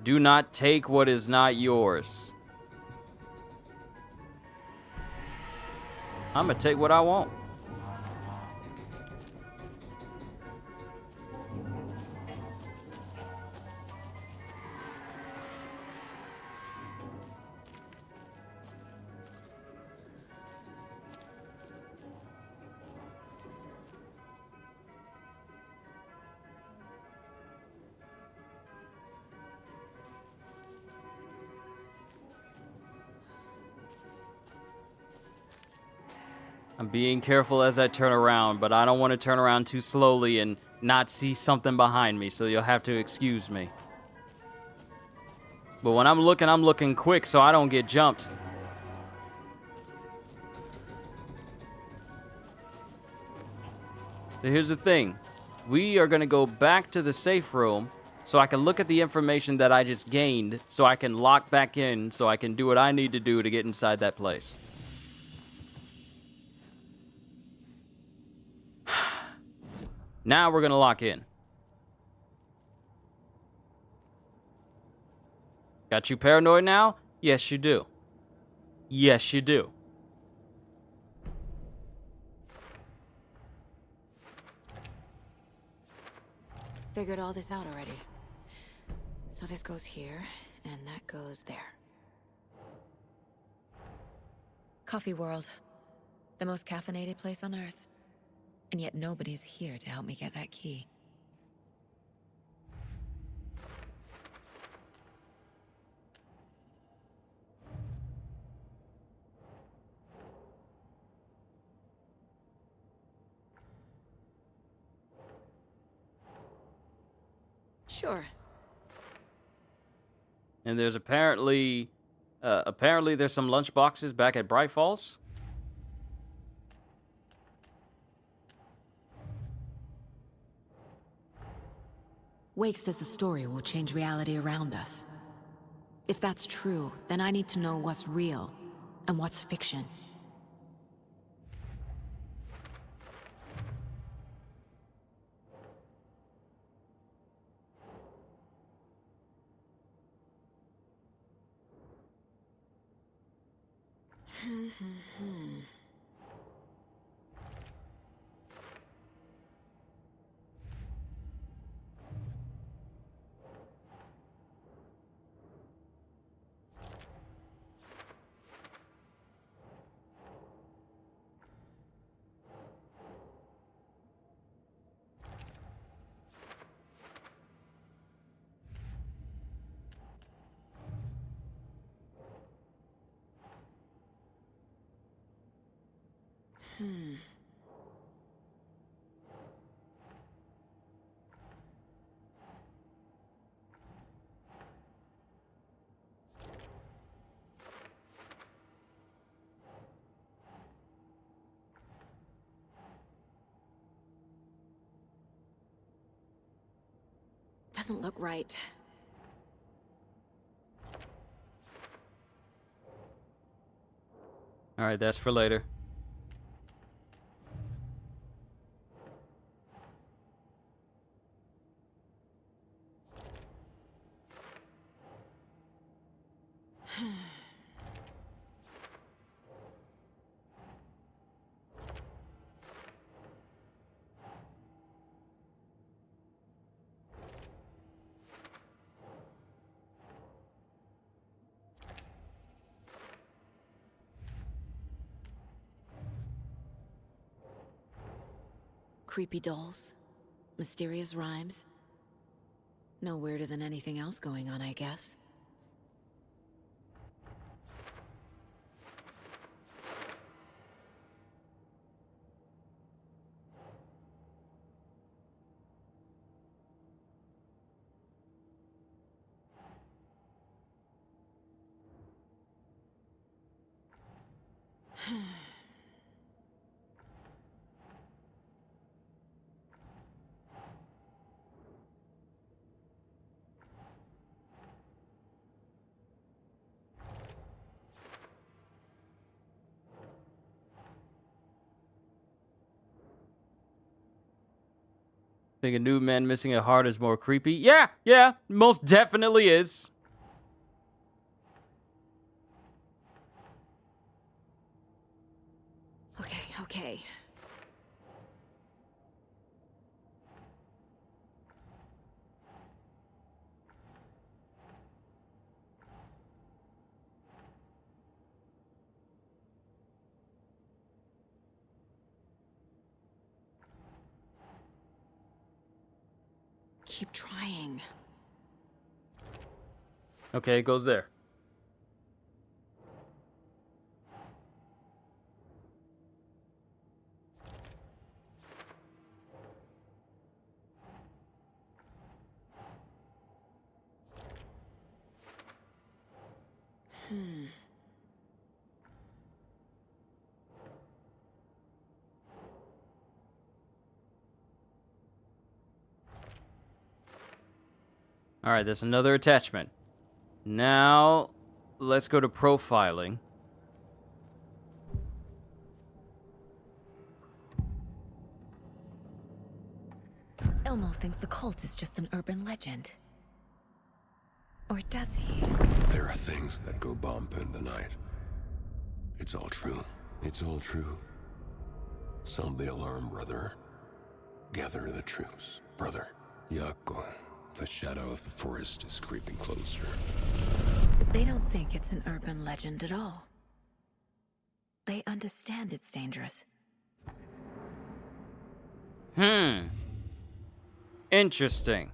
Do not take what is not yours. I'm gonna take what I want. I'm being careful as I turn around, but I don't want to turn around too slowly and not see something behind me, so you'll have to excuse me. But when I'm looking quick so I don't get jumped. So here's the thing. We are going to go back to the safe room so I can look at the information that I just gained so I can lock back in so I can do what I need to do to get inside that place. Now we're going to lock in. Got you paranoid now? Yes, you do. Yes, you do. Figured all this out already. So this goes here, and that goes there. Coffee World. The most caffeinated place on Earth. And yet nobody's here to help me get that key. Sure. And there's apparently there's some lunch boxes back at Bright Falls. Wake says the story will change reality around us. If that's true, then I need to know what's real and what's fiction. Doesn't look right. All right, that's for later. Creepy dolls. Mysterious rhymes. No weirder than anything else going on, I guess. Think a new man missing a heart is more creepy? Yeah, most definitely is. Okay. Keep trying. Okay, it goes there. All right, there's another attachment. Now, let's go to profiling. Elmo thinks the cult is just an urban legend. Or does he? There are things that go bump in the night. It's all true. It's all true. Sound the alarm, brother. Gather the troops, brother. Yako, the shadow of the forest is creeping closer. They don't think it's an urban legend at all. They understand it's dangerous. Interesting.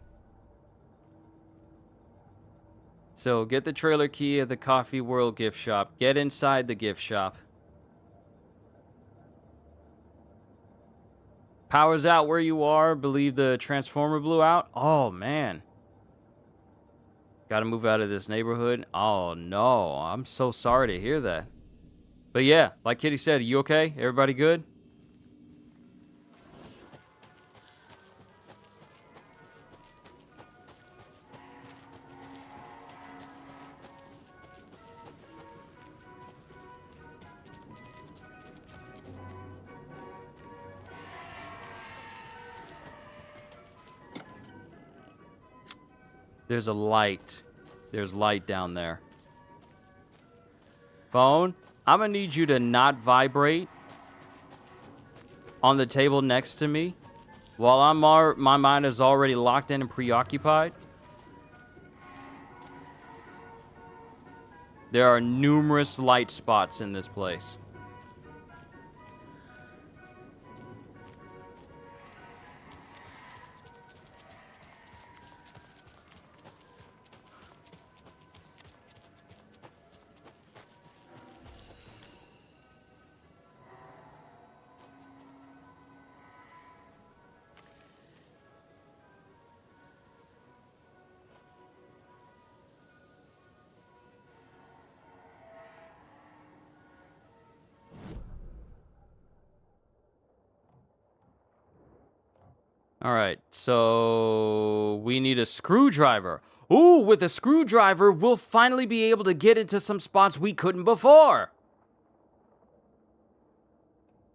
So, get the trailer key at the Coffee World gift shop. Get inside the gift shop. Power's out where you are. Believe the transformer blew out. Oh, man. Gotta move out of this neighborhood. Oh, no. I'm so sorry to hear that. But yeah, like Kitty said, you okay? Everybody good? There's a light. There's light down there. Phone, I'm gonna need you to not vibrate on the table next to me while my mind is already locked in and preoccupied. There are numerous light spots in this place. All right, so we need a screwdriver. Ooh, with a screwdriver, we'll finally be able to get into some spots we couldn't before.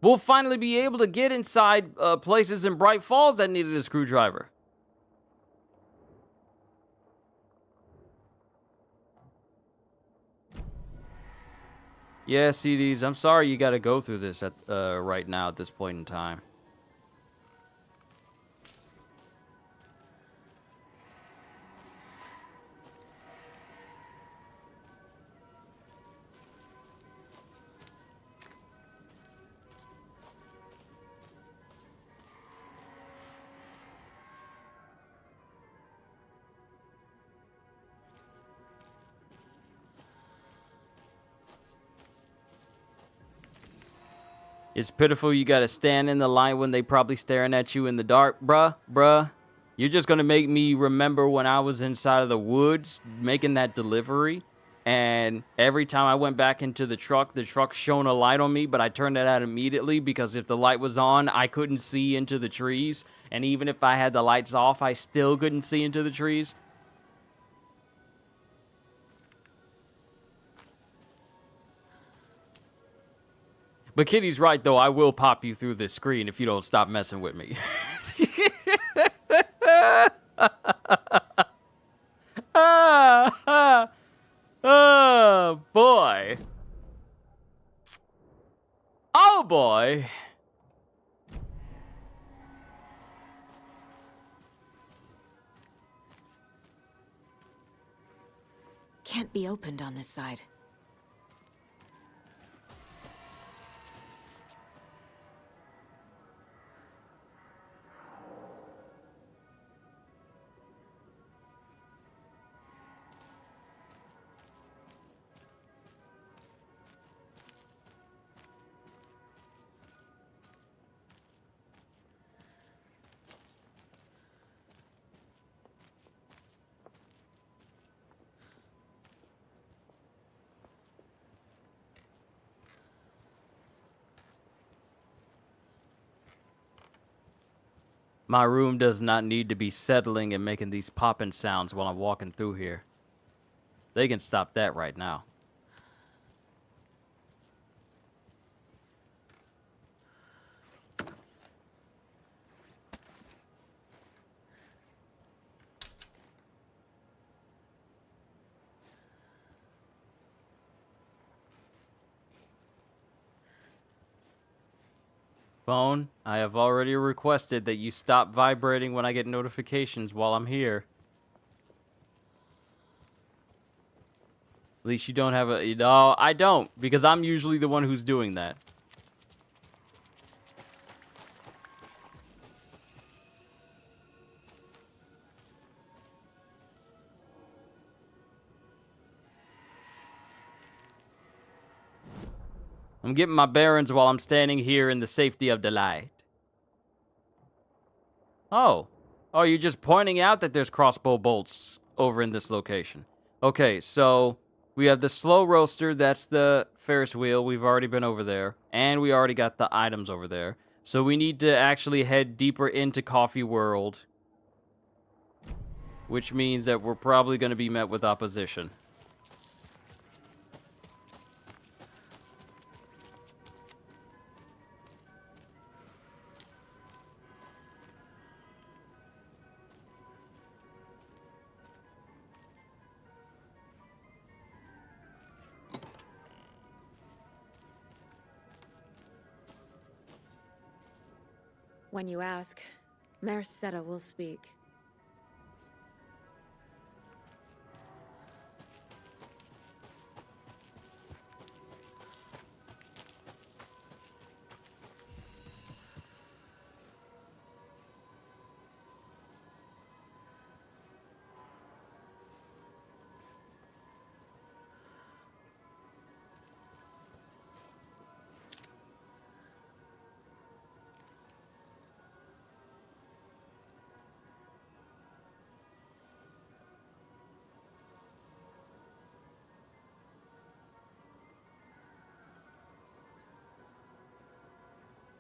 We'll finally be able to get inside places in Bright Falls that needed a screwdriver. Yeah, CDs, I'm sorry you got to go through this right now at this point in time. It's pitiful you gotta stand in the line when they probably staring at you in the dark. Bruh. You're just gonna make me remember when I was inside of the woods making that delivery. And every time I went back into the truck shone a light on me, but I turned it out immediately because if the light was on, I couldn't see into the trees. And even if I had the lights off, I still couldn't see into the trees. But Kitty's right, though. I will pop you through this screen if you don't stop messing with me. Oh, boy. Oh, boy. Can't be opened on this side. My room does not need to be settling and making these popping sounds while I'm walking through here. They can stop that right now. Phone, I have already requested that you stop vibrating when I get notifications while I'm here. At least you don't have a... No, I don't, because I'm usually the one who's doing that. I'm getting my bearings while I'm standing here in the safety of the light. Oh. Oh, you're just pointing out that there's crossbow bolts over in this location. Okay, so we have the slow roaster. That's the Ferris wheel. We've already been over there. And we already got the items over there. So we need to actually head deeper into Coffee World. Which means that we're probably going to be met with opposition. When you ask, Merceda will speak.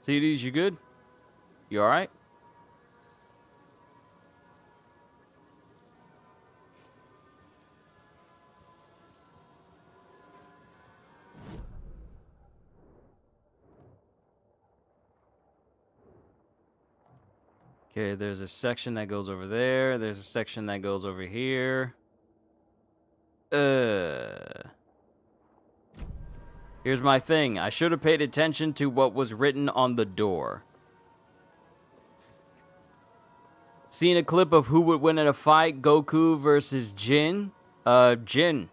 CDs, you good? You alright? Okay, there's a section that goes over there. There's a section that goes over here. Here's my thing. I should have paid attention to what was written on the door. Seen a clip of who would win in a fight, Goku versus Jin? Jin.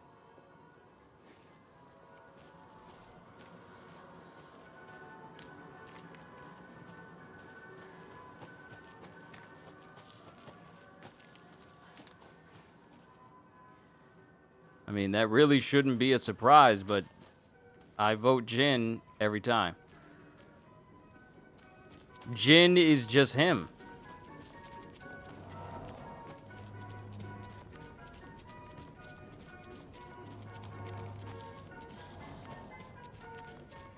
I mean, that really shouldn't be a surprise, but I vote Jin every time. Jin is just him.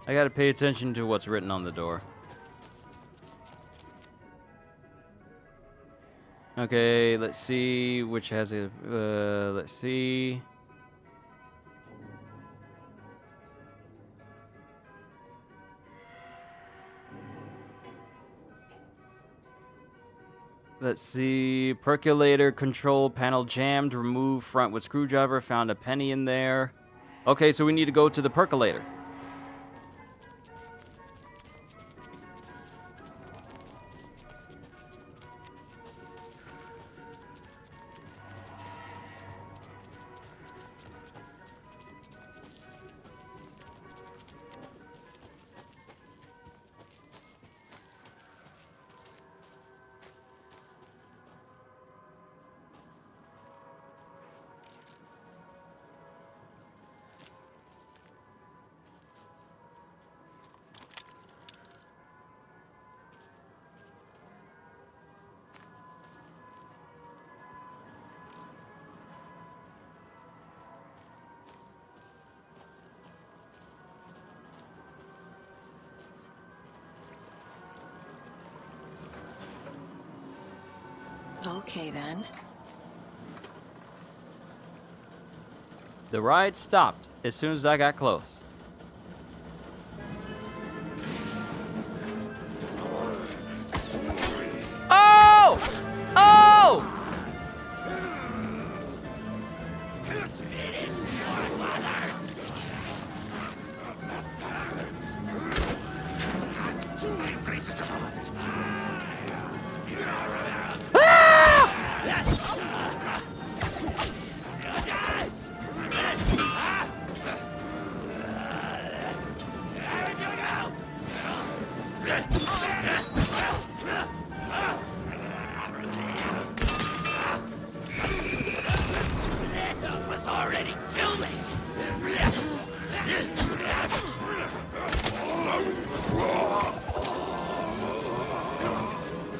I gotta pay attention to what's written on the door. Okay, let's see which has a, let's see. Let's see, percolator control panel jammed, remove front with screwdriver, found a penny in there. Okay, so we need to go to the percolator. Okay, then. The ride stopped as soon as I got close. Oh! Oh!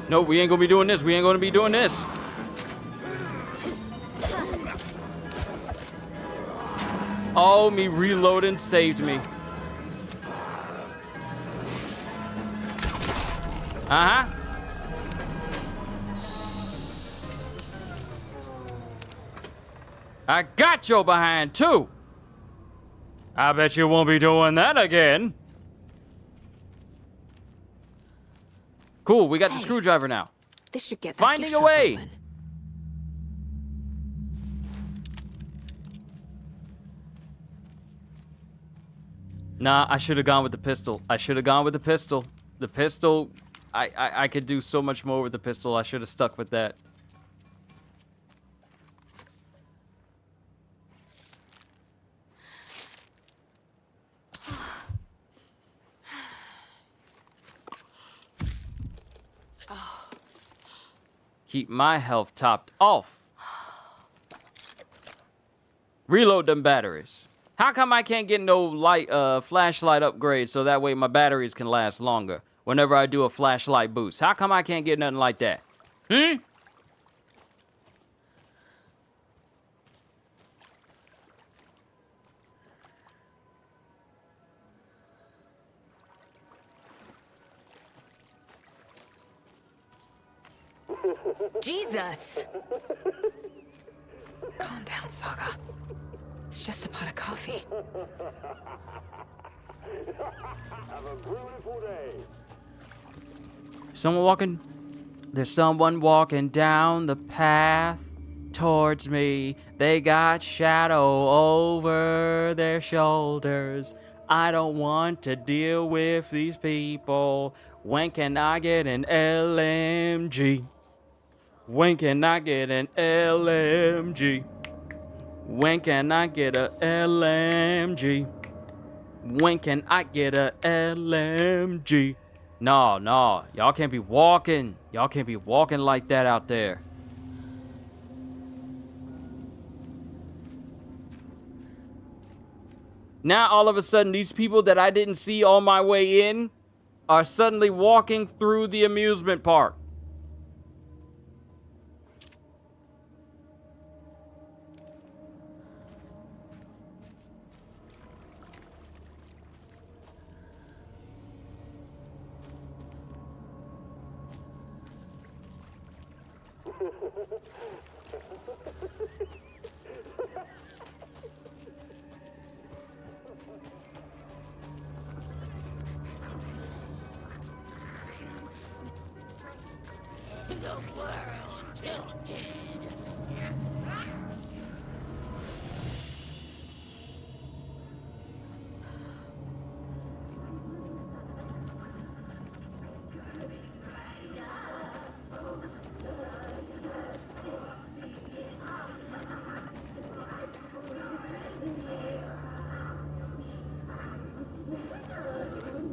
No, we ain't gonna be doing this. We ain't gonna be doing this. Oh, me reloading saved me. Uh-huh. I got your behind, too. I bet you won't be doing that again. Cool, we got the screwdriver now. This should get that Finding gift a shop way. open. Nah, I should have gone with the pistol. I should have gone with the pistol. The pistol, I could do so much more with the pistol. I should have stuck with that. Keep my health topped off. Reload them batteries. How come I can't get no light, flashlight upgrade so that way my batteries can last longer whenever I do a flashlight boost? How come I can't get nothing like that? Hmm? Jesus! Calm down, Saga. It's just a pot of coffee. Have a beautiful day. Someone walking? There's someone walking down the path towards me. They got shadow over their shoulders. I don't want to deal with these people. When can I get an LMG? When can I get an LMG? When can I get a LMG? When can I get a LMG? No, y'all can't be walking. Y'all can't be walking like that out there. Now all of a sudden these people that I didn't see on my way in are suddenly walking through the amusement park. The world tilted.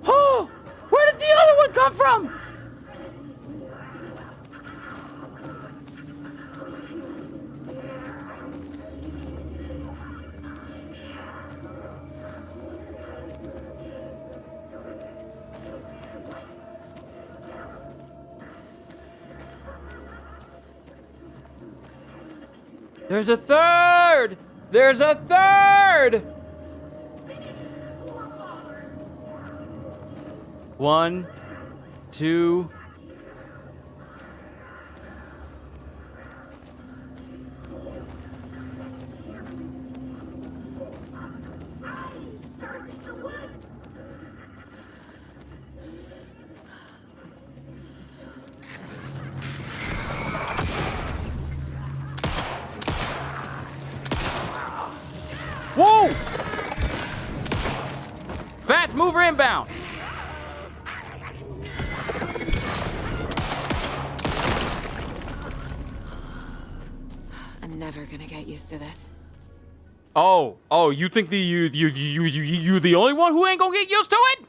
Oh! Where did the other one come from? There's a third! There's a third! 1, 2. Fast mover inbound. I'm never gonna get used to this. Oh, you think you the only one who ain't gonna get used to it?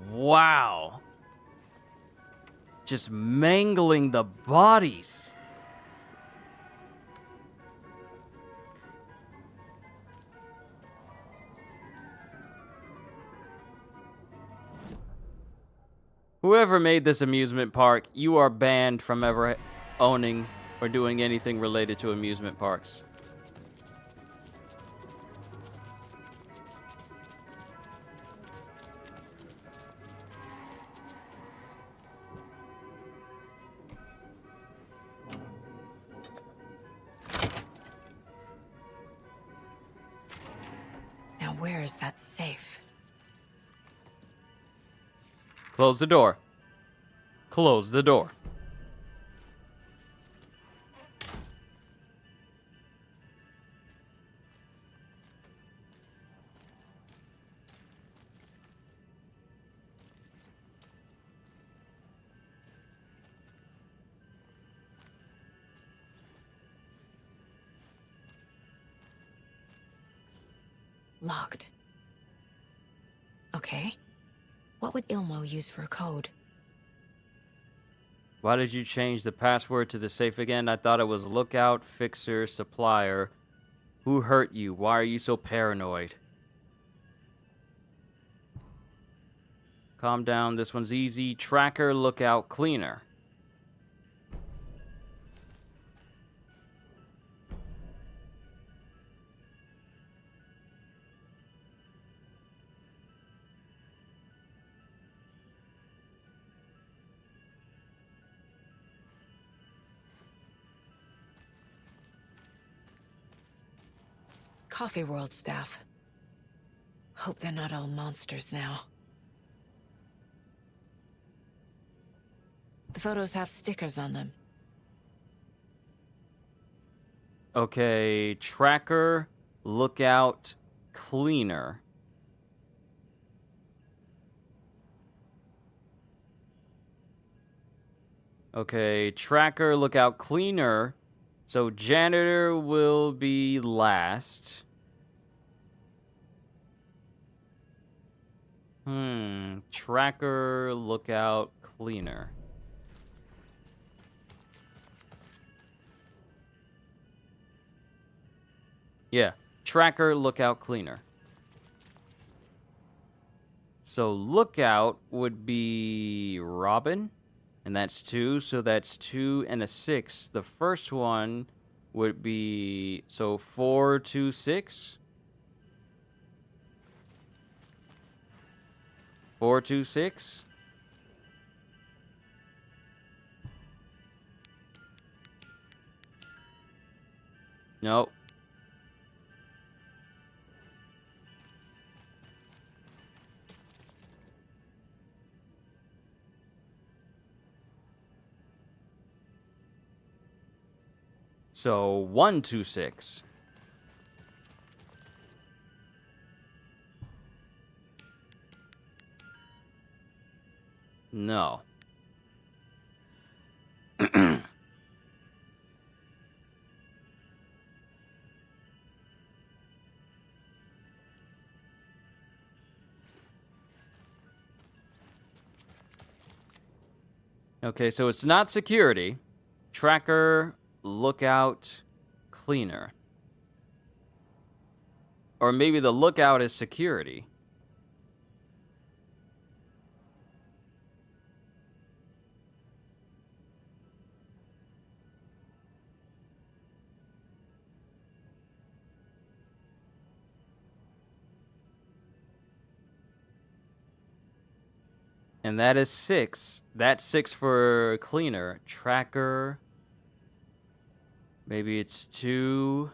Wow. Just mangling the bodies. Whoever made this amusement park, you are banned from ever owning or doing anything related to amusement parks. Now where is that safe? Close the door. Close the door. Locked. Okay. What would Ilmo use for a code? Why did you change the password to the safe again? I thought it was lookout, fixer, supplier. Who hurt you? Why are you so paranoid? Calm down. This one's easy. Tracker, lookout, cleaner. Coffee World staff. Hope they're not all monsters now. The photos have stickers on them. Okay, tracker, lookout, cleaner. Okay, tracker, lookout, cleaner. So janitor will be last. Tracker, lookout, cleaner. Yeah, tracker, lookout, cleaner. So lookout would be Robin, and that's 2, so that's 2 and a 6. The first one would be, so 4, 2, 6. 4, 2, 6. Nope. So 1, 2, 6. No. Okay, so it's not security. Tracker, lookout, cleaner. Or maybe the lookout is security. And that is 6. That's 6 for cleaner. Tracker. Maybe it's 2.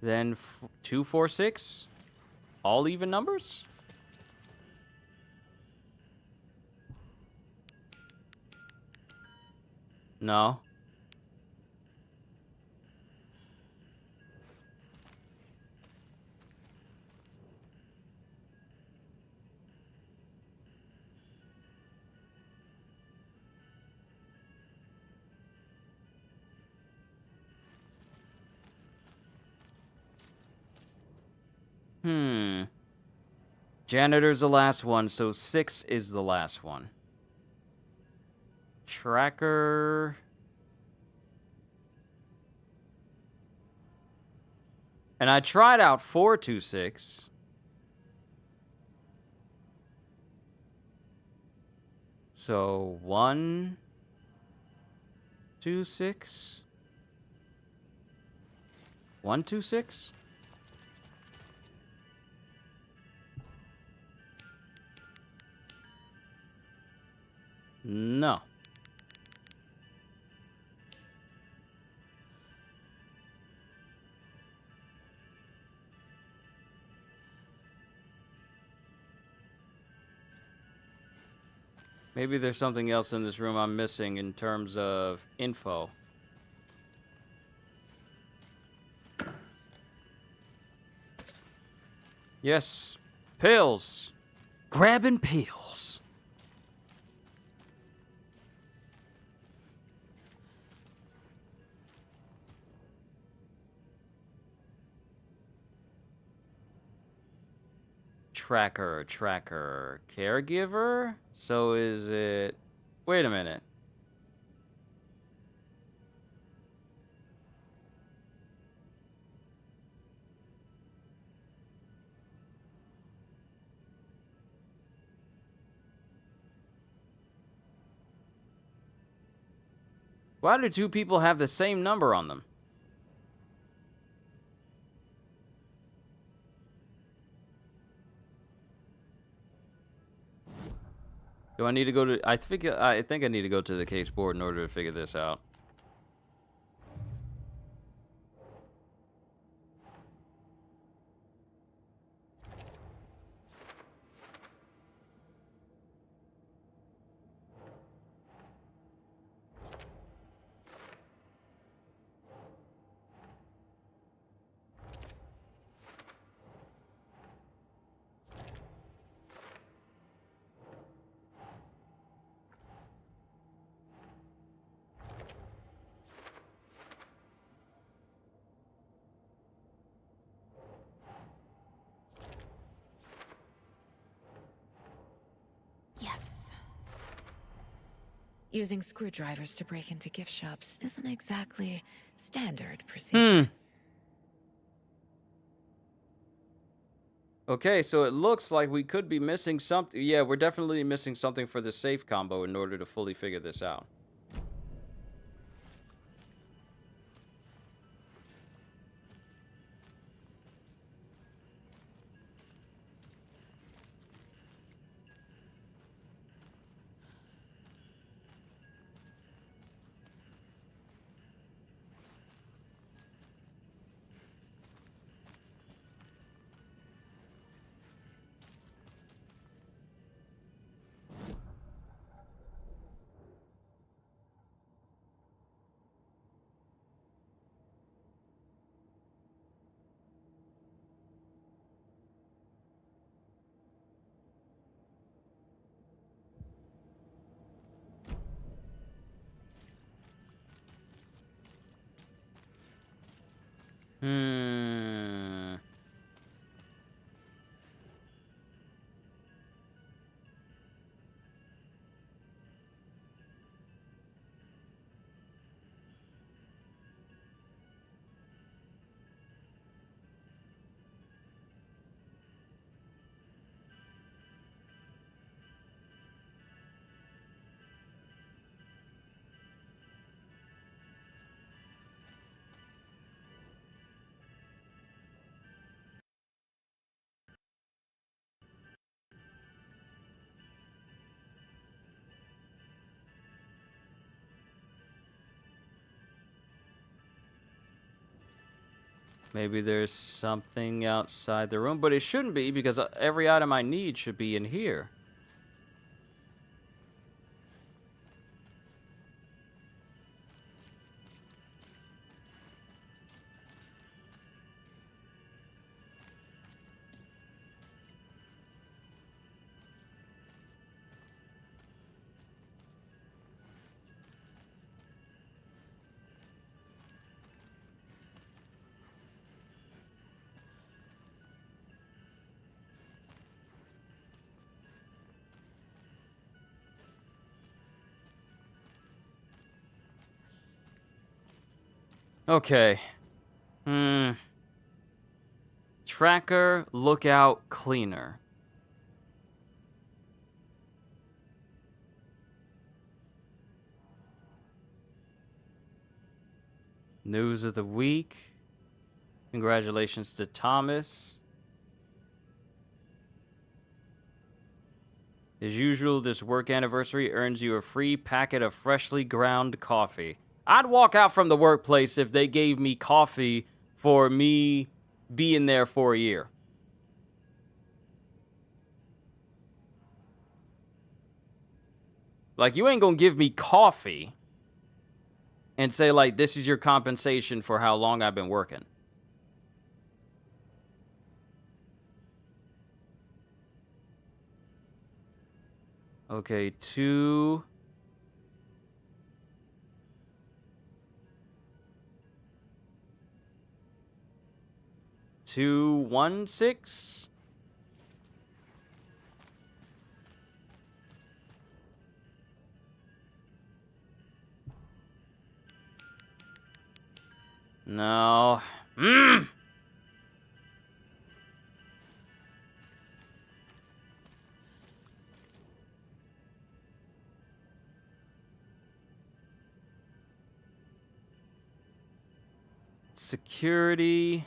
Then 2, 4, 6. All even numbers? No. Janitor's the last one, so 6 is the last one. Tracker. And I tried out 426. So 1, 2, 6. 1, 2, 6. No. Maybe there's something else in this room I'm missing in terms of info. Yes. Pills. Grabbing pills. Tracker. Caregiver? So is it... Wait a minute. Why do 2 people have the same number on them? Do I need to go to... I think I need to go to the case board in order to figure this out. Yes. Using screwdrivers to break into gift shops isn't exactly standard procedure. Okay, so it looks like we could be missing something. Yeah, we're definitely missing something for the safe combo in order to fully figure this out. Maybe there's something outside the room, but it shouldn't be because every item I need should be in here. Okay. Tracker, lookout, cleaner. News of the week. Congratulations to Thomas. As usual, this work anniversary earns you a free packet of freshly ground coffee. I'd walk out from the workplace if they gave me coffee for me being there for a year. Like, you ain't gonna give me coffee and say, like, this is your compensation for how long I've been working. Okay, 2... 216. No. Security.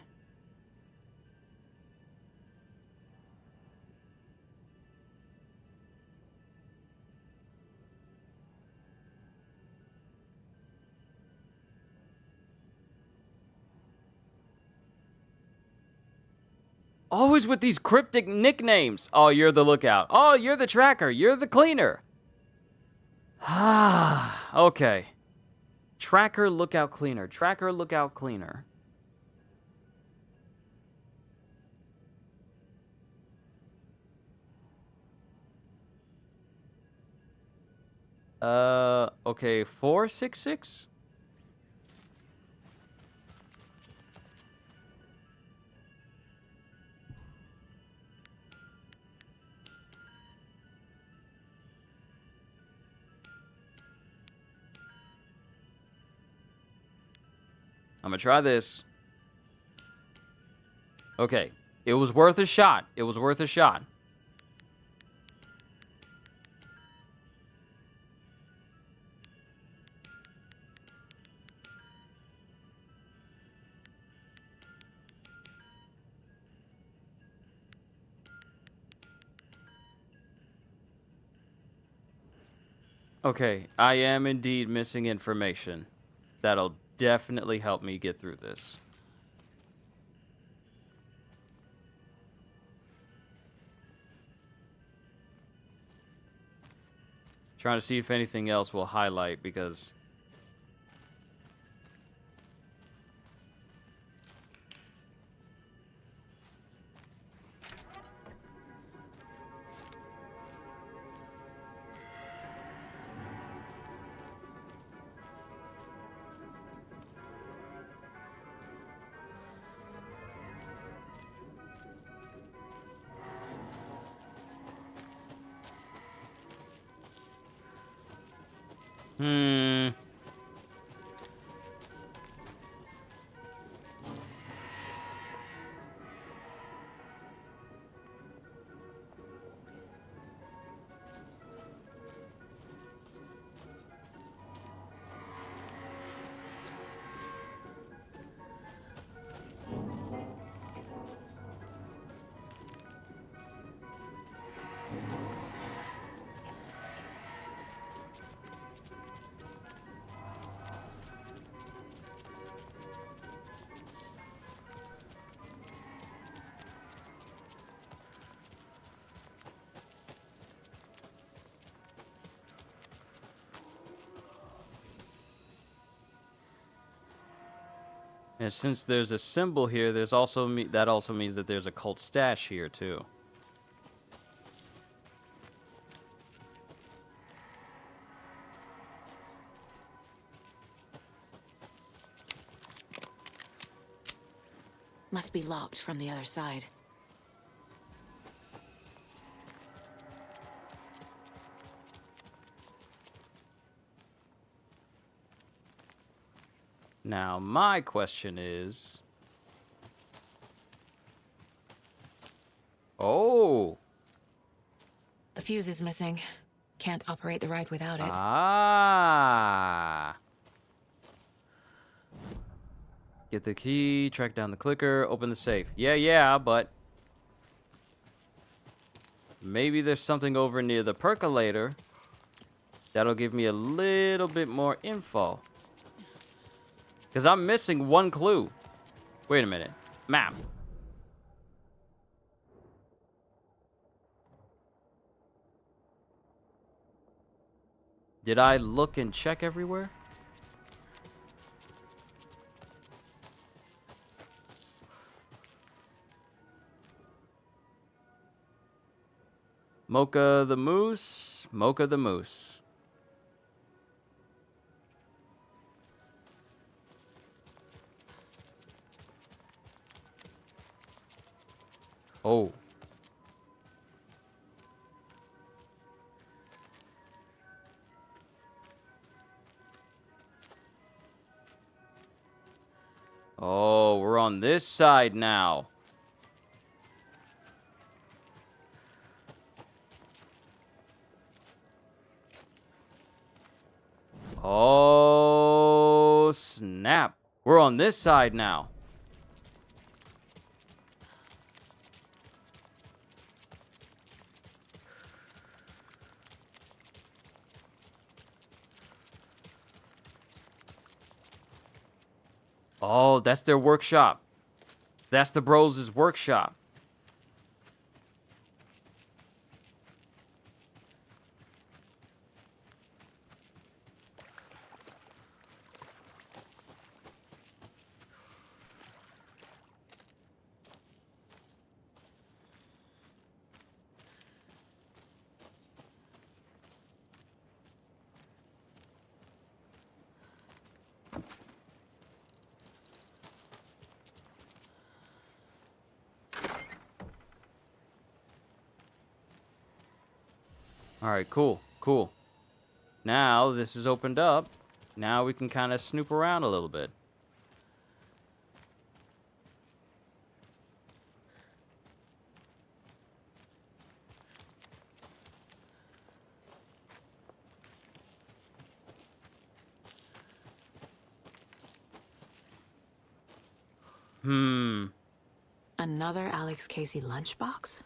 Always with these cryptic nicknames. Oh, you're the lookout. Oh, you're the tracker. You're the cleaner. Ah, okay. Tracker, lookout, cleaner. Tracker, lookout, cleaner. Okay, 466? I'm gonna try this. Okay, it was worth a shot. It was worth a shot. Okay, I am indeed missing information. That'll definitely help me get through this. Trying to see if anything else will highlight, because... And since there's a symbol here, there's also that also means that there's a cult stash here too. Must be locked from the other side. Now, my question is... Oh! A fuse is missing. Can't operate the ride without it. Ah! Get the key, track down the clicker, open the safe. Yeah, but... maybe there's something over near the percolator that'll give me a little bit more info. Because I'm missing one clue. Wait a minute. Map. Did I look and check everywhere? Mocha the Moose. Mocha the Moose. Oh. Oh, we're on this side now. Oh, snap. We're on this side now. Oh, that's their workshop. That's the Bros' workshop. All right, cool. Now this is opened up. Now we can kind of snoop around a little bit. Another Alex Casey lunchbox?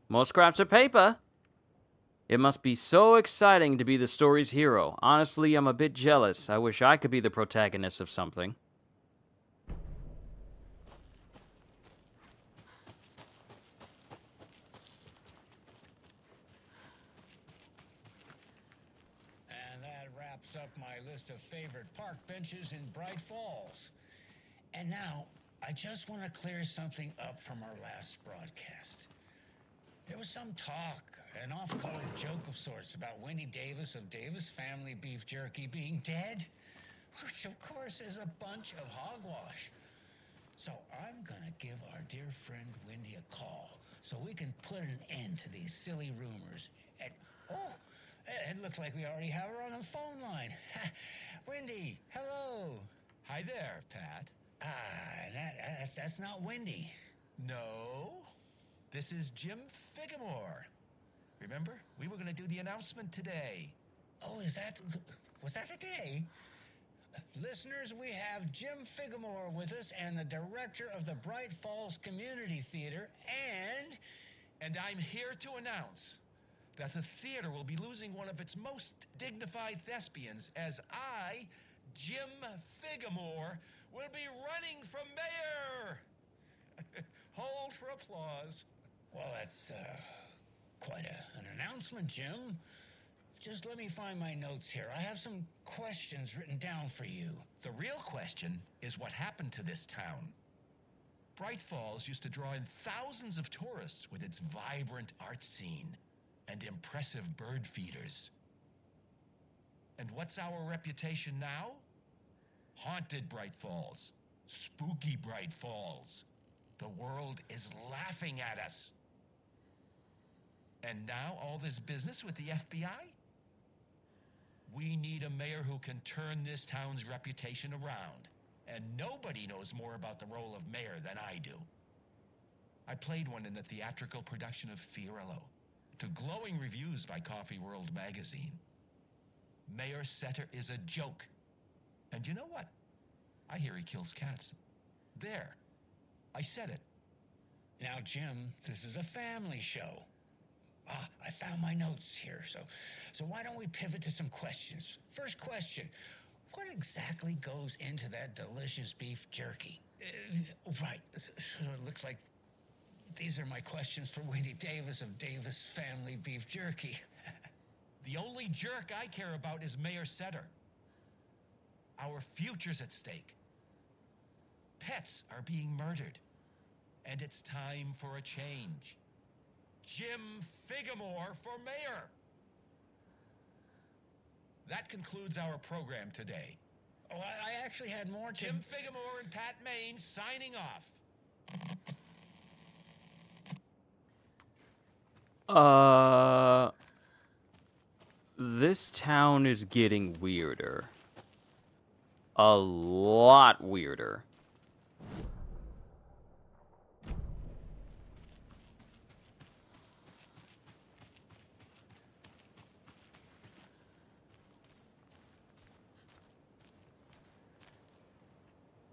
More scraps of paper. It must be so exciting to be the story's hero. Honestly, I'm a bit jealous. I wish I could be the protagonist of something. And that wraps up my list of favorite park benches in Bright Falls. And now, I just want to clear something up from our last broadcast. There was some talk, an off-color joke of sorts, about Wendy Davis of Davis Family Beef Jerky being dead, which of course is a bunch of hogwash. So I'm gonna give our dear friend Wendy a call so we can put an end to these silly rumors. And, oh, it looks like we already have her on the phone line. Wendy, hello. Hi there, Pat. That's not Wendy. No, this is Jim Figamore. Remember, we were going to do the announcement today. Oh, was that today? Listeners, we have Jim Figamore with us and the director of the Bright Falls Community Theater, And I'm here to announce that the theater will be losing one of its most dignified thespians as I, Jim Figamore, will be running for mayor. Hold for applause. Well, that's quite an announcement, Jim. Just let me find my notes here. I have some questions written down for you. The real question is what happened to this town. Bright Falls used to draw in thousands of tourists with its vibrant art scene and impressive bird feeders. And what's our reputation now? Haunted Bright Falls. Spooky Bright Falls. The world is laughing at us. And now all this business with the FBI? We need a mayor who can turn this town's reputation around. And nobody knows more about the role of mayor than I do. I played one in the theatrical production of Fiorello, to glowing reviews by Coffee World magazine. Mayor Setter is a joke. And you know what? I hear he kills cats. There. I said it. Now, Jim, this is a family show. I found my notes here, so why don't we pivot to some questions? First question, what exactly goes into that delicious beef jerky? Right, so it looks like these are my questions for Wendy Davis of Davis Family Beef Jerky. The only jerk I care about is Mayor Setter. Our future's at stake. Pets are being murdered. And it's time for a change. Jim Figamore for mayor. That concludes our program today. Oh, I actually had more to... Jim Figamore and Pat Maine signing off. This town is getting weirder. A lot weirder.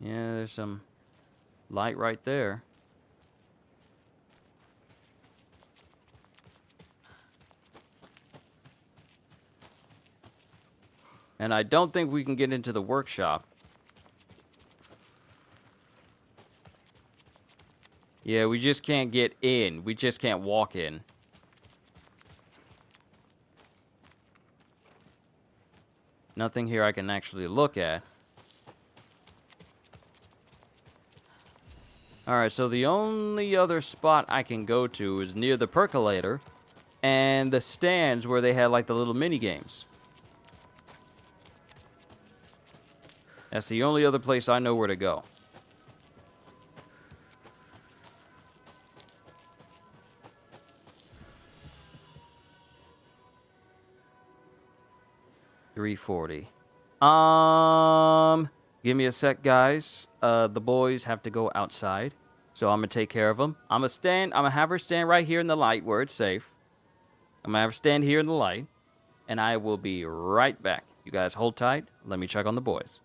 Yeah, there's some light right there. And I don't think we can get into the workshop. Yeah, we just can't get in. We just can't walk in. Nothing here I can actually look at. Alright, so the only other spot I can go to is near the percolator and the stands where they had like the little mini games. That's the only other place I know where to go. $340. Give me a sec, guys. The boys have to go outside, so I'm gonna take care of them. I'm gonna have her stand right here in the light where it's safe. I'm gonna have her stand here in the light, and I will be right back. You guys hold tight. Let me check on the boys.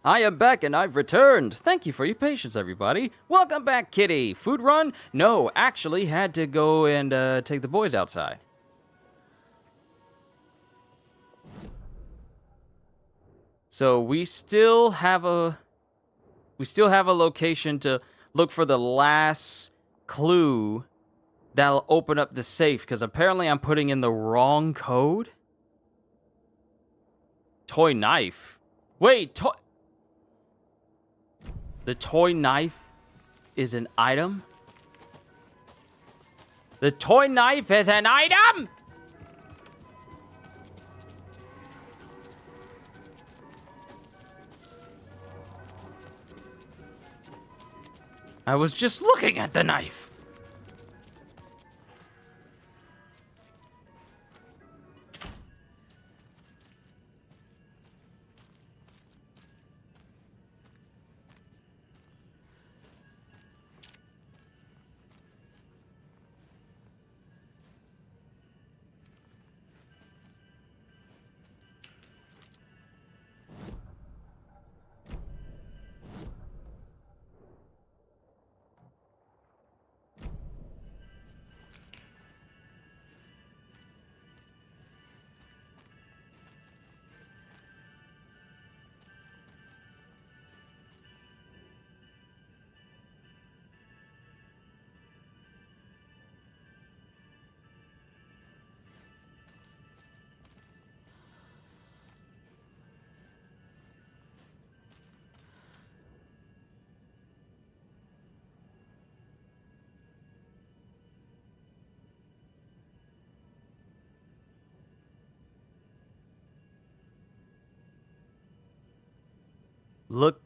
I am back and I've returned. Thank you for your patience, everybody. Welcome back, Kitty. Food run? No, actually had to go and take the boys outside. So we still have a location to look for the last clue that'll open up the safe, because apparently I'm putting in the wrong code. Toy knife. Wait, the toy knife is an item? The toy knife is an item? I was just looking at the knife.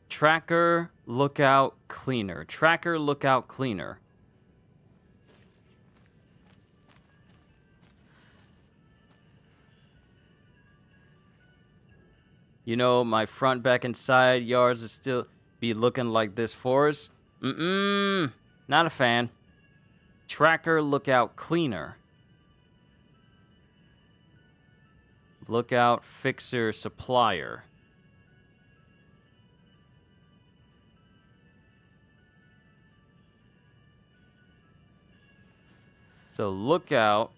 Tracker, lookout, cleaner. Tracker, lookout, cleaner. You know, my front, back, and side yards will still be looking like this forest. Not a fan. Tracker, lookout, cleaner. Lookout, fixer, supplier. So lookout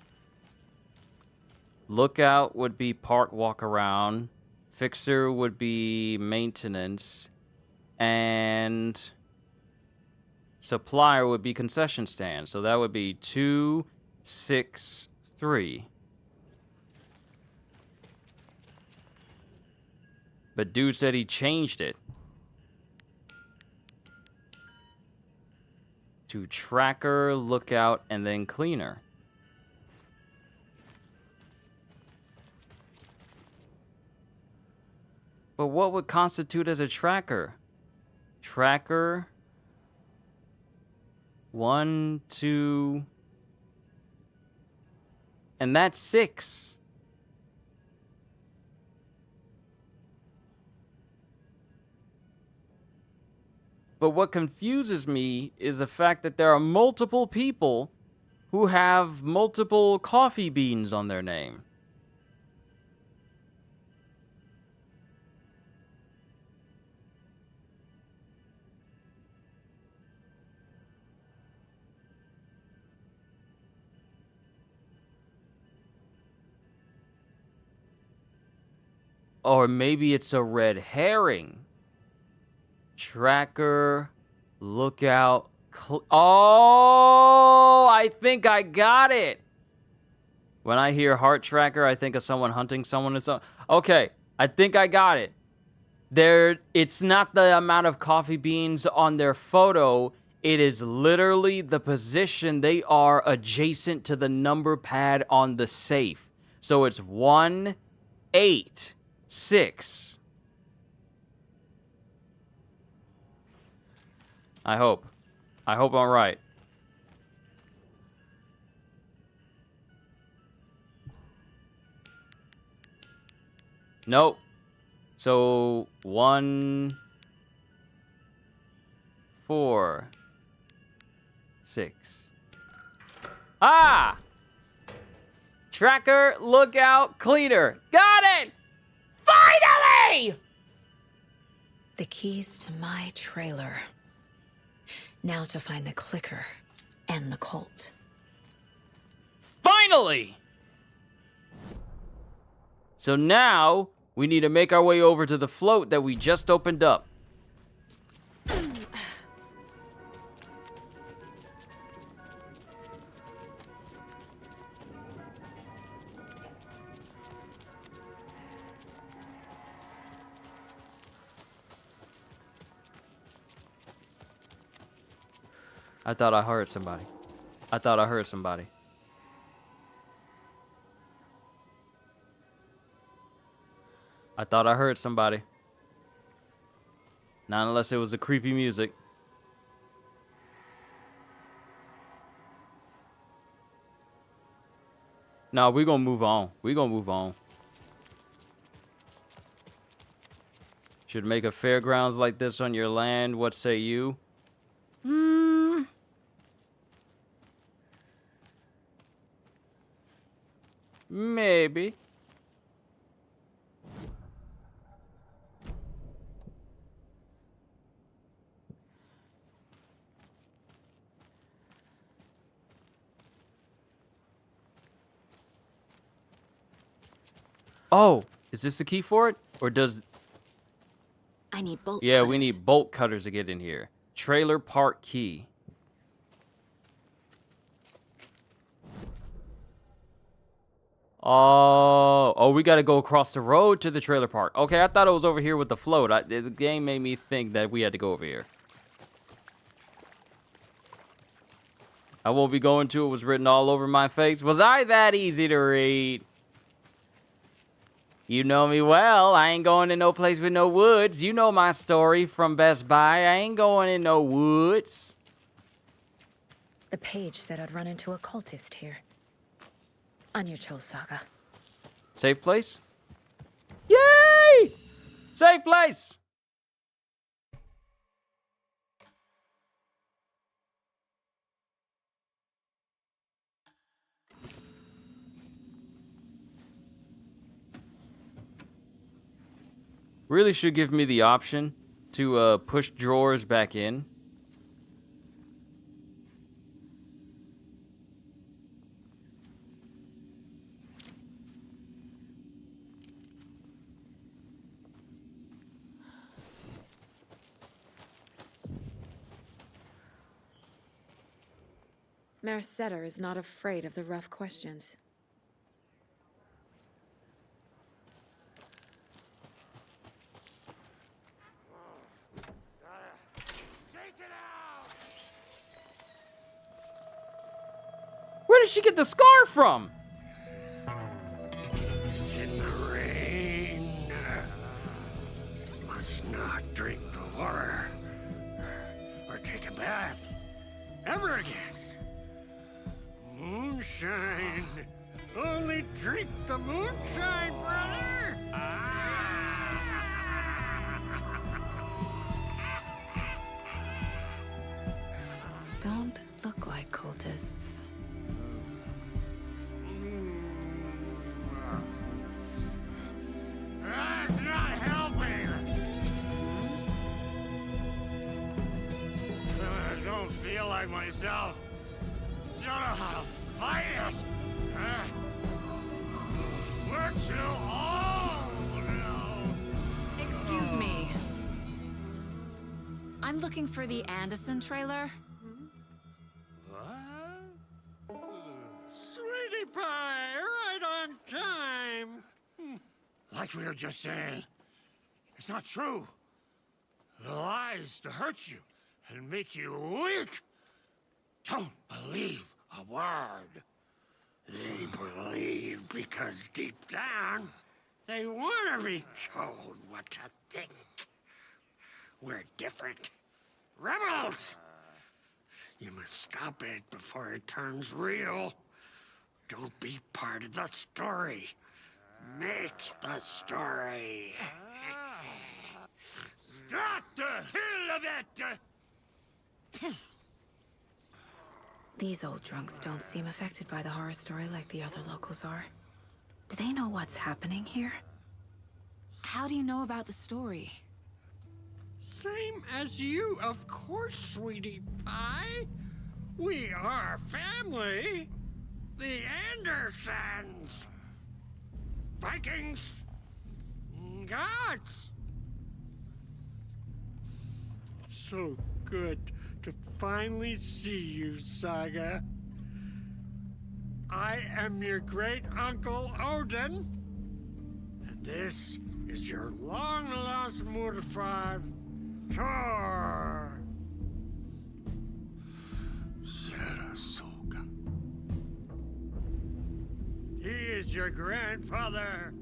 would be park walk around. Fixer would be maintenance. And supplier would be concession stand. So that would be 2, 6, 3. But dude said he changed it to tracker, lookout, and then cleaner. But what would constitute as a tracker? Tracker. 1, 2. And that's 6. But what confuses me is the fact that there are multiple people who have multiple coffee beans on their name. Or maybe it's a red herring. Tracker, lookout, oh, I think I got it. When I hear heart tracker, I think of someone hunting someone or something. Okay, I think I got it. It's not the amount of coffee beans on their photo. It is literally the position they are adjacent to the number pad on the safe. So it's 1, 8, 6. I hope I'm right. Nope. So 1, 4, 6. Ah! Tracker, lookout, cleaner. Got it! Finally! The keys to my trailer. Now to find the clicker and the cult. Finally! So now, we need to make our way over to the float that we just opened up. I thought I heard somebody. I thought I heard somebody. I thought I heard somebody. Not unless it was the creepy music. No, we're gonna move on. We're gonna move on. Should make a fairgrounds like this on your land. What say you? Maybe. Oh, is this the key for it? Or does... I need bolt Yeah, cutters. we need bolt cutters to get in here. Trailer park key. Oh, we got to go across the road to the trailer park. Okay, I thought it was over here with the float. The game made me think that we had to go over here. I won't be going to it. Was written all over my face. Was I that easy to read? You know me well. I ain't going to no place with no woods. You know my story from Best Buy. I ain't going in no woods. The page said I'd run into a cultist here. On your Cho saga. Safe place? Yay! Safe place! Really should give me the option to push drawers back in. Merceder is not afraid of the rough questions. Where did she get the scar from? It's in the rain. Must not drink the water or take a bath ever again. Moonshine. Only drink the moonshine, brother. Don't look like cultists. That's not helping. I don't feel like myself. Don't know how to fight it. We're too old now. Excuse me. I'm looking for the Anderson trailer. What? Sweetie pie, right on time. Like we were just saying, it's not true. The lies to hurt you and make you weak. Don't believe a word. They believe because deep down, they want to be told what to think. We're different. Rebels! You must stop it before it turns real. Don't be part of the story. Make the story. Start the hell of it! These old drunks don't seem affected by the horror story like the other locals are. Do they know what's happening here? How do you know about the story? Same as you, of course, sweetie pie. We are family. The Andersons. Vikings. Gods. It's so good to finally see you, Saga. I am your great uncle Odin, and this is your long-lost Murfar, Thor. Sarasota. He is your grandfather,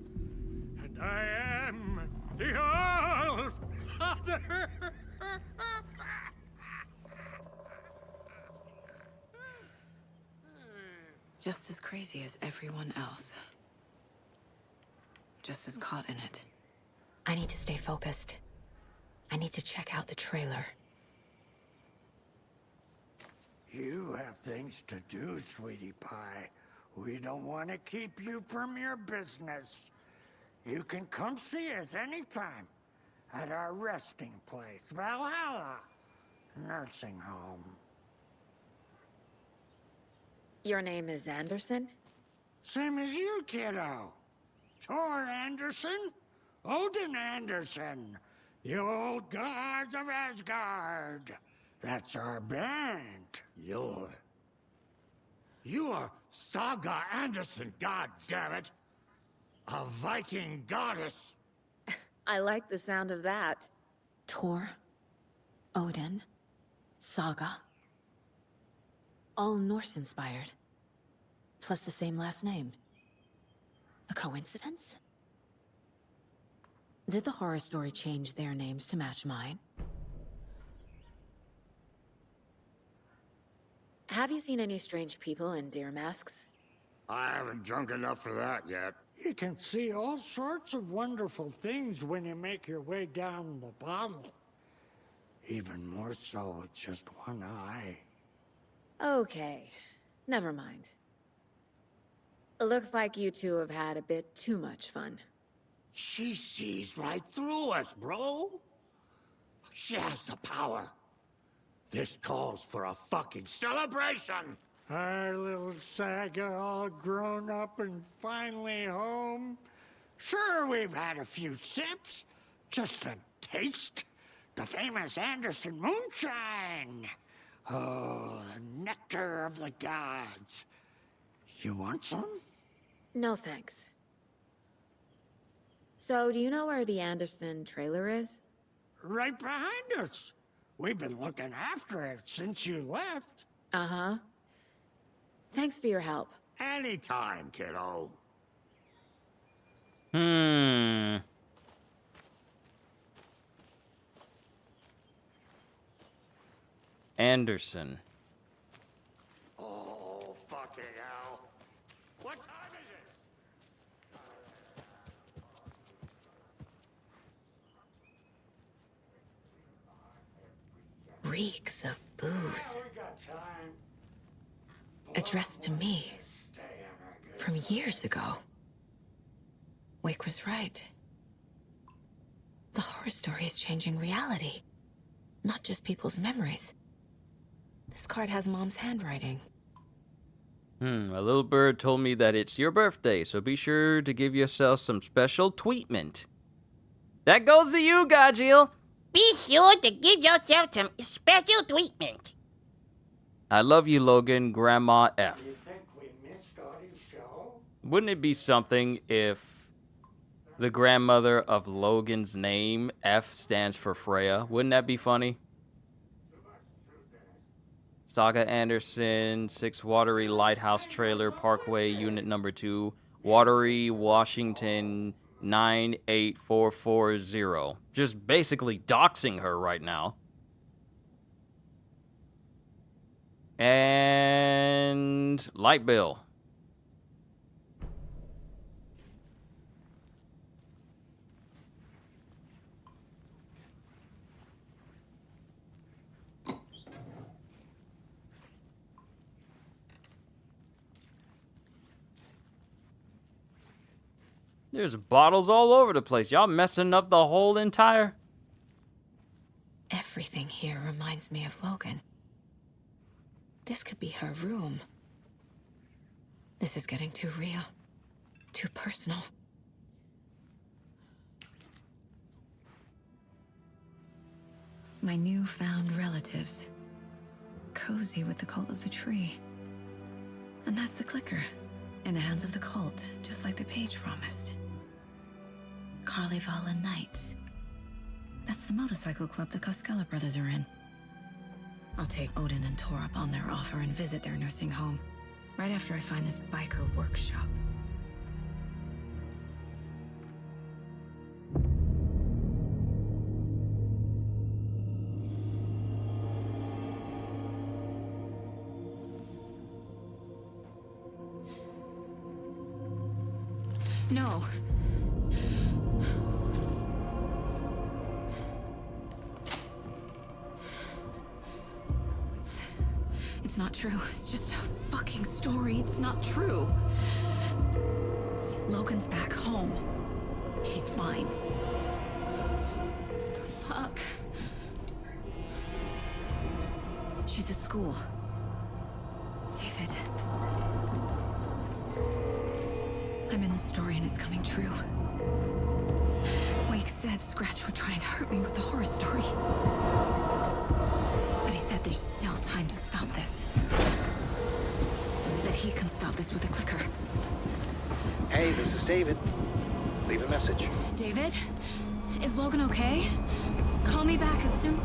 and I am the All-Father. Just as crazy as everyone else. Just as caught in it. I need to stay focused. I need to check out the trailer. You have things to do, sweetie pie. We don't want to keep you from your business. You can come see us anytime at our resting place, Valhalla Nursing Home. Your name is Anderson? Same as you, kiddo. Thor Anderson, Odin Anderson, the old gods of Asgard. That's our band. You are Saga Anderson, goddammit. A Viking goddess. I like the sound of that. Thor, Odin, Saga. All Norse-inspired. Plus the same last name. A coincidence? Did the horror story change their names to match mine? Have you seen any strange people in deer masks? I haven't drunk enough for that yet. You can see all sorts of wonderful things when you make your way down the bottle. Even more so with just one eye. Okay, never mind. Looks like you two have had a bit too much fun. She sees right through us, bro. She has the power. This calls for a fucking celebration. Our little Saga all grown up and finally home. Sure, we've had a few sips. Just a taste. The famous Anderson moonshine. Oh, the nectar of the gods. You want some? No thanks. So, do you know where the Anderson trailer is? Right behind us. We've been looking after it since you left. Uh-huh. Thanks for your help. Anytime, kiddo. Anderson. Oh, fucking hell. What time is it? Reeks of booze. We got time. Addressed to me. From years ago. Wake was right. The horror story is changing reality. Not just people's memories. This card has Mom's handwriting. A little bird told me that it's your birthday, so be sure to give yourself some special treatment. That goes to you, Gajil. Be sure to give yourself some special treatment. I love you, Logan, Grandma F. You think we missed Audie's show? Wouldn't it be something if the grandmother of Logan's name, F, stands for Freya? Wouldn't that be funny? Saga Anderson, 6 Watery Lighthouse Trailer Parkway, Unit Number 2, Watery, Washington, 98440. Just basically doxing her right now. And light bill. There's bottles all over the place. Y'all messing up the whole entire... Everything here reminds me of Logan. This could be her room. This is getting too real. Too personal. My newfound relatives. Cozy with the cult of the tree. And that's the clicker. In the hands of the cult, just like the page promised. Carnival Knights. That's the motorcycle club the Costello brothers are in. I'll take Odin and Tor up on their offer and visit their nursing home. Right after I find this biker workshop. No. It's not true. It's just a fucking story. It's not true. Logan's back home. She's fine. Fuck. She's at school. David. I'm in the story and it's coming true. Wake said Scratch would try and hurt me with the horror story. But he said there's still time to stop this. That he can stop this with a clicker. Hey, this is David. Leave a message. David? Is Logan okay? Call me back as soon...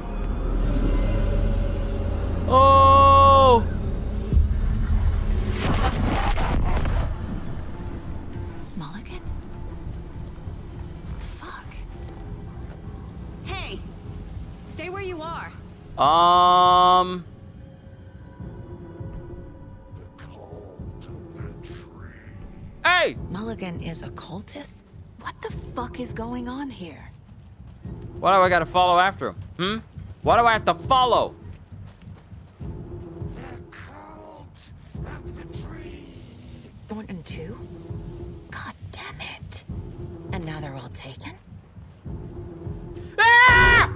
Oh! Mulligan? What the fuck? Hey! Stay where you are. Hey! Mulligan is a cultist? What the fuck is going on here? Why do I gotta follow after him? Why do I have to follow? Thornton too? God damn it. And now they're all taken? Ah!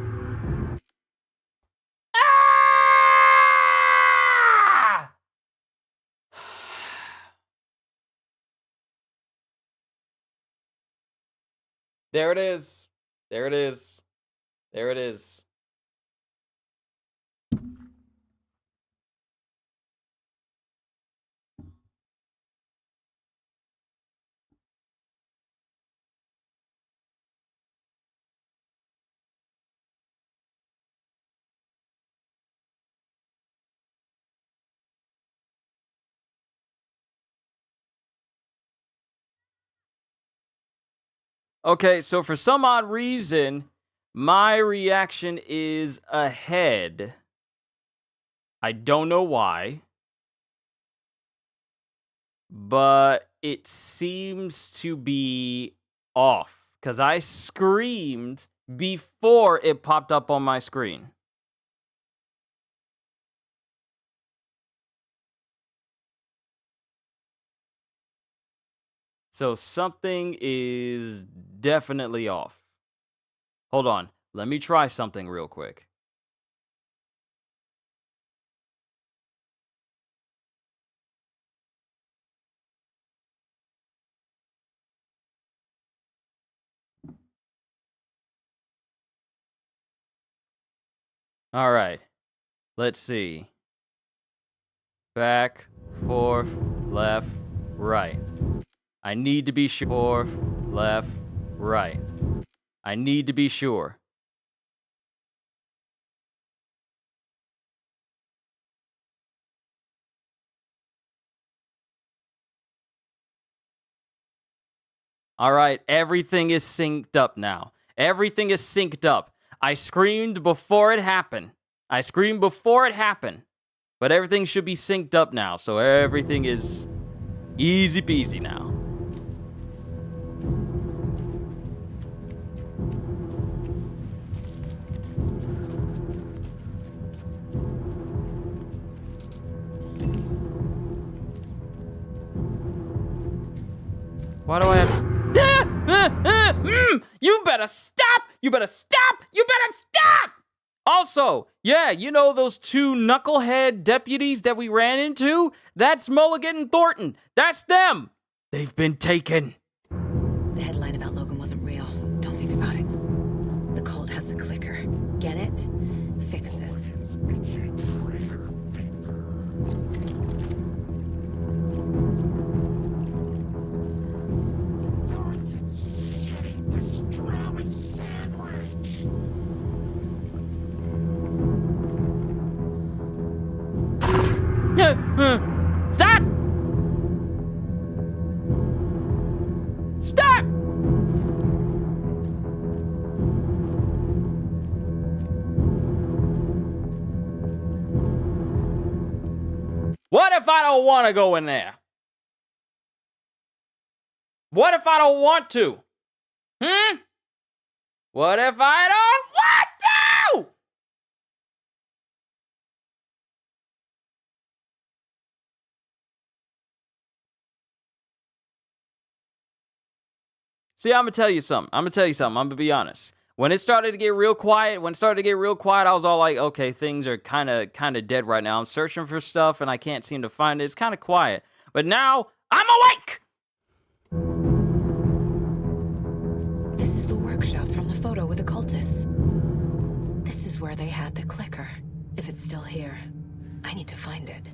Ah! There it is. There it is. There it is. Okay, so for some odd reason, my reaction is ahead. I don't know why. But it seems to be off. Because I screamed before it popped up on my screen. So something is definitely off. Hold on. Let me try something real quick. All right. Let's see. Back, forth, left, right. I need to be sure. Left, right. I need to be sure. All right, everything is synced up now. Everything is synced up. I screamed before it happened. But everything should be synced up now, so everything is easy peasy now. Why do I have... You better stop! You better stop! You better stop! Also, yeah, you know those two knucklehead deputies that we ran into? That's Mulligan and Thornton. That's them. They've been taken. The headline about Logan wasn't real. Don't think about it. The cult has the clicker. Get it? Fix this. Stop! Stop! What if I don't want to go in there? What if I don't want to? What if I don't want to? See, I'm gonna tell you something. I'm gonna be honest. When it started to get real quiet, I was all like, okay, things are kind of dead right now. I'm searching for stuff and I can't seem to find it. It's kind of quiet. But now, I'm awake! This is the workshop from the photo with the cultists. This is where they had the clicker. If it's still here, I need to find it.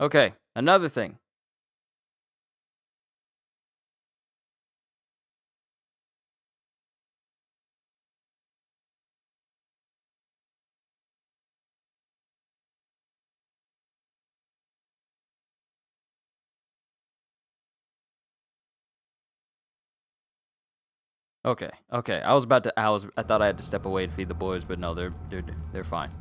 Okay, another thing. Okay. I thought I had to step away and feed the boys, but no, they're fine.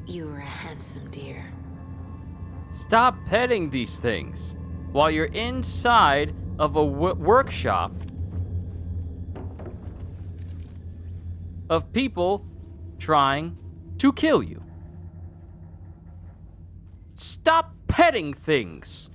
You were a handsome deer. Stop petting these things while you're inside of a workshop of people trying to kill you. Stop petting things.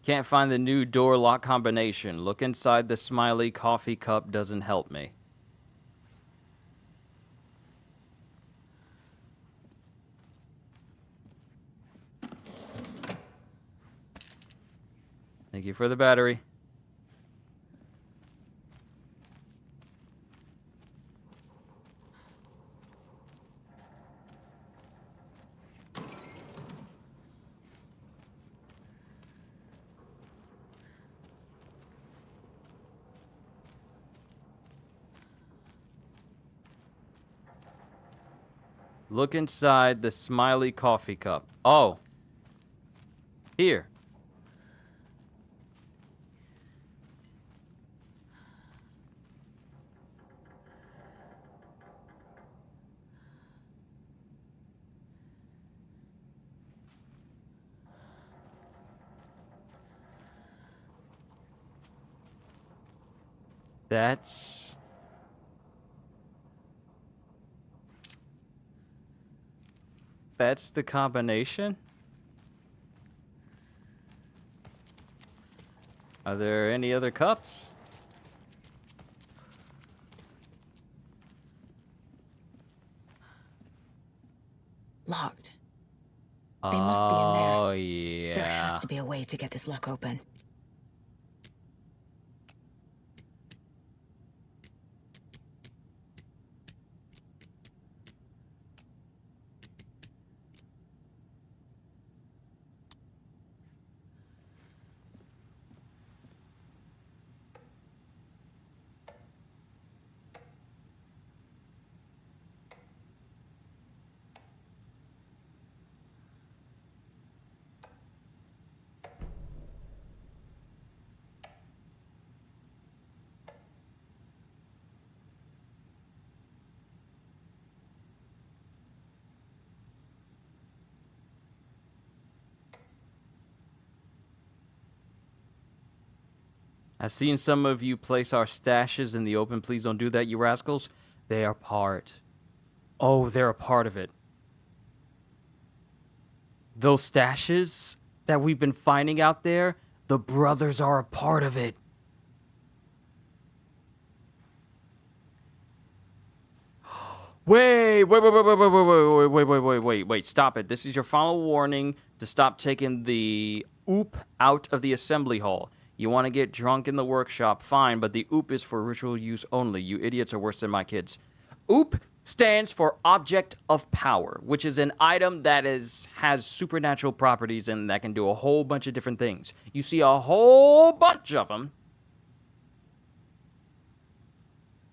Can't find the new door lock combination. Look inside the smiley coffee cup doesn't help me. Thank you for the battery. Look inside the smiley coffee cup. Oh. Here. That's the combination? Are there any other cups? Locked. They must be in there. Oh, yeah. There has to be a way to get this lock open. I've seen some of you place our stashes in the open. Please don't do that, you rascals. They are part. Oh, they're a part of it. Those stashes that we've been finding out there, the brothers are a part of it. Wait, stop it. This is your final warning to stop taking the oop out of the assembly hall. You want to get drunk in the workshop, fine, but the oop is for ritual use only. You idiots are worse than my kids. Oop stands for Object of Power, which is an item that has supernatural properties and that can do a whole bunch of different things. You see a whole bunch of them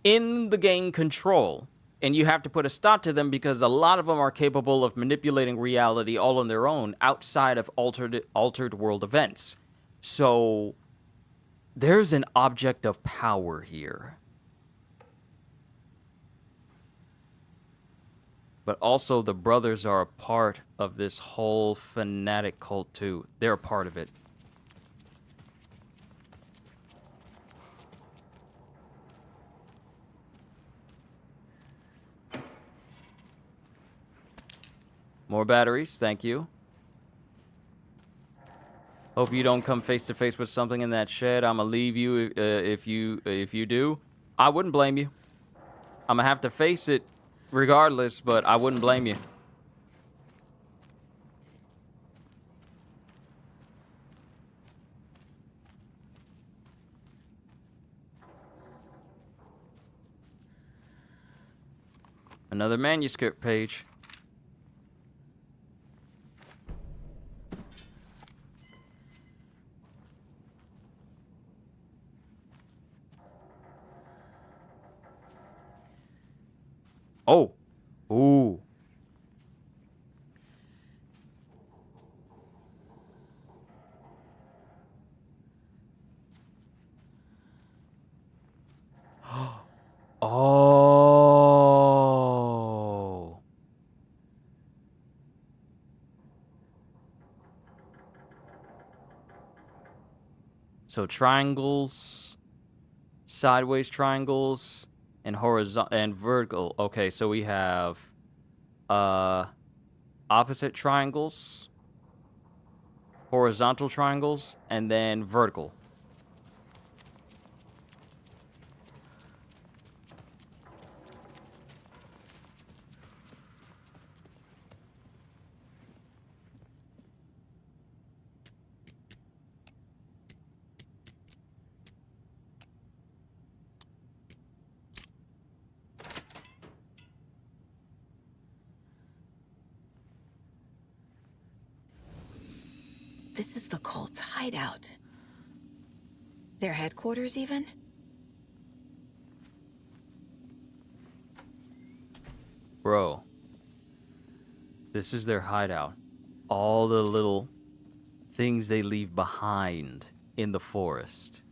in the game Control. And you have to put a stop to them because a lot of them are capable of manipulating reality all on their own outside of altered world events. So there's an object of power here. But also the brothers are a part of this whole fanatic cult too. They're a part of it. More batteries, thank you. Hope you don't come face to face with something in that shed. I'ma leave you if you do. I wouldn't blame you. I'ma have to face it regardless, but I wouldn't blame you. Another manuscript page. Oh. Ooh. Oh. So triangles, sideways triangles, and horizontal and vertical. Okay, so we have opposite triangles, horizontal triangles, and then vertical. This is the cult's hideout. Their headquarters, even? Bro. This is their hideout. All the little things they leave behind in the forest.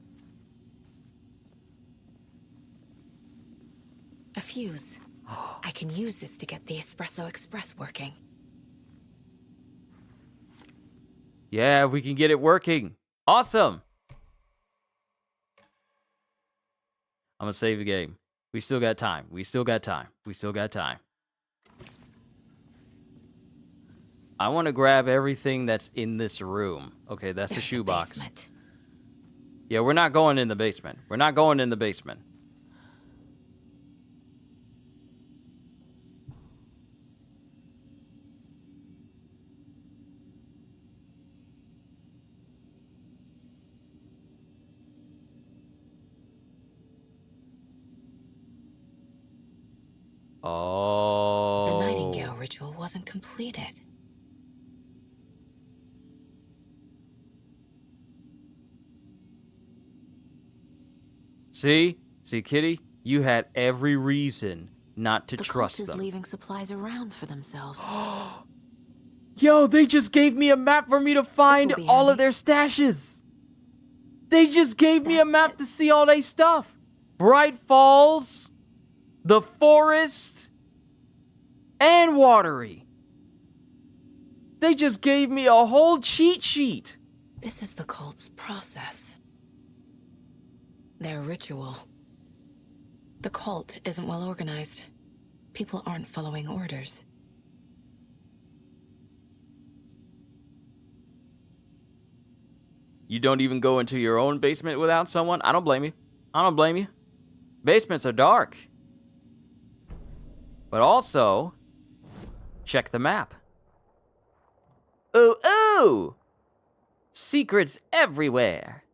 A fuse. I can use this to get the Espresso Express working. Yeah, we can get it working. Awesome. I'm gonna save the game. We still got time. We still got time. We still got time. I want to grab everything that's in this room. Okay, that's a shoebox. Yeah, we're not going in the basement. We're not going in the basement. Oh. The Nightingale ritual wasn't completed. See, Kitty, you had every reason not to trust The cult is them. leaving supplies around for themselves. Yo, they just gave me a map for me to find all of their stashes. They just gave me a map to see all their stuff. Bright Falls, the forest, and Watery. They just gave me a whole cheat sheet. This is the cult's process. Their ritual. The cult isn't well organized. People aren't following orders. You don't even go into your own basement without someone? I don't blame you. I don't blame you. Basements are dark. But also, check the map. Ooh, ooh! Secrets everywhere.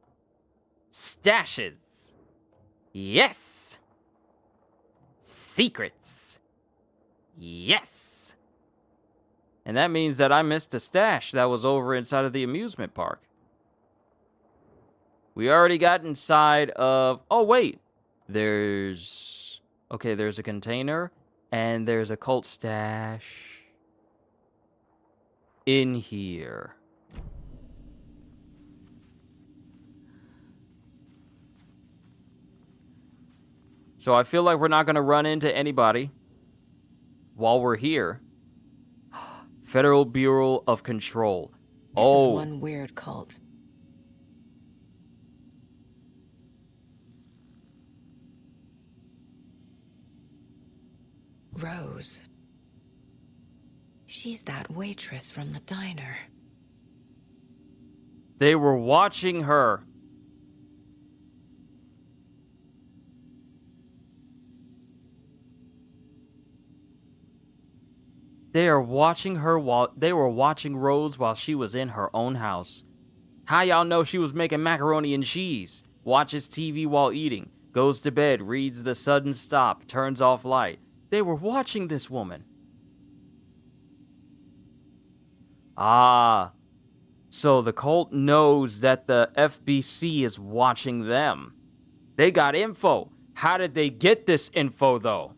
Stashes. Yes. Secrets. Yes. And that means that I missed a stash that was over inside of the amusement park. We already got inside of... Oh, wait. There's... Okay, there's a container, and there's a cult stash in here. So I feel like we're not going to run into anybody while we're here. Federal Bureau of Control. This is one weird cult. Rose. She's that waitress from the diner. They were watching her. They are watching her while they were watching Rose while she was in her own house. How y'all know she was making macaroni and cheese? Watches TV while eating, goes to bed, reads the sudden stop, turns off light. They were watching this woman. Ah, so the cult knows that the FBC is watching them. They got info. How did they get this info, though?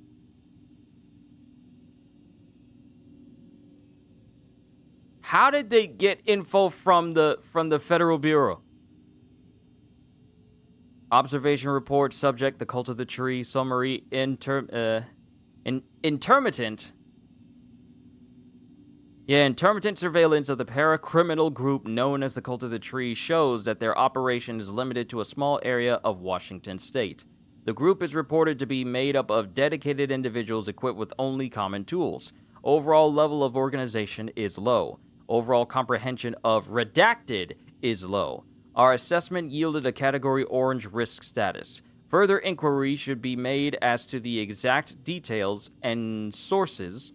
How did they get info from the Federal Bureau? Observation report, subject, the cult of the tree, summary, intermittent. Yeah, intermittent surveillance of the paracriminal group known as the Cult of the Tree shows that their operation is limited to a small area of Washington state. The group is reported to be made up of dedicated individuals equipped with only common tools. Overall level of organization is low. Overall comprehension of redacted is low. Our assessment yielded a category orange risk status. Further inquiry should be made as to the exact details and sources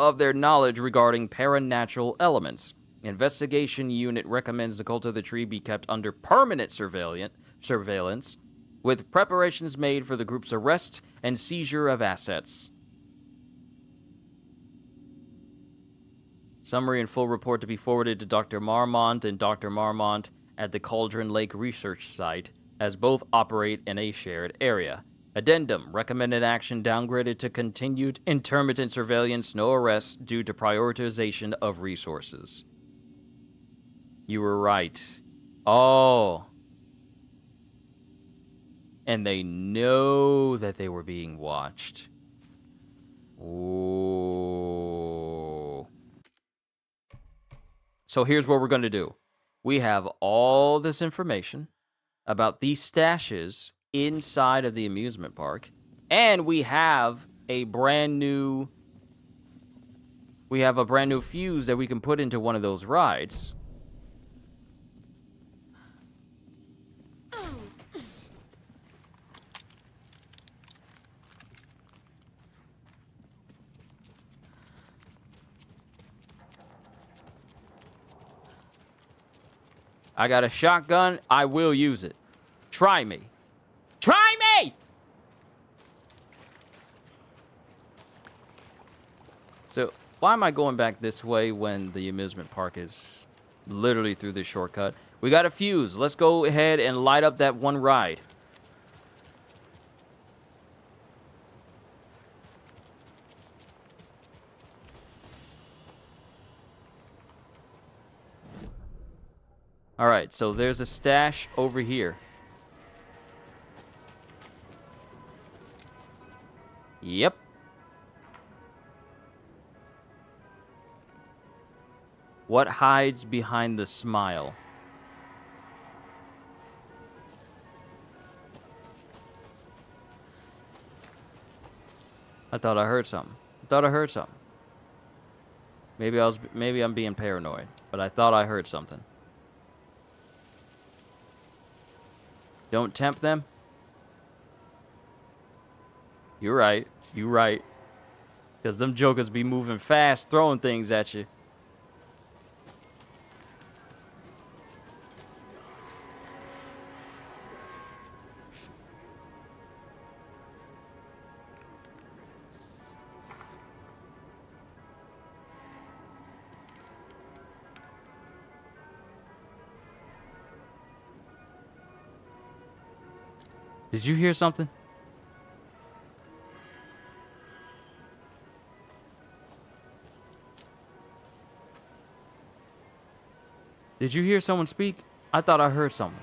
of their knowledge regarding paranatural elements. Investigation unit recommends the Cult of the Tree be kept under permanent surveillance, with preparations made for the group's arrest and seizure of assets. Summary and full report to be forwarded to Dr. Marmont and Dr. Marmont at the Cauldron Lake Research Site, as both operate in a shared area. Addendum. Recommended action downgraded to continued intermittent surveillance, no arrests due to prioritization of resources. You were right. Oh. And they know that they were being watched. Ooh. So here's what we're going to do. We have all this information about these stashes inside of the amusement park, and we have a brand new fuse that we can put into one of those rides. I got a shotgun. I will use it. Try me. Try me! So, why am I going back this way when the amusement park is literally through this shortcut? We got a fuse. Let's go ahead and light up that one ride. Alright, so there's a stash over here. Yep. What hides behind the smile? I thought I heard something. I thought I heard something. Maybe I'm being paranoid, but I thought I heard something. Don't tempt them. You're right. You're right. Because them jokers be moving fast, throwing things at you. Did you hear something? Did you hear someone speak? I thought I heard someone.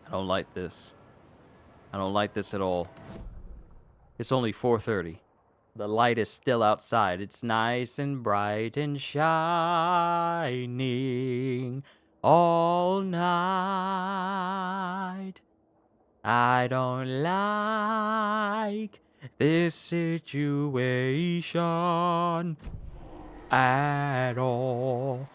I don't like this. I don't like this at all. It's only 4:30. The light is still outside. It's nice and bright and shining all night. I don't like this situation at all.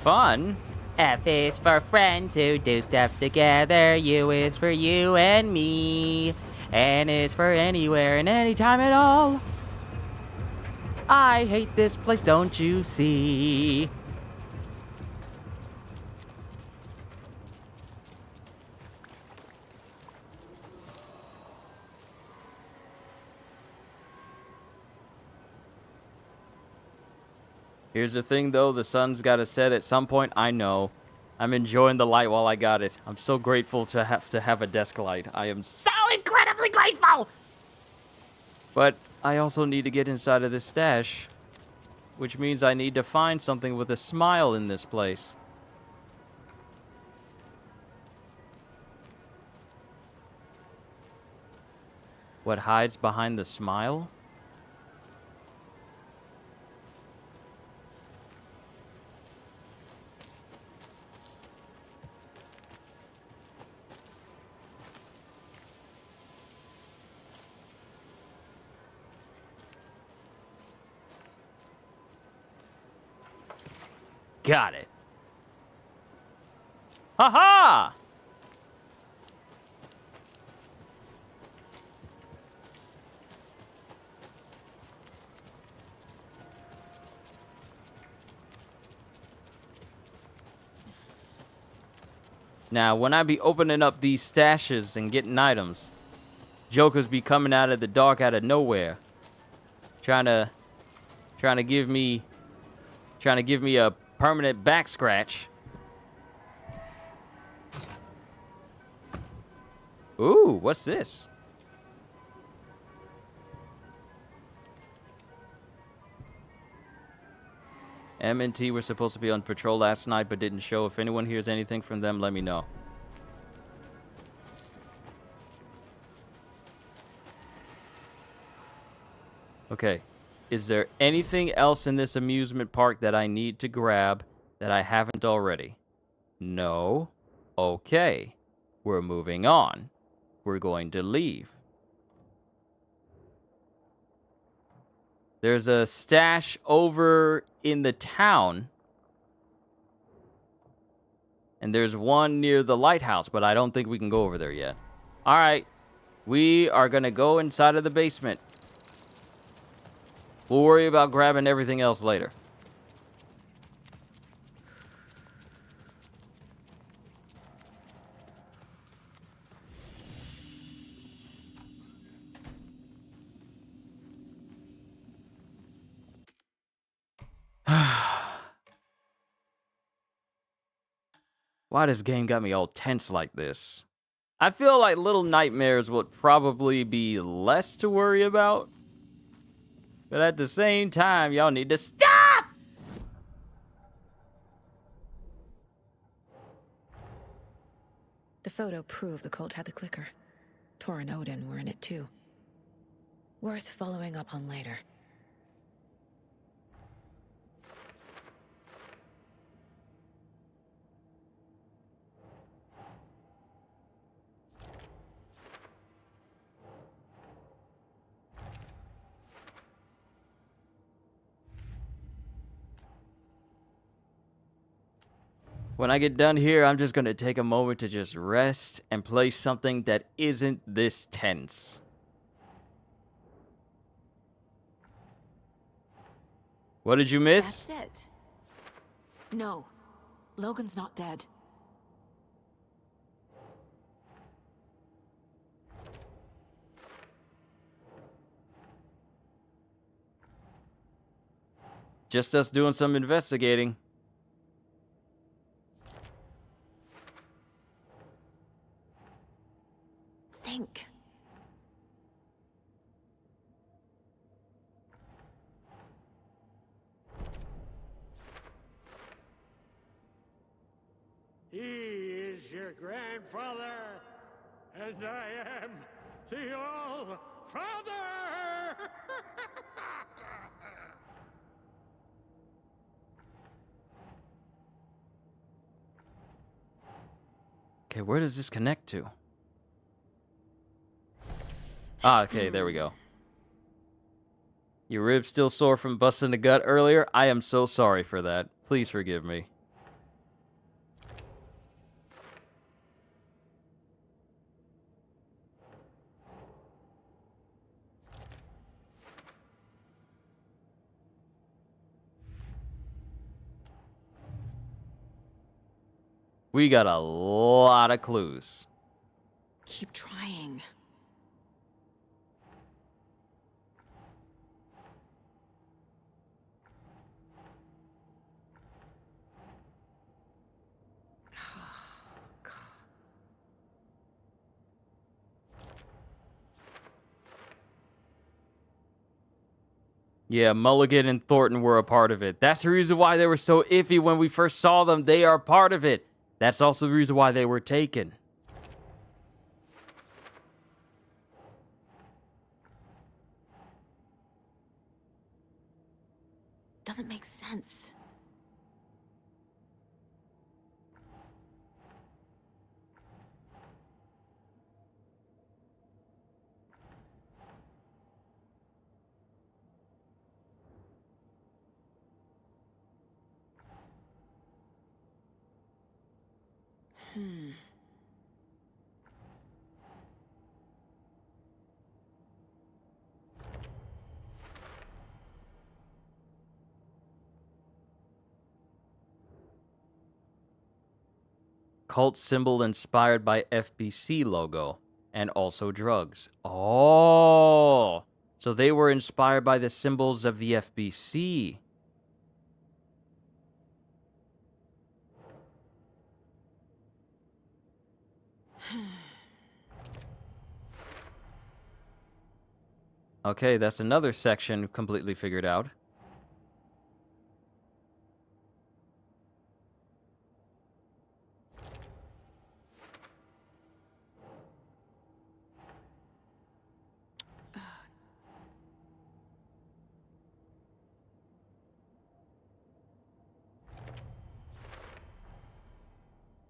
Fun? F is for friends who do stuff together. U is for you and me. N is for anywhere and anytime at all. I hate this place, don't you see? Here's the thing, though. The sun's got to set at some point. I know. I'm enjoying the light while I got it. I'm so grateful to have a desk light. I am so incredibly grateful! But I also need to get inside of this stash, which means I need to find something with a smile in this place. What hides behind the smile? Got it. Ha-ha! Now, when I be opening up these stashes and getting items, Jokers be coming out of the dark out of nowhere, trying to give me a permanent back scratch. Ooh, what's this? M and T were supposed to be on patrol last night, but didn't show. If anyone hears anything from them, let me know. Okay. Is there anything else in this amusement park that I need to grab that I haven't already? No. Okay. We're moving on. We're going to leave. There's a stash over in the town. And there's one near the lighthouse, but I don't think we can go over there yet. All right. We are going to go inside of the basement. We'll worry about grabbing everything else later. Why this game got me all tense like this? I feel like Little Nightmares would probably be less to worry about. But at the same time, y'all need to stop! The photo proved the cult had the clicker. Tor and Odin were in it too. Worth following up on later. When I get done here, I'm just going to take a moment to just rest and play something that isn't this tense. What did you miss? That's it. No. Logan's not dead. Just us doing some investigating. Think. He is your grandfather, and I am the All-Father! Okay, where does this connect to? Ah, okay, there we go. Your ribs still sore from busting the gut earlier? I am so sorry for that. Please forgive me. We got a lot of clues. Keep trying. Yeah, Mulligan and Thornton were a part of it. That's the reason why they were so iffy when we first saw them. They are part of it. That's also the reason why they were taken. Doesn't make sense. Cult symbol inspired by FBC logo. And also drugs. Oh! So they were inspired by the symbols of the FBC. Okay, that's another section completely figured out.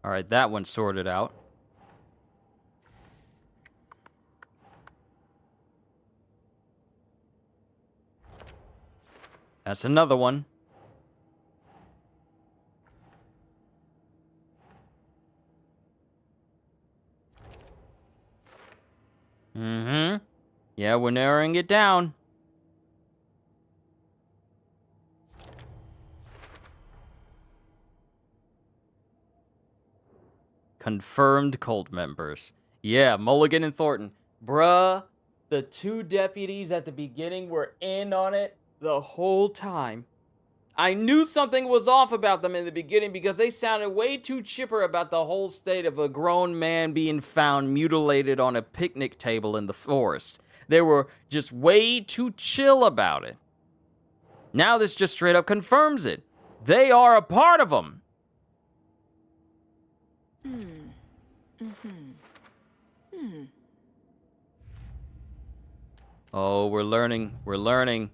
All right, that one's sorted out. That's another one. Mm-hmm. Yeah, we're narrowing it down. Confirmed cult members. Yeah, Mulligan and Thornton. Bruh, the two deputies at the beginning were in on it the whole time. I knew something was off about them in the beginning because they sounded way too chipper about the whole state of a grown man being found mutilated on a picnic table in the forest. They were just way too chill about it. Now this just straight up confirms it. They are a part of them. Oh, we're learning. We're learning.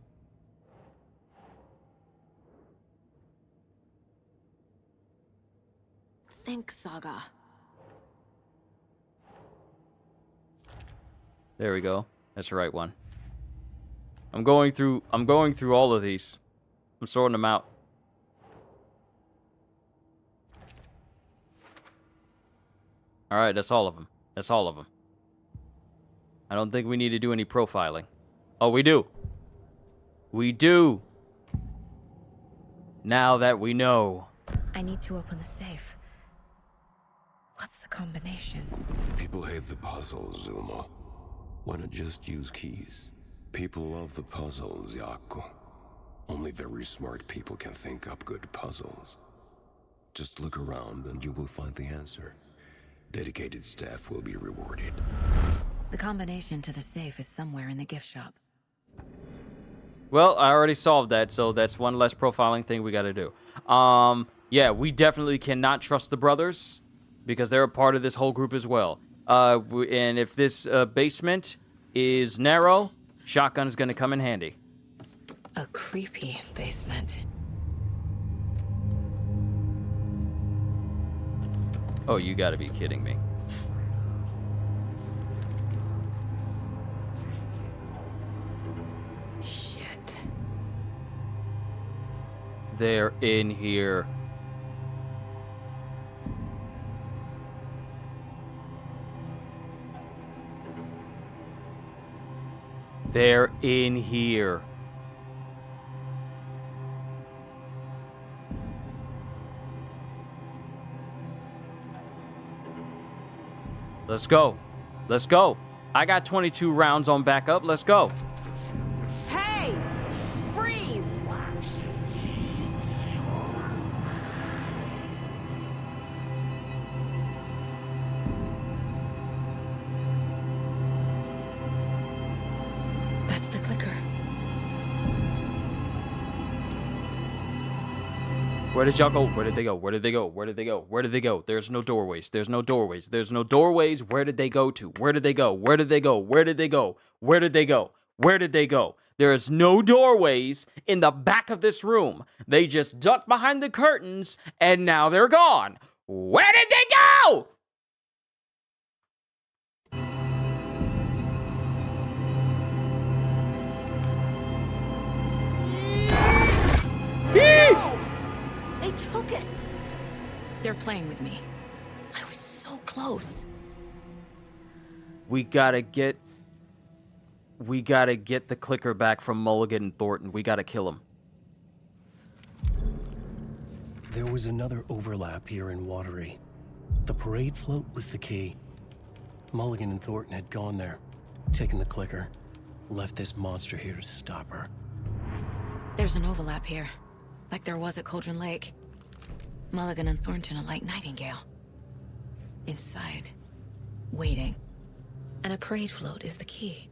Think, Saga. There we go. That's the right one. I'm going through all of these. I'm sorting them out. All right, that's all of them. That's all of them. I don't think we need to do any profiling. Oh, we do. We do. Now that we know. I need to open the safe. What's the combination? People hate the puzzles, Ilmo. Why not just use keys? People love the puzzles, Yaku. Only very smart people can think up good puzzles. Just look around and you will find the answer. Dedicated staff will be rewarded. The combination to the safe is somewhere in the gift shop. Well, I already solved that, so that's one less profiling thing we gotta do. Yeah, we definitely cannot trust the brothers because they're a part of this whole group as well. And if this basement is narrow, shotgun is gonna come in handy. A creepy basement. Oh, you gotta be kidding me. Shit. They're in here. They're in here. Let's go. Let's go. I got 22 rounds on backup. Let's go. Hey! Freeze! That's the clicker. Where did y'all go? Where did they go? Where did they go? Where did they go? Where did they go? There's no doorways. There's no doorways. There's no doorways. Where did they go to? Where did they go? Where did they go? Where did they go? Where did they go? Where did they go? There is no doorways in the back of this room. They just ducked behind the curtains and now they're gone. Where did they go? They took it! They're playing with me. I was so close. We gotta get the clicker back from Mulligan and Thornton. We gotta kill him. There was another overlap here in Watery. The parade float was the key. Mulligan and Thornton had gone there, taken the clicker, left this monster here to stop her. There's an overlap here, like there was at Cauldron Lake. Mulligan and Thornton are like Nightingale. Inside, waiting. And a parade float is the key.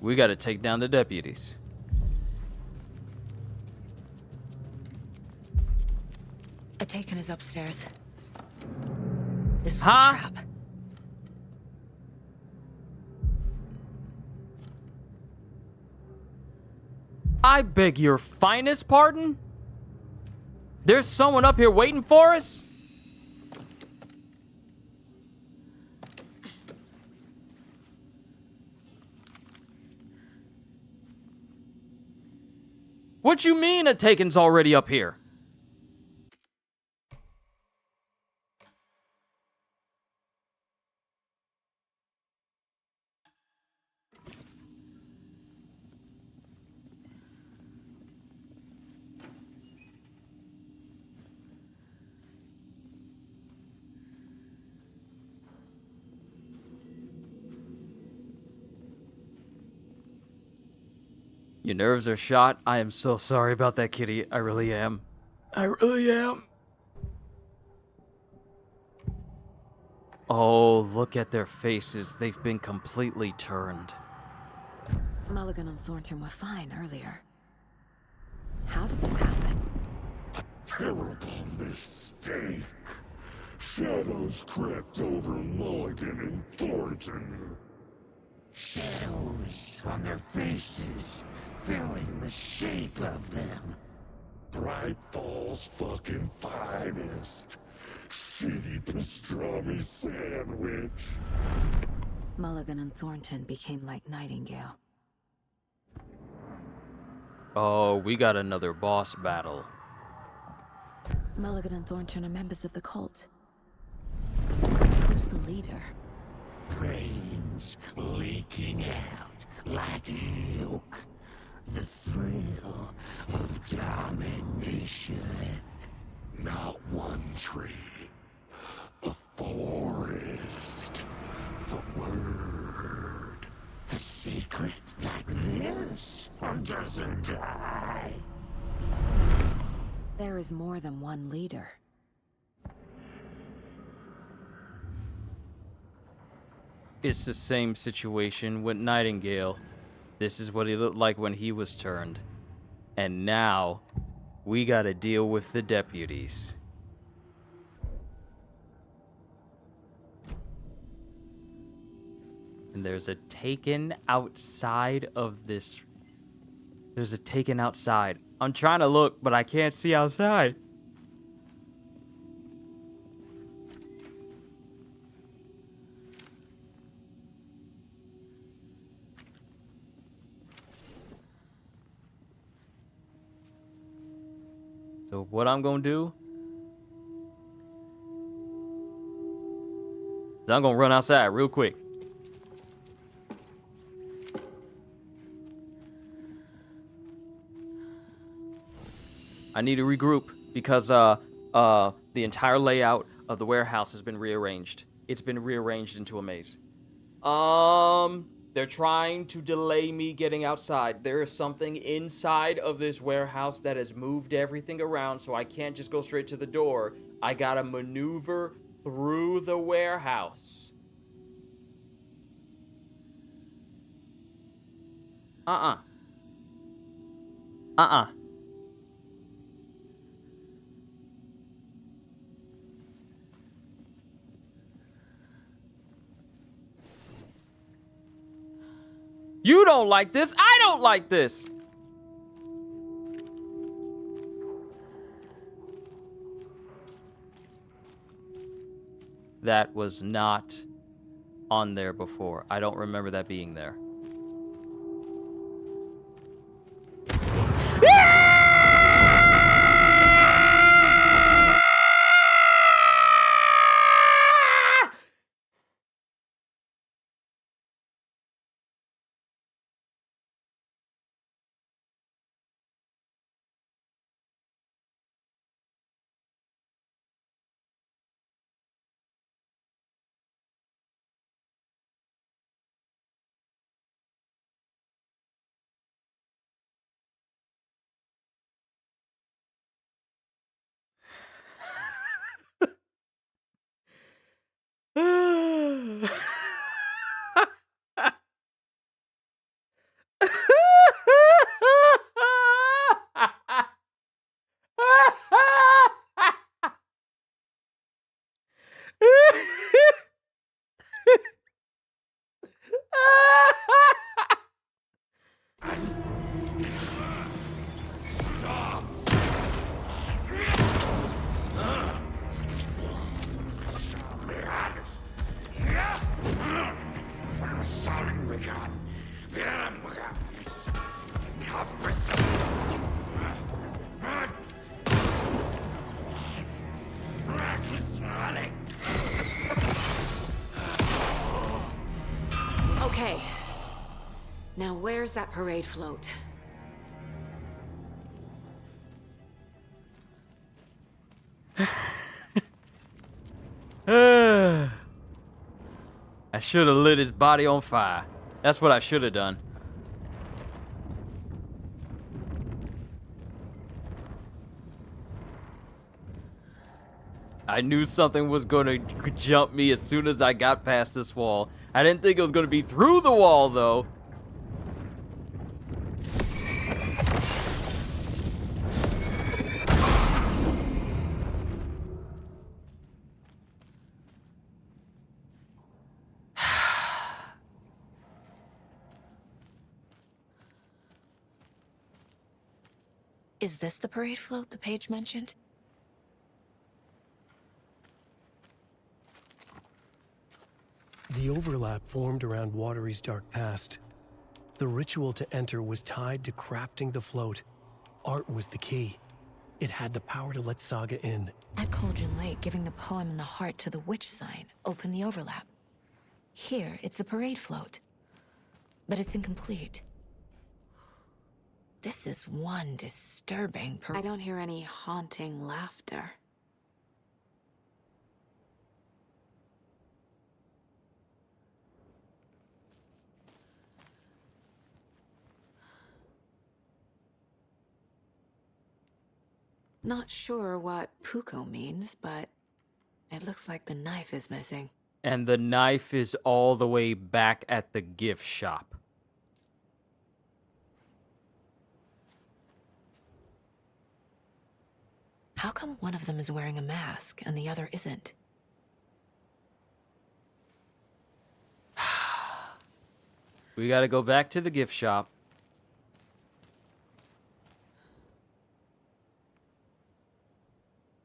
We gotta take down the deputies. A Taken is upstairs. This was Huh? a trap. I beg your finest pardon? There's someone up here waiting for us? What you mean a Taken's already up here? Your nerves are shot. I am so sorry about that, kitty. I really am. I really am. Oh, look at their faces. They've been completely turned. Mulligan and Thornton were fine earlier. How did this happen? Terrible mistake. Shadows crept over Mulligan and Thornton. Shadows on their faces, filling the shape of them. Bright Falls fucking finest. Shitty pastrami sandwich. Mulligan and Thornton became like Nightingale. Oh, we got another boss battle. Mulligan and Thornton are members of the cult. Who's the leader? Brains leaking out like milk. The thrill of domination. Not one tree. A forest. The word. A secret like this doesn't die. There is more than one leader. It's the same situation with Nightingale. This is what he looked like when he was turned. And now, we gotta deal with the deputies. And there's a Taken outside of this. There's a Taken outside. I'm trying to look, but I can't see outside. So what I'm gonna do is I'm gonna run outside real quick. I need to regroup because the entire layout of the warehouse has been rearranged. It's been rearranged into a maze. They're trying to delay me getting outside. There is something inside of this warehouse that has moved everything around, so I can't just go straight to the door. I gotta maneuver through the warehouse. You don't like this. I don't like this. That was not on there before. I don't remember that being there. Now, where's that parade float? I should have lit his body on fire. That's what I should have done. I knew something was going to jump me as soon as I got past this wall. I didn't think it was going to be through the wall, though. Is this the parade float the page mentioned? The overlap formed around Watery's dark past. The ritual to enter was tied to crafting the float. Art was the key. It had the power to let Saga in. At Cauldron Lake, giving the poem and the heart to the witch sign opened the overlap. Here, it's the parade float. But it's incomplete. This is one disturbing I don't hear any haunting laughter. Not sure what Puko means, but it looks like the knife is missing. And the knife is all the way back at the gift shop. How come one of them is wearing a mask and the other isn't? We gotta go back to the gift shop.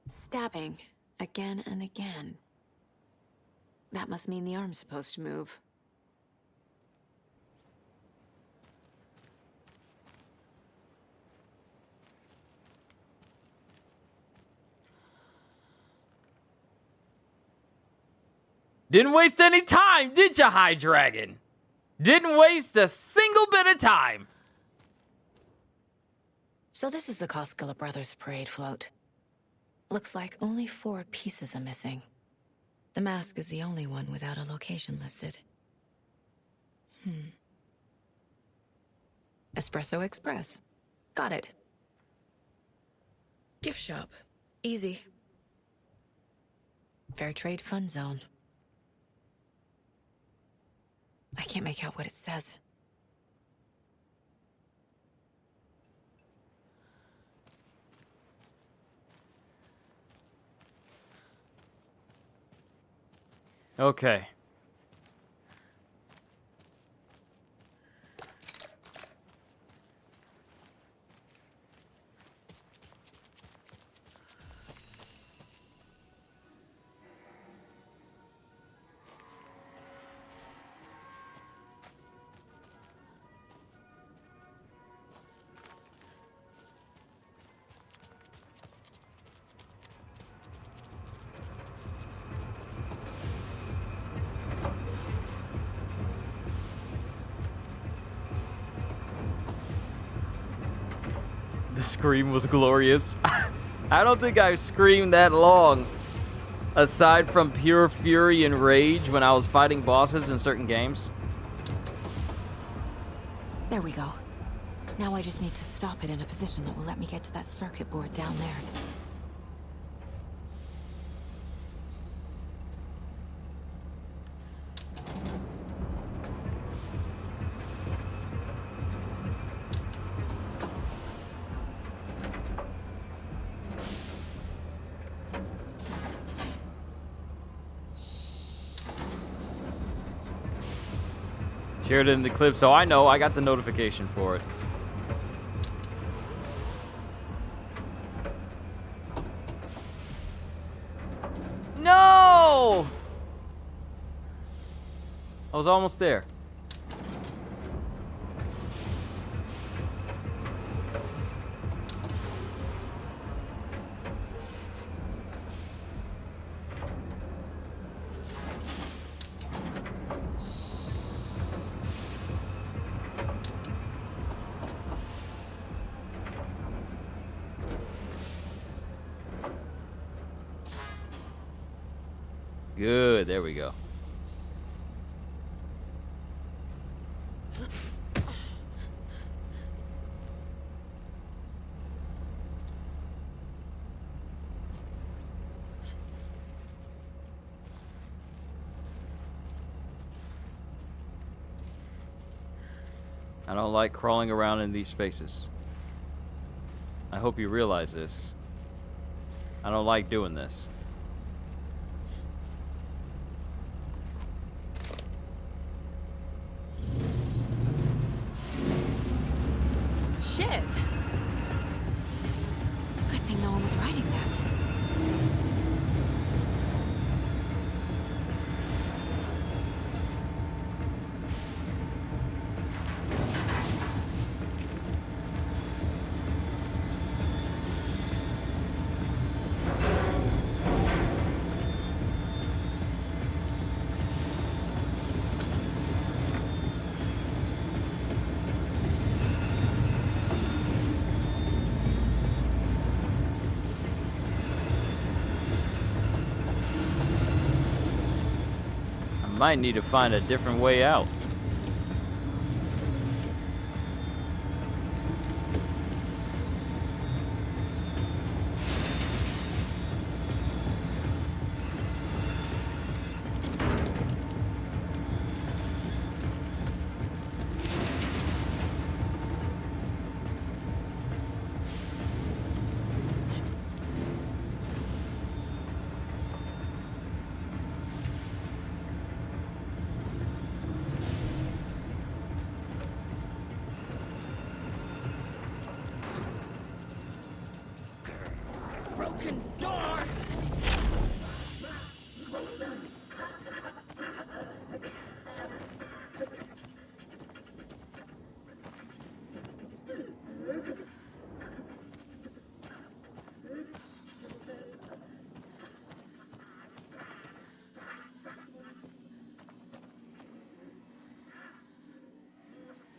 Stabbing again and again. That must mean the arm's supposed to move. Didn't waste any time, did ya, High Dragon? Didn't waste a single bit of time. So this is the Koskela Brothers parade float. Looks like only 4 pieces are missing. The mask is the only one without a location listed. Espresso Express. Got it. Gift shop. Easy. Fair Trade Fun Zone. I can't make out what it says. Okay. The scream was glorious. I don't think I've screamed that long. Aside from pure fury and rage when I was fighting bosses in certain games. There we go. Now I just need to stop it in a position that will let me get to that circuit board down there. Shared it in the clip, so I know I got the notification for it. No! I was almost there. Good, there we go. I don't like crawling around in these spaces. I hope you realize this. I don't like doing this. Shit! Good thing no one was writing that. Might need to find a different way out. Broken door!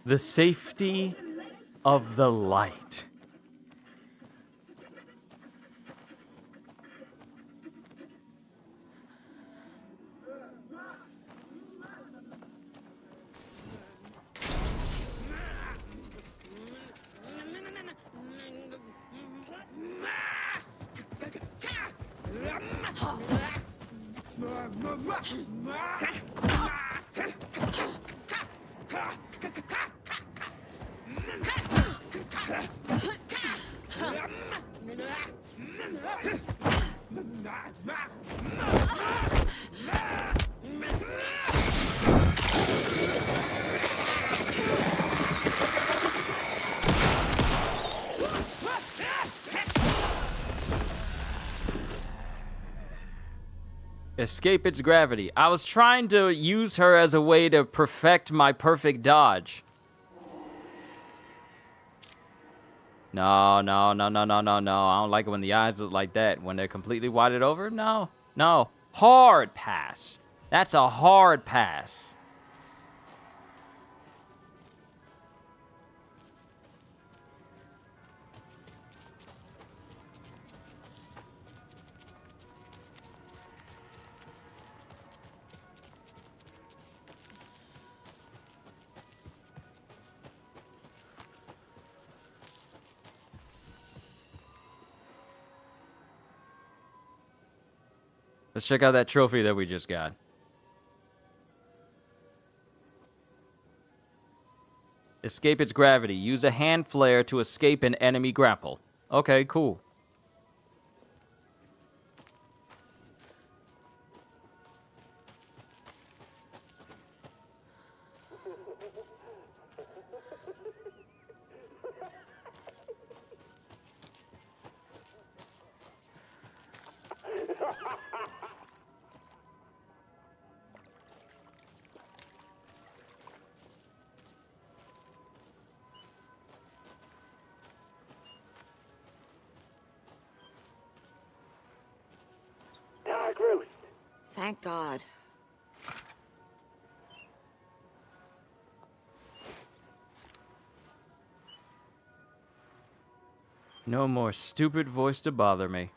The safety of the light. Escape its gravity. I was trying to use her as a way to perfect my perfect dodge. No, no, no, no, no, no, no. I don't like it when the eyes look like that. When they're completely whited over. No, no. Hard pass. That's a hard pass. Let's check out that trophy that we just got. Escape its gravity. Use a hand flare to escape an enemy grapple. Okay, cool. Thank God. No more stupid voice to bother me.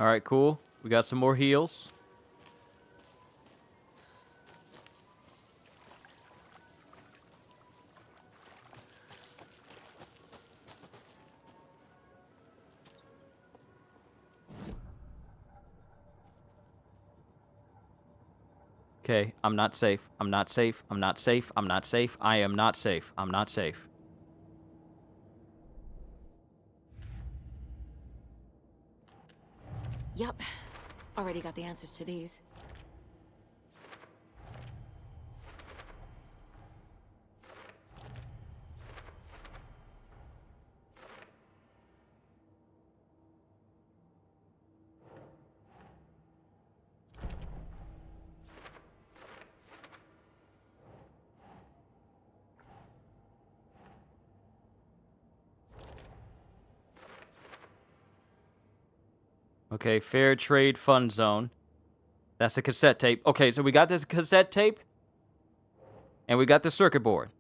All right, cool. We got some more heals. Okay, I'm not safe. I'm not safe. I'm not safe. I'm not safe. I am not safe. I'm not safe. Yup. Already got the answers to these. Okay, Fair Trade Fund Zone. That's the cassette tape. Okay, so we got this cassette tape. And we got the circuit board.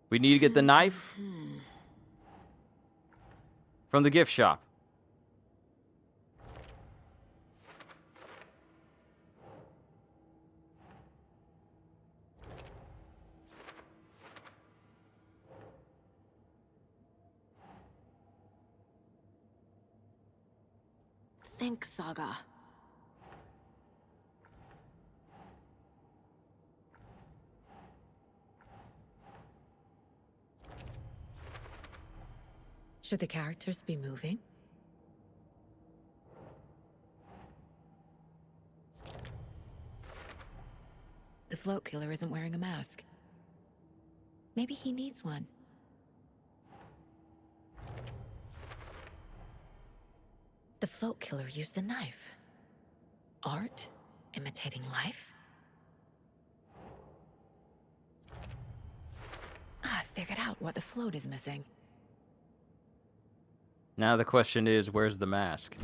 We need to get the knife from the gift shop. Think, Saga. Should the characters be moving? The float killer isn't wearing a mask. Maybe he needs one. The float killer used a knife. Art? Imitating life? I figured out what the float is missing. Now the question is, where's the mask?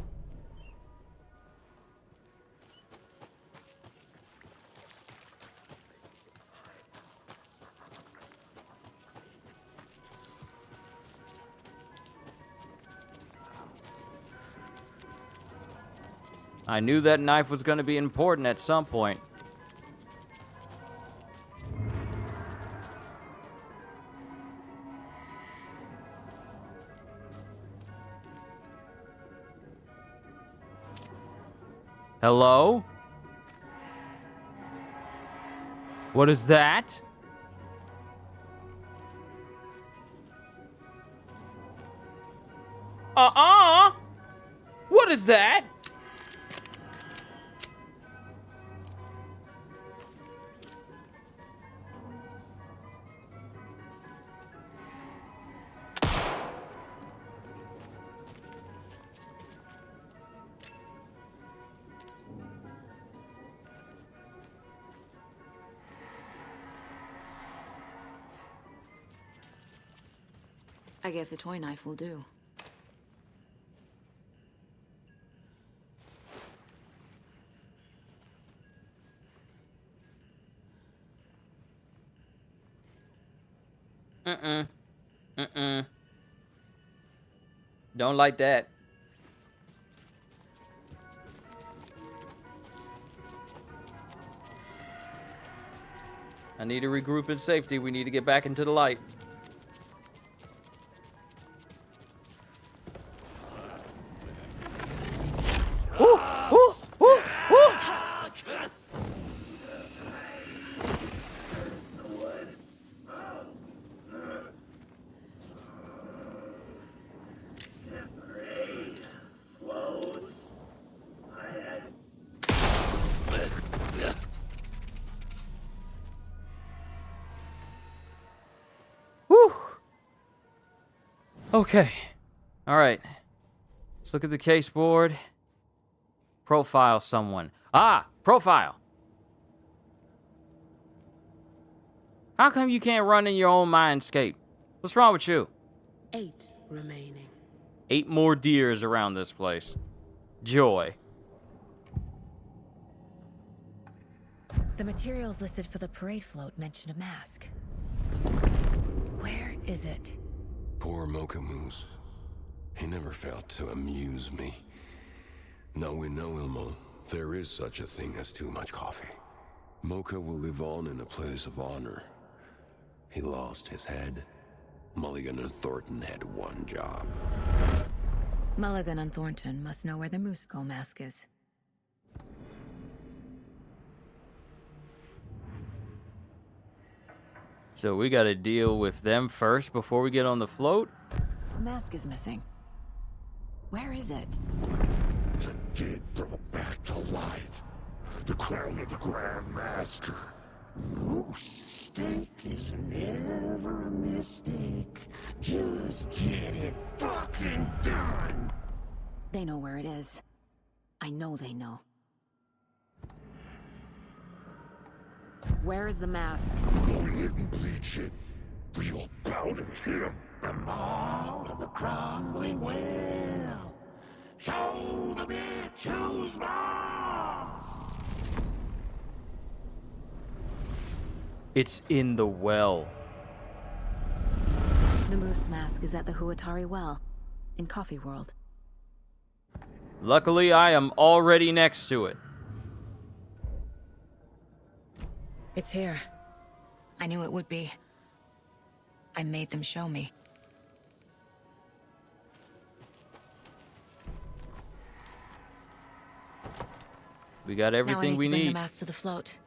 I knew that knife was going to be important at some point. Hello? What is that? What is that? I guess a toy knife will do. Don't like that. I need to regroup in safety. We need to get back into the light. Ooh, ooh, ooh, ooh. Whew. Okay. All right. Let's look at the case board. Profile someone. Profile. How come you can't run in your own mindscape? What's wrong with you? 8 remaining. 8 more deers around this place. Joy. The materials listed for the parade float mention a mask. Where is it? Poor Mocha Moose. He never failed to amuse me. Now we know, Ilmo, there is such a thing as too much coffee. Mocha will live on in a place of honor. He lost his head. Mulligan and Thornton had one job. Mulligan and Thornton must know where the Moose Skull mask is. So we gotta deal with them first before we get on the float? The mask is missing. Where is it? The dead brought back to life. The crown of the Grand Master. Moose steak is never a mistake. Just get it fucking done. They know where it is. I know they know. Where is the mask? Go ahead and bleach it. Real bout of him. The maw of the crumbling well. Show the bitch who's boss. It's in the well. The moose mask is at the Huatari Well, in Coffee World. Luckily, I am already next to it. It's here. I knew it would be. I made them show me. We got everything we now I need to bring need. the mask to the float.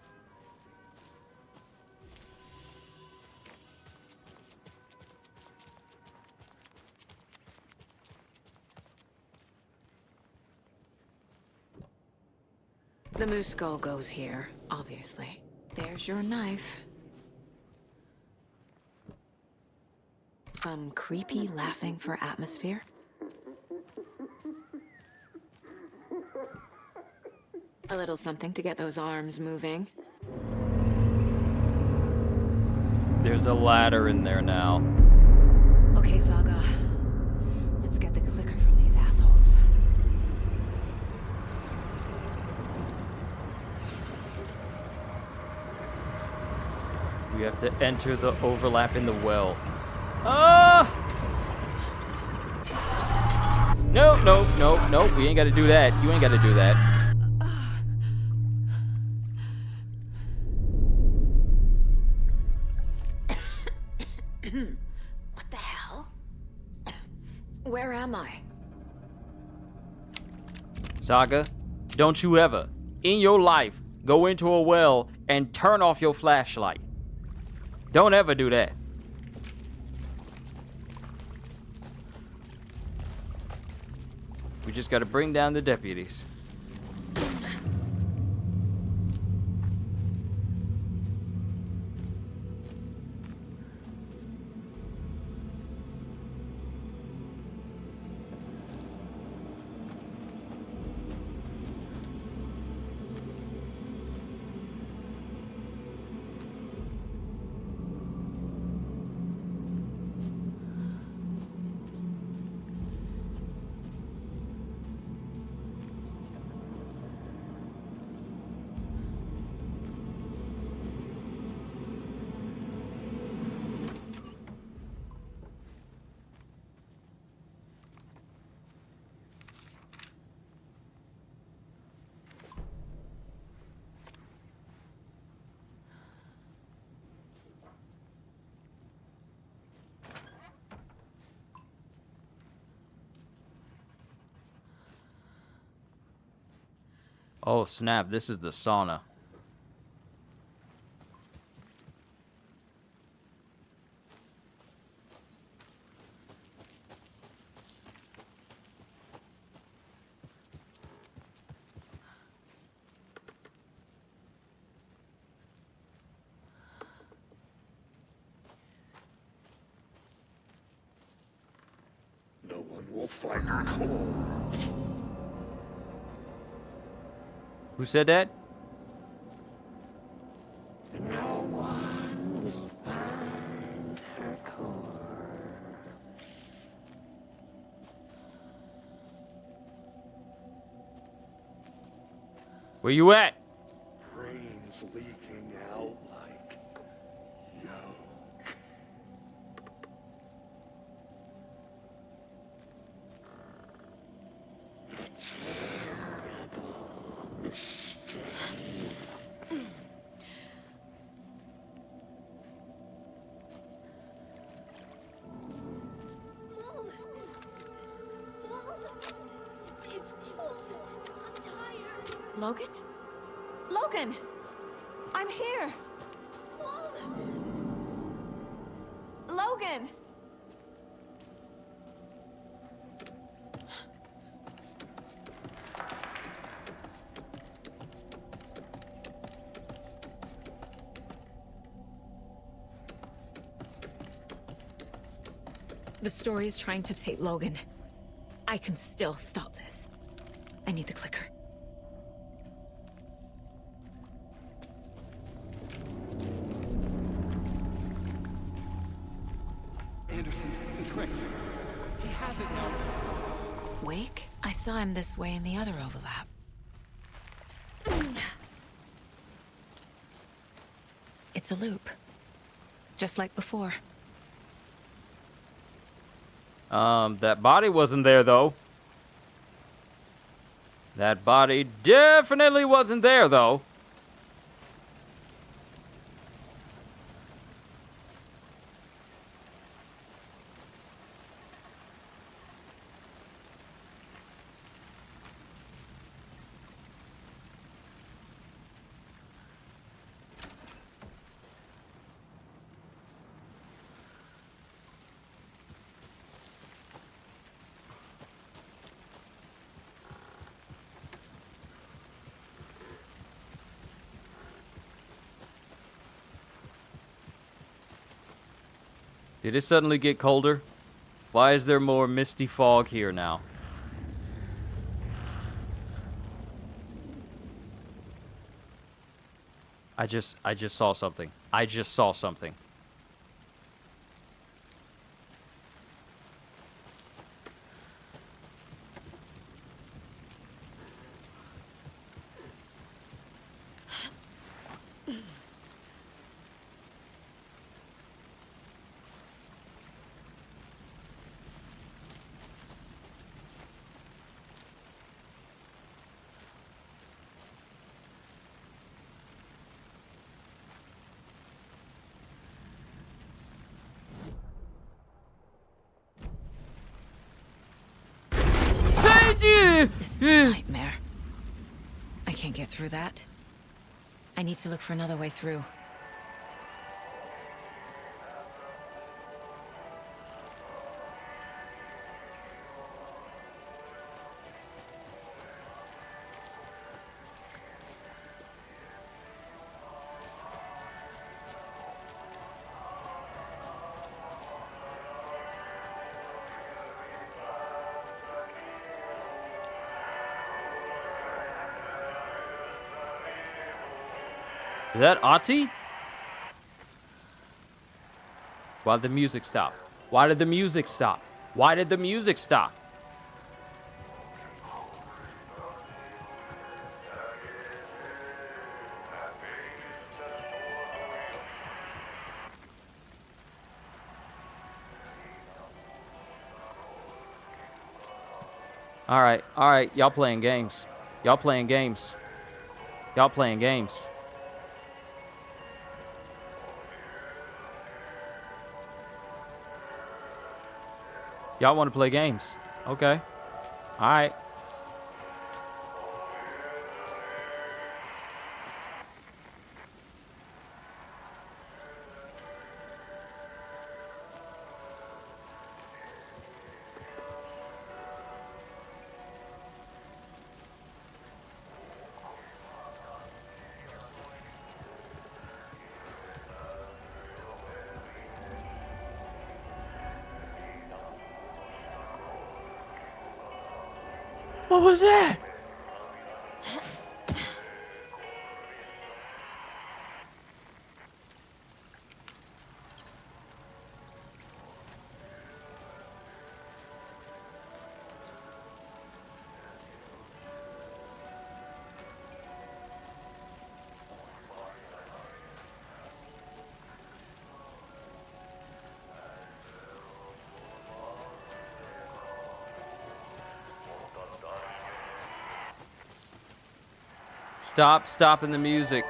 The moose skull goes here, obviously. There's your knife. Some creepy laughing for atmosphere. A little something to get those arms moving. There's a ladder in there now. Okay, Saga. Let's get the clicker from these assholes. We have to enter the overlap in the well. Ah! Nope, nope, nope, nope. We ain't gotta do that. You ain't gotta do that. What the hell? Where am I? Saga, don't you ever, in your life, go into a well and turn off your flashlight. Don't ever do that. We just gotta bring down the deputies. Oh snap, this is the sauna. No one will find her corpse. Who said that? No one will find her corpse. Where you at? Brains leaking out like yolk. The chair Logan? Logan! I'm here! Logan! The story is trying to take Logan. I can still stop this. I need the clicker. Anderson's been tricked. He has it now. Wake? I saw him this way in the other overlap. It's a loop. Just like before. That body wasn't there, though. That body definitely wasn't there, though. Did it suddenly get colder? Why is there more misty fog here now? I just saw something. I just saw something. This is a nightmare. I can't get through that. I need to look for another way through. Is that Ati? Why did the music stop? Why did the music stop? Why did the music stop? All right, y'all playing games. Y'all playing games. Y'all playing games. Y'all want to play games. Okay. All right. What was that? Stop stopping the music.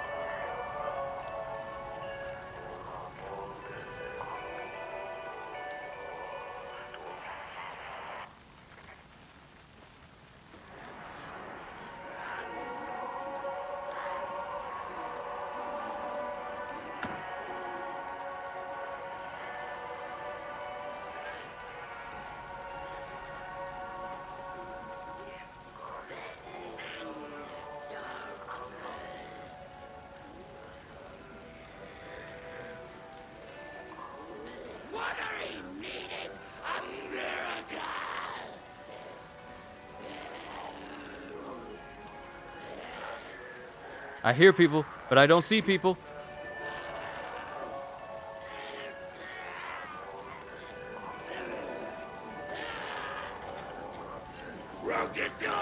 I hear people, but I don't see people. Broken door!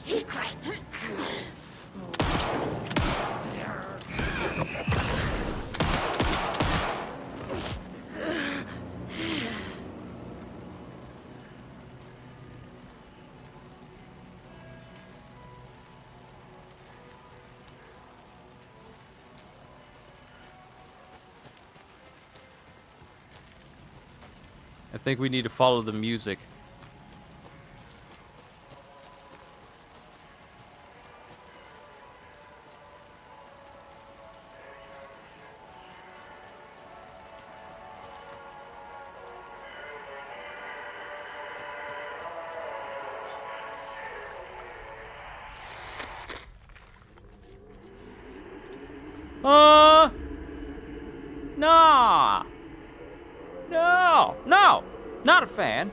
Secret! I think we need to follow the music. Nah. No, no, not a fan.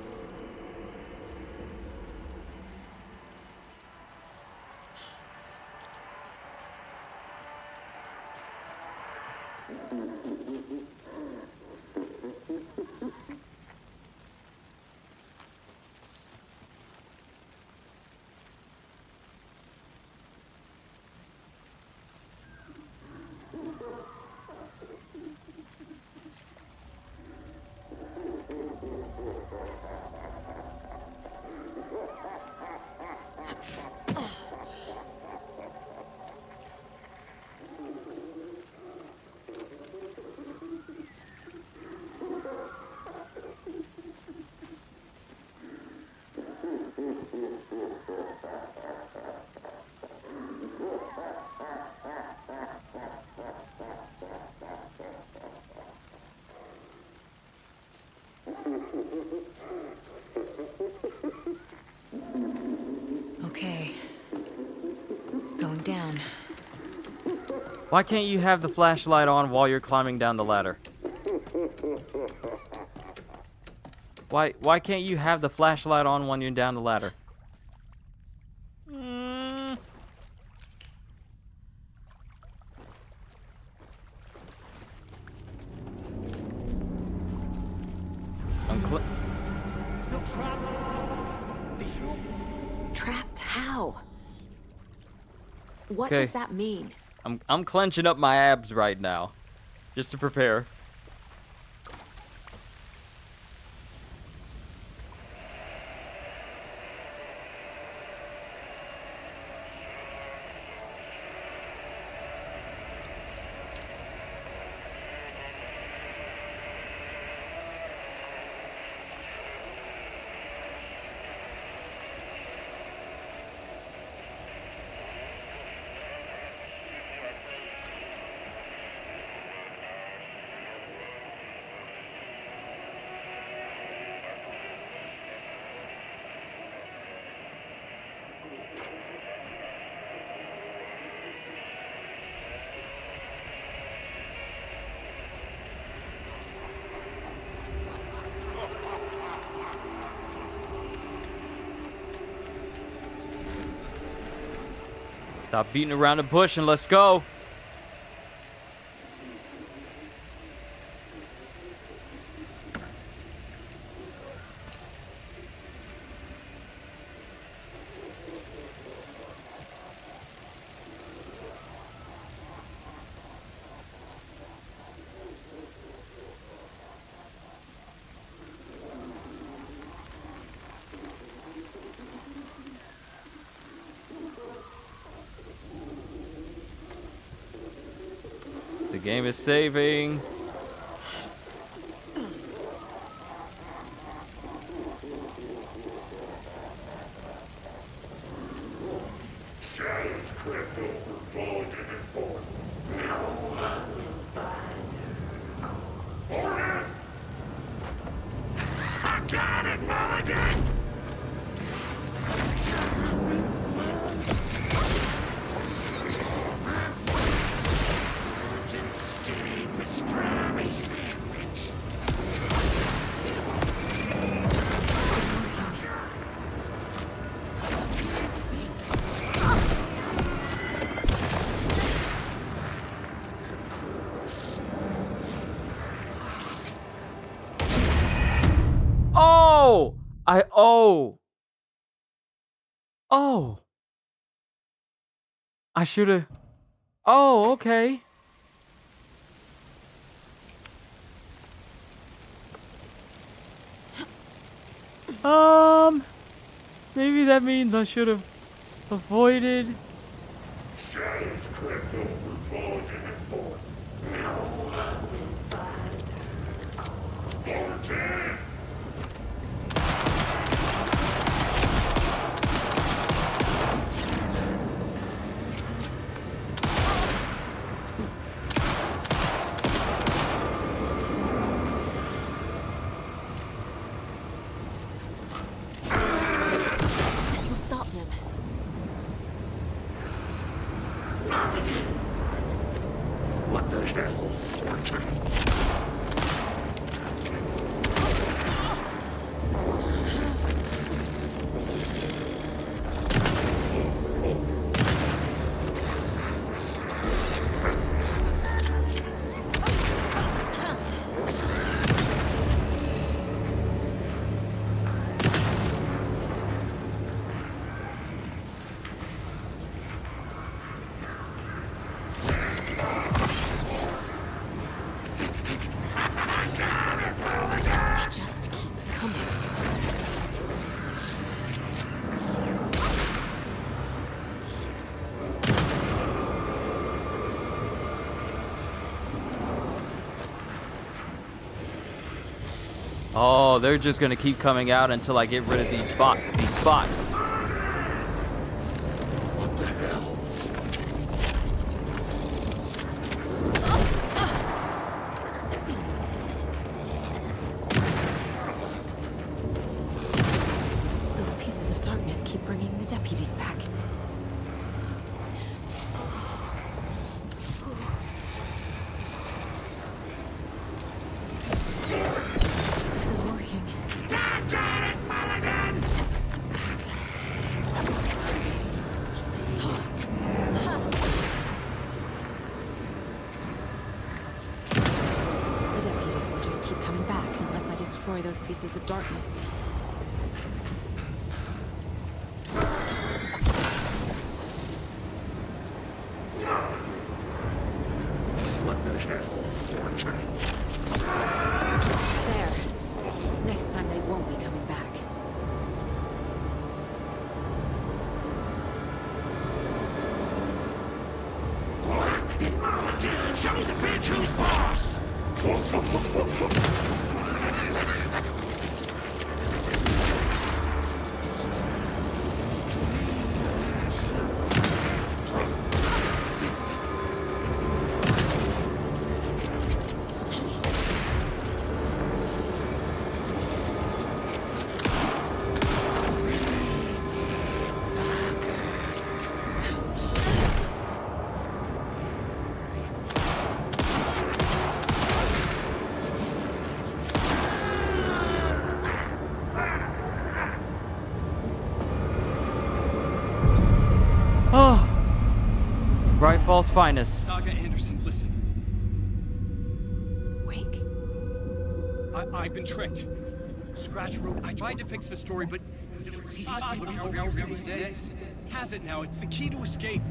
Okay. Going down. Why can't you have the flashlight on while you're climbing down the ladder? Why can't you have the flashlight on when you're down the ladder? Still trapped. Trapped? How? What Okay. does that mean? I'm clenching up my abs right now, just to prepare. Stop beating around the bush and let's go. game is saving. Got it, Mulligan! Skinny pastrami sandwich. Oh! Oh! I should've... Oh, okay. Maybe that means I should have avoided. This will stop them. What the hell, Fortune? Oh, they're just gonna keep coming out until I get rid of these spots. Those pieces of darkness keep bringing the deputies back. This is working. The deputies will just keep coming back unless I destroy those pieces of darkness. What the hell, Fortune? There. Next time they won't be coming back. Show me the bitch who's boss! Oh, Bright Falls finest. Saga Anderson, listen. Wake? I've been tricked. Scratch wrote. I tried to fix the story, but has it now. It's the key to escape.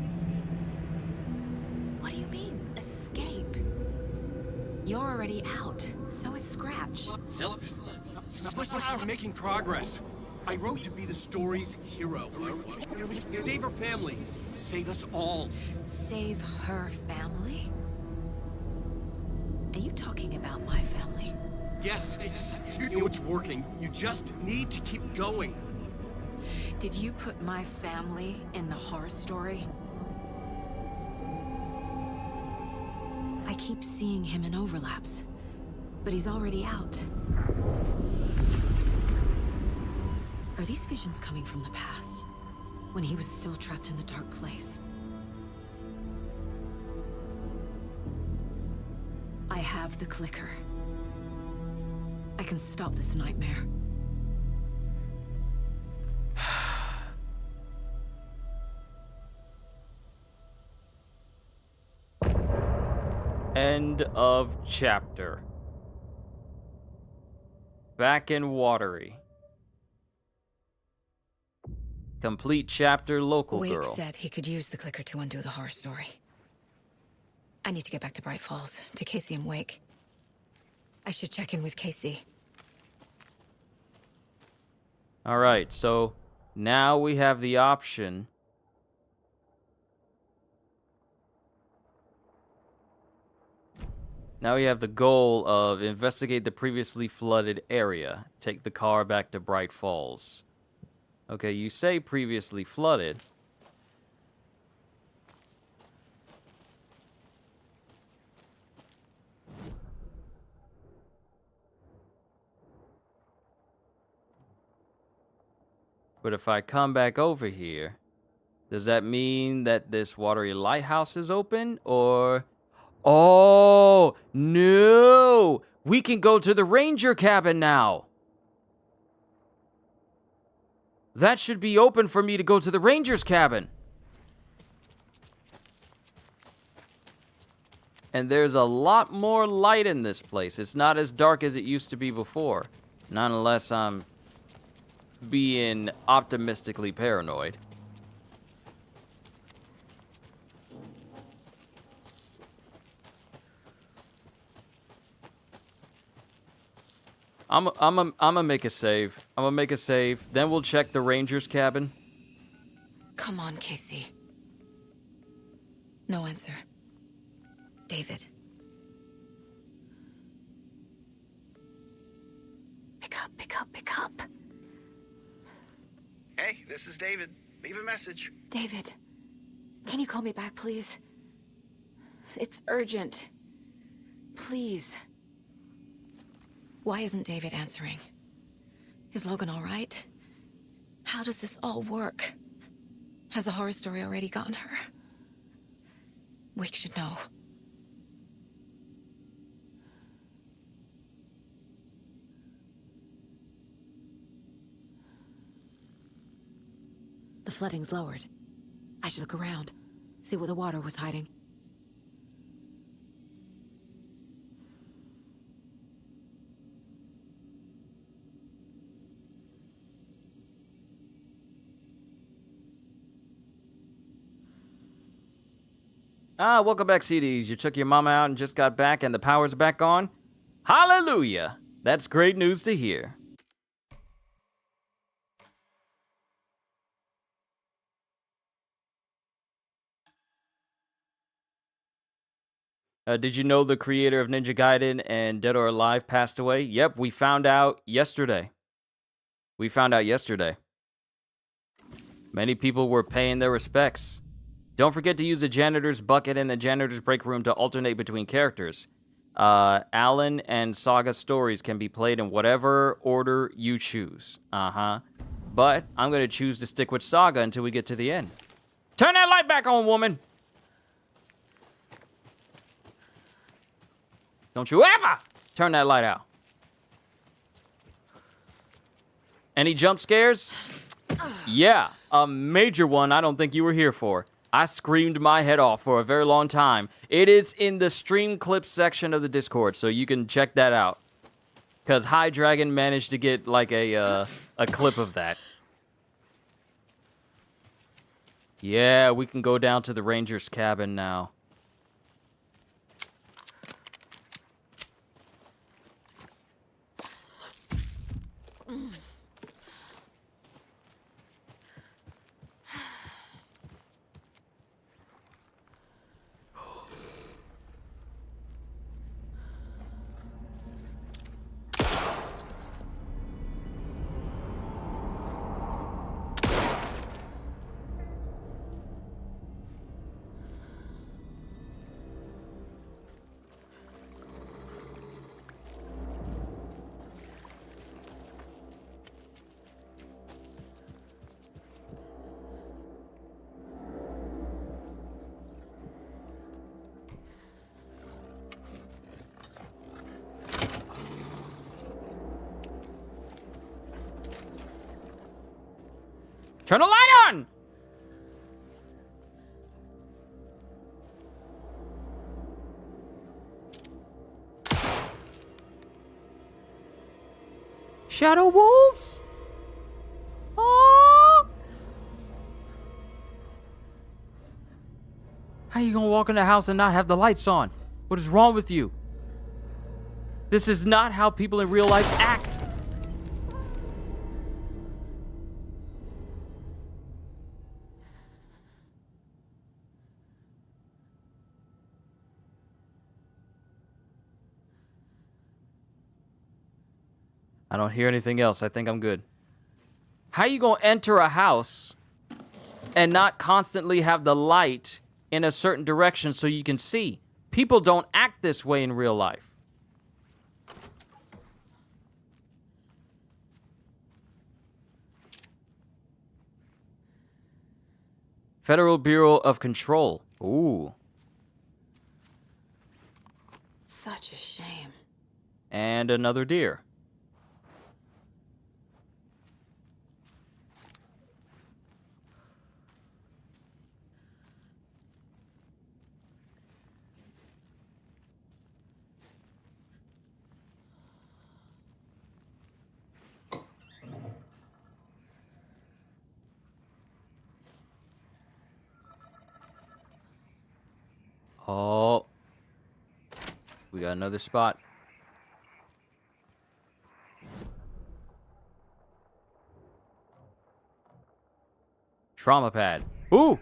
What do you mean, escape? You're already out. So is Scratch. We're making progress. I wrote to be the story's hero. Save her family. Save us all. Save her family? Are you talking about my family? Yes, you know it's working. You just need to keep going. Did you put my family in the horror story? I keep seeing him in overlaps, but he's already out. Are these visions coming from the past, when he was still trapped in the dark place? I have the clicker. I can stop this nightmare. End of chapter. Back in Watery. Complete chapter, local Wake girl. said he could use the clicker to undo the horror story. I need to get back to Bright Falls, to Casey and Wake. I should check in with Casey. Alright, so now we have the option. Now we have the goal of investigate the previously flooded area. Take the car back to Bright Falls. Okay, you say previously flooded. But if I come back over here, does that mean that this Watery Lighthouse is open? Or... Oh, no! We can go to the ranger cabin now! That should be open for me to go to the ranger's cabin. And there's a lot more light in this place. It's not as dark as it used to be before. Not unless I'm being optimistically paranoid. I'm gonna make a save. I'm gonna make a save. Then we'll check the ranger's cabin. Come on, Casey. No answer. David. Pick up, pick up, pick up. Hey, this is David. Leave a message. David, can you call me back, please? It's urgent. Please. Why isn't David answering? Is Logan all right? How does this all work? Has the horror story already gotten her? Wake should know. The flooding's lowered. I should look around, see where the water was hiding. Welcome back, CDs. You took your mama out and just got back and the power's back on? Hallelujah! That's great news to hear. Did you know the creator of Ninja Gaiden and Dead or Alive passed away? Yep, we found out yesterday. Many people were paying their respects. Don't forget to use the janitor's bucket in the janitor's break room to alternate between characters. Alan and Saga stories can be played in whatever order you choose. But I'm going to choose to stick with Saga until we get to the end. Turn that light back on, woman! Don't you ever turn that light out. Any jump scares? Yeah, a major one I don't think you were here for. I screamed my head off for a very long time. It is in the stream clips section of the Discord, so you can check that out. Because High Dragon managed to get like a clip of that. Yeah, we can go down to the ranger's cabin now. Turn the light on! Shadow wolves? Oh! How you gonna walk in the house and not have the lights on? What is wrong with you? This is not how people in real life act. I don't hear anything else. I think I'm good. How you gonna enter a house and not constantly have the light in a certain direction so you can see? People don't act this way in real life. Federal Bureau of Control. Ooh. Such a shame. And another deer. Oh. We got another spot. Trauma pad. Ooh!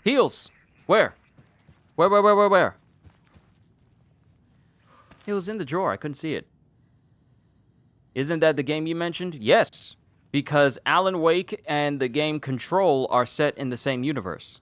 Heals! Where? Where? It was in the drawer. I couldn't see it. Isn't that the game you mentioned? Yes, because Alan Wake and the game Control are set in the same universe.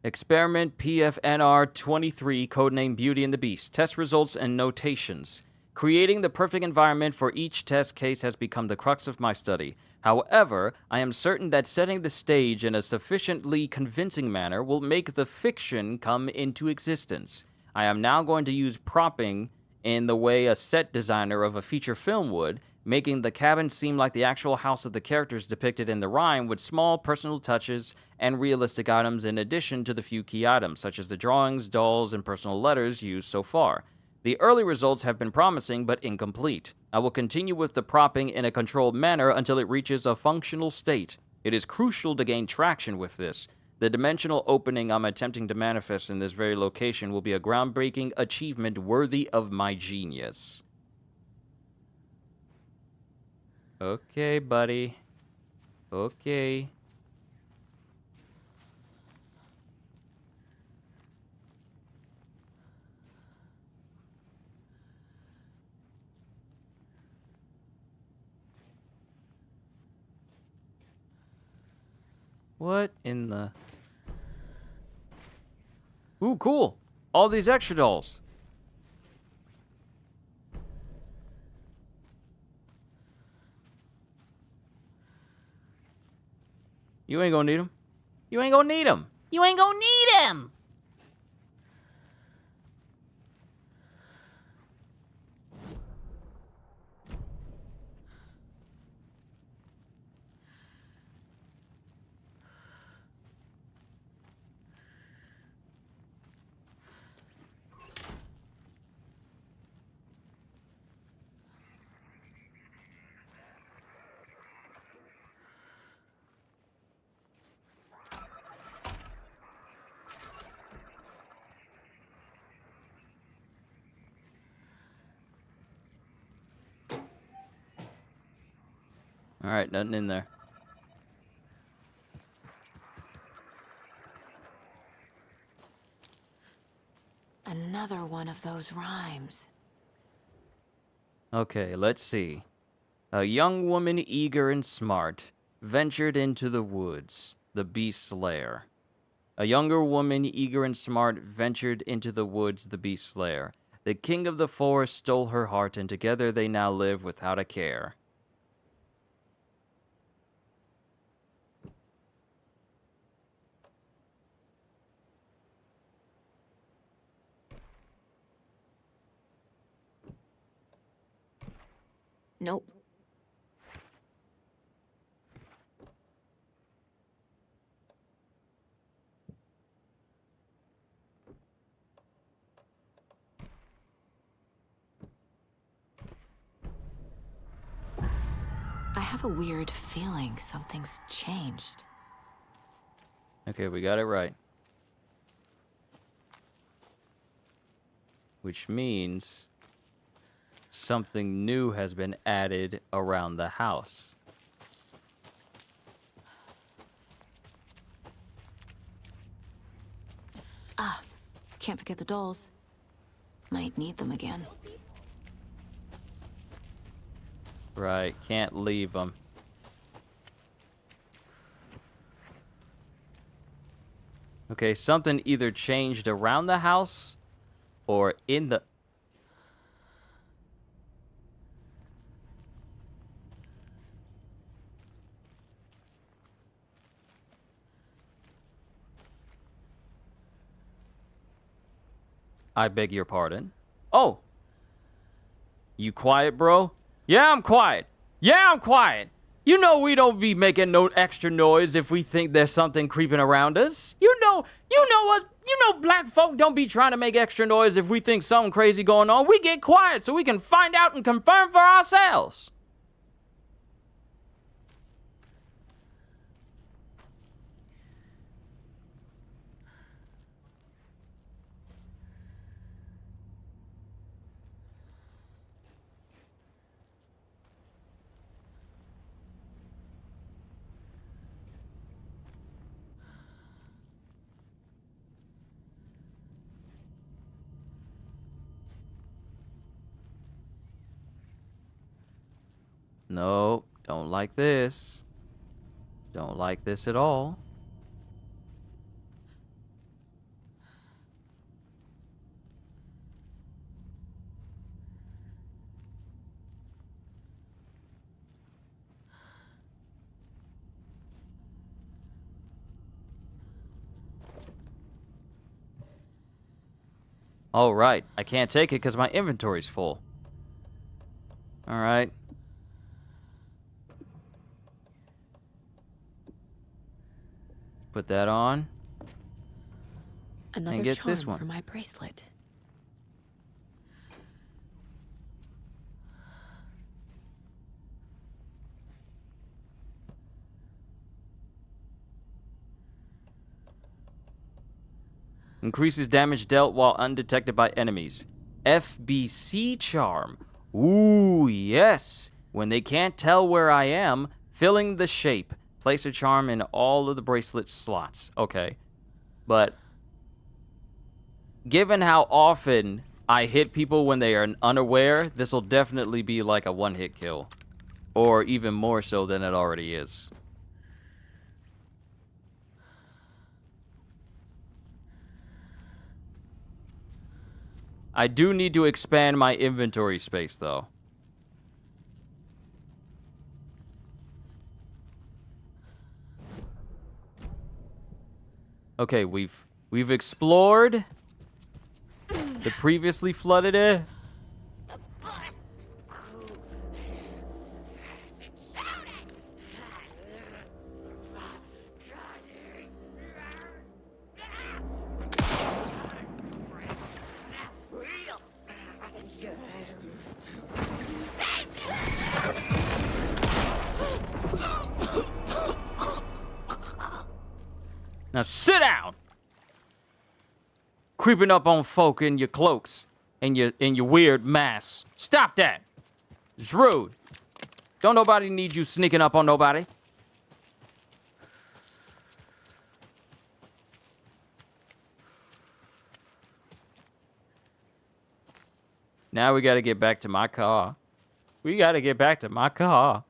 Experiment PFNR 23, codename Beauty and the Beast. Test results and notations. Creating the perfect environment for each test case has become the crux of my study. However, I am certain that setting the stage in a sufficiently convincing manner will make the fiction come into existence. I am now going to use propping in the way a set designer of a feature film would, making the cabin seem like the actual house of the characters depicted in the rhyme with small personal touches and realistic items in addition to the few key items, such as the drawings, dolls, and personal letters used so far. The early results have been promising but incomplete. I will continue with the propping in a controlled manner until it reaches a functional state. It is crucial to gain traction with this. The dimensional opening I'm attempting to manifest in this very location will be a groundbreaking achievement worthy of my genius. Okay, buddy. Okay. What in the... Ooh, cool. All these extra dolls. You ain't gonna need them. You ain't gonna need them. You ain't gonna need them. All right, nothing in there. Another one of those rhymes. Okay, let's see. A young woman eager and smart ventured into the woods, the beast's lair. A younger woman eager and smart ventured into the woods, the beast's lair. The king of the forest stole her heart, and together they now live without a care. Nope. I have a weird feeling something's changed. Okay, we got it right. Which means something new has been added around the house. Ah, can't forget the dolls. Might need them again. Right, can't leave them. Okay, something either changed around the house or in the... I beg your pardon. Oh. You quiet, bro? Yeah, I'm quiet. Yeah, I'm quiet. You know we don't be making no extra noise if we think there's something creeping around us. You know us. You know black folk don't be trying to make extra noise if we think something crazy going on. We get quiet so we can find out and confirm for ourselves. No, don't like this. Don't like this at all. All right, I can't take it because my inventory's full. All right. Put that on. Another and get charm this one. for my bracelet. Increases damage dealt while undetected by enemies. FBC charm. Ooh, yes. When they can't tell where I am, filling the shape. Place a charm in all of the bracelet slots. Okay. But given how often I hit people when they are unaware, this will definitely be like a one-hit kill. Or even more so than it already is. I do need to expand my inventory space, though. Okay, we've explored the previously flooded area. Now sit down. Creeping up on folk in your cloaks and your weird masks. Stop that. It's rude. Don't nobody need you sneaking up on nobody. Now we gotta get back to my car. We gotta get back to my car.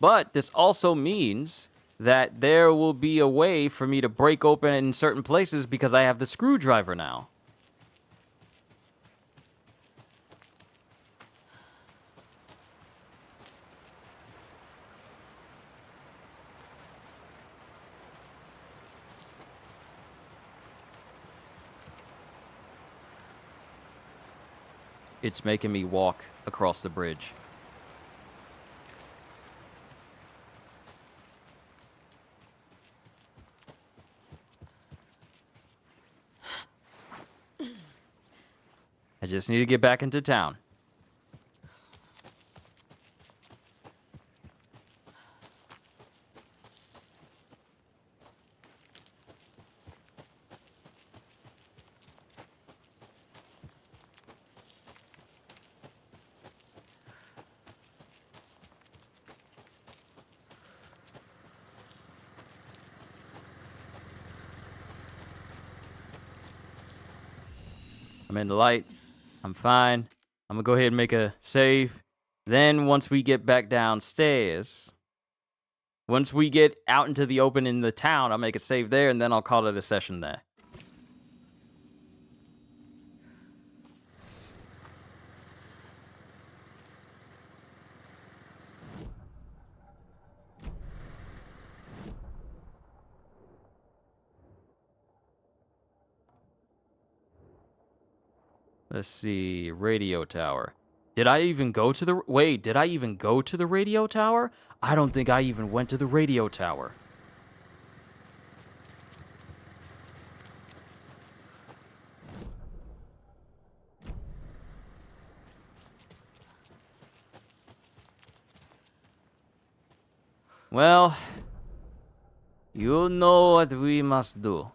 But this also means that there will be a way for me to break open in certain places because I have the screwdriver now. it's making me walk across the bridge. I just need to get back into town. I'm in the light. I'm fine. I'm gonna go ahead and make a save. Then once we get back downstairs, once we get out into the open in the town, I'll make a save there, and then I'll call it a session there. Let's see, radio tower. Did I even go to the... Wait, did I even go to the radio tower? I don't think I even went to the radio tower. Well, you know what we must do.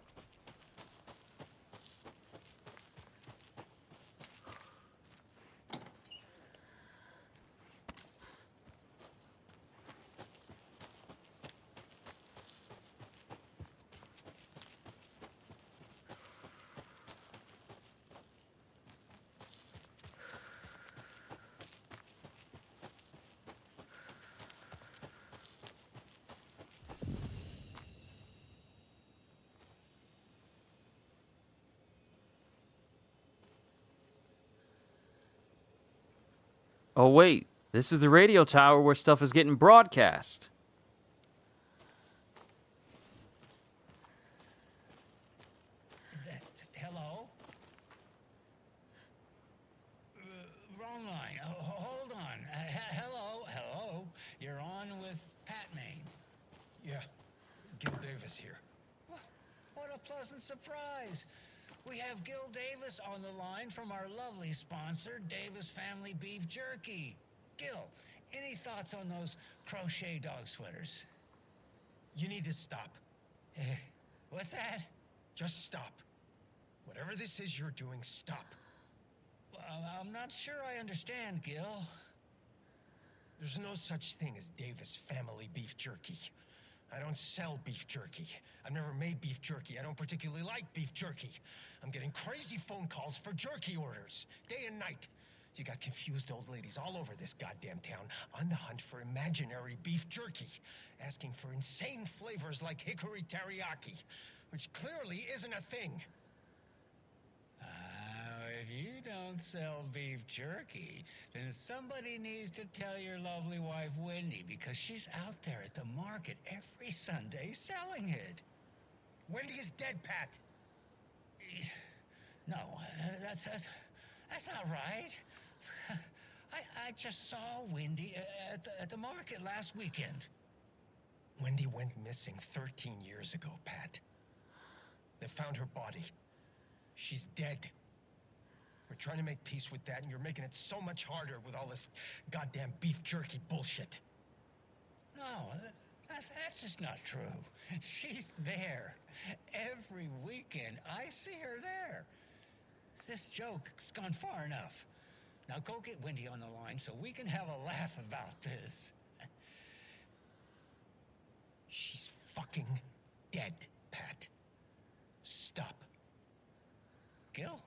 Oh, wait. This is the radio tower where stuff is getting broadcast. Hello? Wrong line. Hold on. Hello. You're on with Pat Maine. Yeah, Gil Davis here. What a pleasant surprise. We have Gil Davis on the line from our lovely sponsor, Davis Family Beef Jerky. Gil, any thoughts on those crochet dog sweaters? You need to stop. What's that? Just stop. Whatever this is you're doing, stop. I'm not sure I understand, Gil. There's no such thing as Davis Family Beef Jerky. I don't sell beef jerky. I've never made beef jerky. I don't particularly like beef jerky. I'm getting crazy phone calls for jerky orders, day and night. You got confused old ladies all over this goddamn town on the hunt for imaginary beef jerky, asking for insane flavors like hickory teriyaki, which clearly isn't a thing. If you don't sell beef jerky, then somebody needs to tell your lovely wife, Wendy, because she's out there at the market every Sunday selling it. Wendy is dead, Pat. No, that's not right. I just saw Wendy at the market last weekend. Wendy went missing 13 years ago, Pat. They found her body. She's dead. We're trying to make peace with that, and you're making it so much harder with all this goddamn beef jerky bullshit. No, that's just not true. She's there. Every weekend, I see her there. This joke's gone far enough. Now go get Wendy on the line so we can have a laugh about this. She's fucking dead, Pat. Stop. Gil?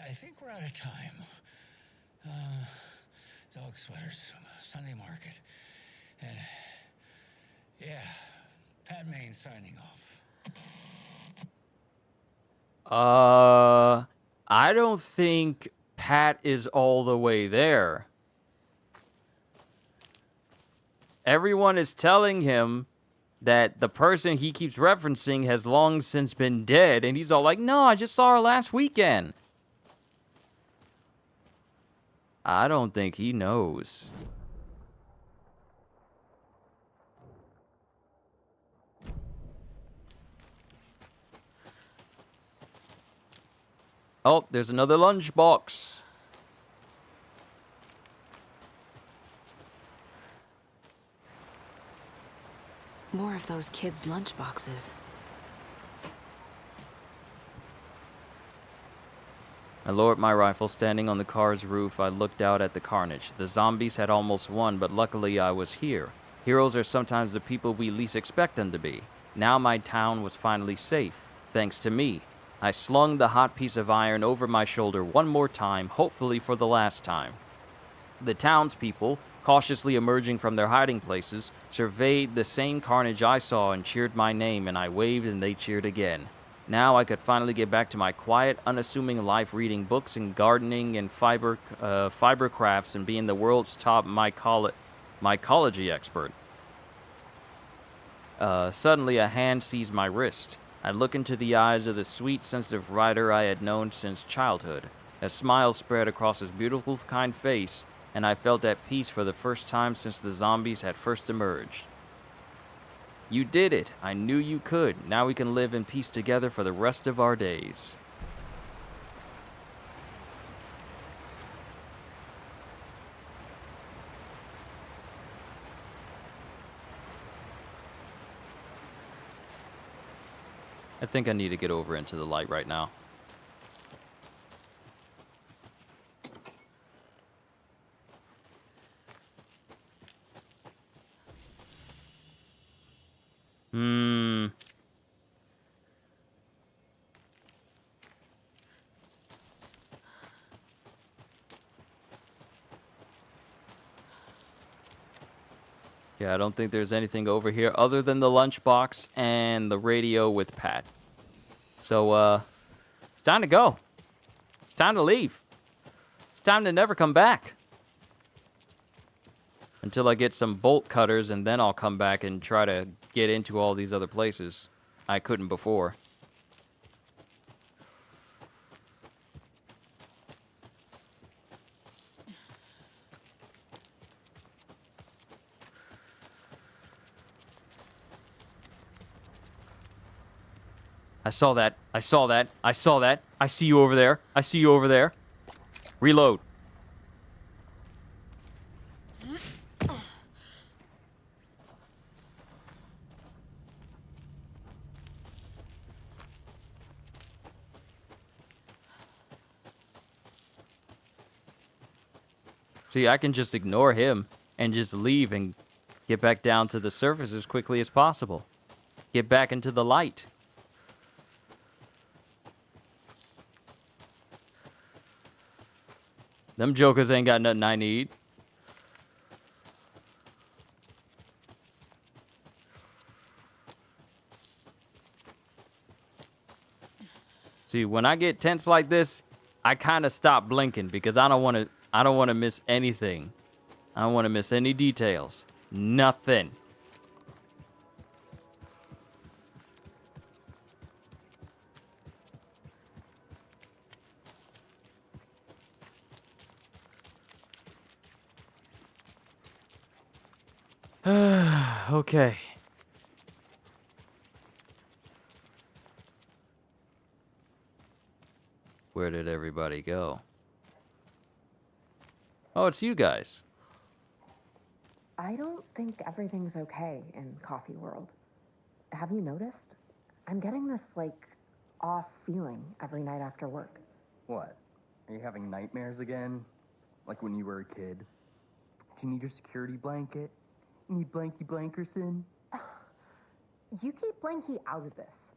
I think we're out of time. Dog sweaters, Sunday market. And, yeah, Pat Maine signing off. I don't think Pat is all the way there. Everyone is telling him that the person he keeps referencing has long since been dead, and he's all like, no, I just saw her last weekend. I don't think he knows. Oh, there's another lunchbox. More of those kids' lunchboxes. I lowered my rifle. Standing on the car's roof, I looked out at the carnage. The zombies had almost won, but luckily I was here. Heroes are sometimes the people we least expect them to be. Now my town was finally safe, thanks to me. I slung the hot piece of iron over my shoulder one more time, hopefully for the last time. The townspeople, cautiously emerging from their hiding places, surveyed the same carnage I saw and cheered my name, and I waved and they cheered again. Now I could finally get back to my quiet, unassuming life, reading books and gardening and fiber crafts and being the world's top mycology expert. Suddenly a hand seized my wrist. I looked into the eyes of the sweet, sensitive writer I had known since childhood. A smile spread across his beautiful, kind face, and I felt at peace for the first time since the zombies had first emerged. You did it. I knew you could. Now we can live in peace together for the rest of our days. I think I need to get over into the light right now. Yeah, I don't think there's anything over here other than the lunchbox and the radio with Pat. So, it's time to go. It's time to leave. It's time to never come back. Until I get some bolt cutters, and then I'll come back and try to get into all these other places I couldn't before. I saw that. I saw that. I saw that. I see you over there. I see you over there. Reload. See, I can just ignore him and just leave and get back down to the surface as quickly as possible. Get back into the light. Them jokers ain't got nothing I need. See, when I get tense like this, I kind of stop blinking because I don't want to miss anything. I don't want to miss any details. Nothing. Okay. Where did everybody go? Oh, it's you guys. I don't think everything's okay in Coffee World. Have you noticed? I'm getting this, like, off feeling every night after work. What? Are you having nightmares again? Like when you were a kid? Do you need your security blanket? You need Blanky Blankerson? You keep Blanky out of this.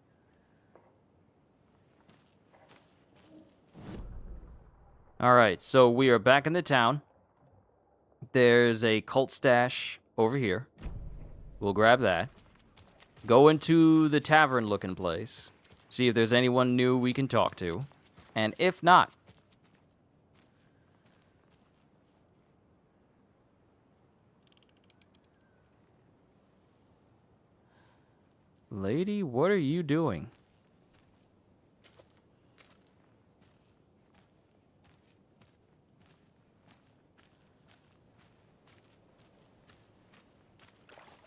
Alright, so we are back in the town. There's a cult stash over here. We'll grab that. Go into the tavern-looking place. See if there's anyone new we can talk to. And if not... Lady, what are you doing?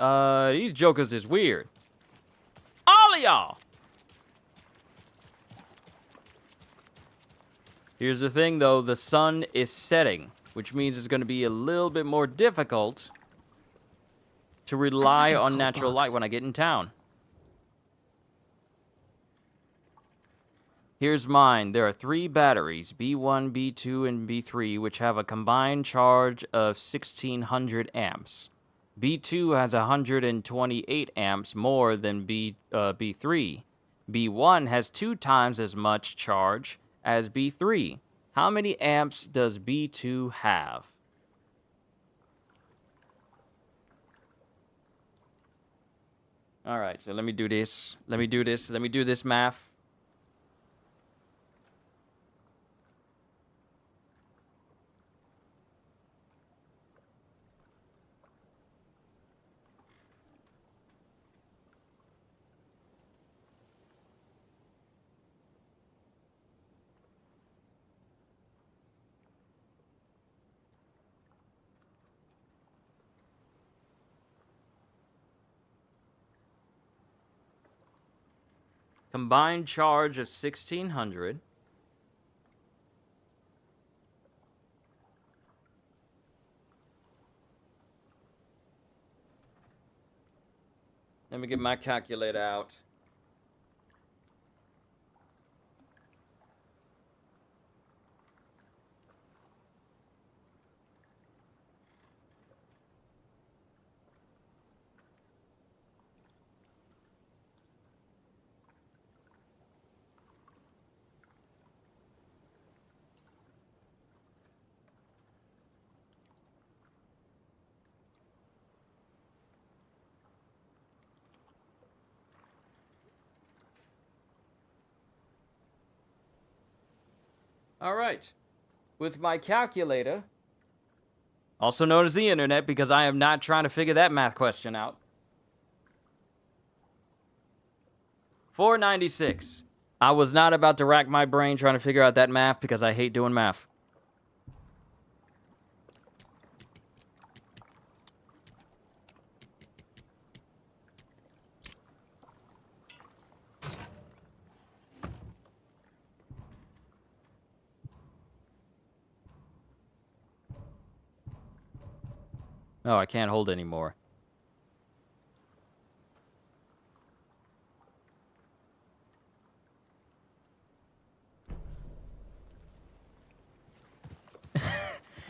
These jokers is weird. All of y'all! Here's the thing, though. The sun is setting, which means it's going to be a little bit more difficult to rely on natural light when I get in town. Here's mine. There are 3 batteries, B1, B2, and B3, which have a combined charge of 1600 amps. B2 has 128 amps more than B3. B1 has 2 times as much charge as B3. How many amps does B2 have? All right, so let me do this. Let me do this math. Combined charge of 1600. Let me get my calculator out. All right. With my calculator, also known as the internet, because I am not trying to figure that math question out. 496. I was not about to rack my brain trying to figure out that math because I hate doing math. Oh, I can't hold anymore.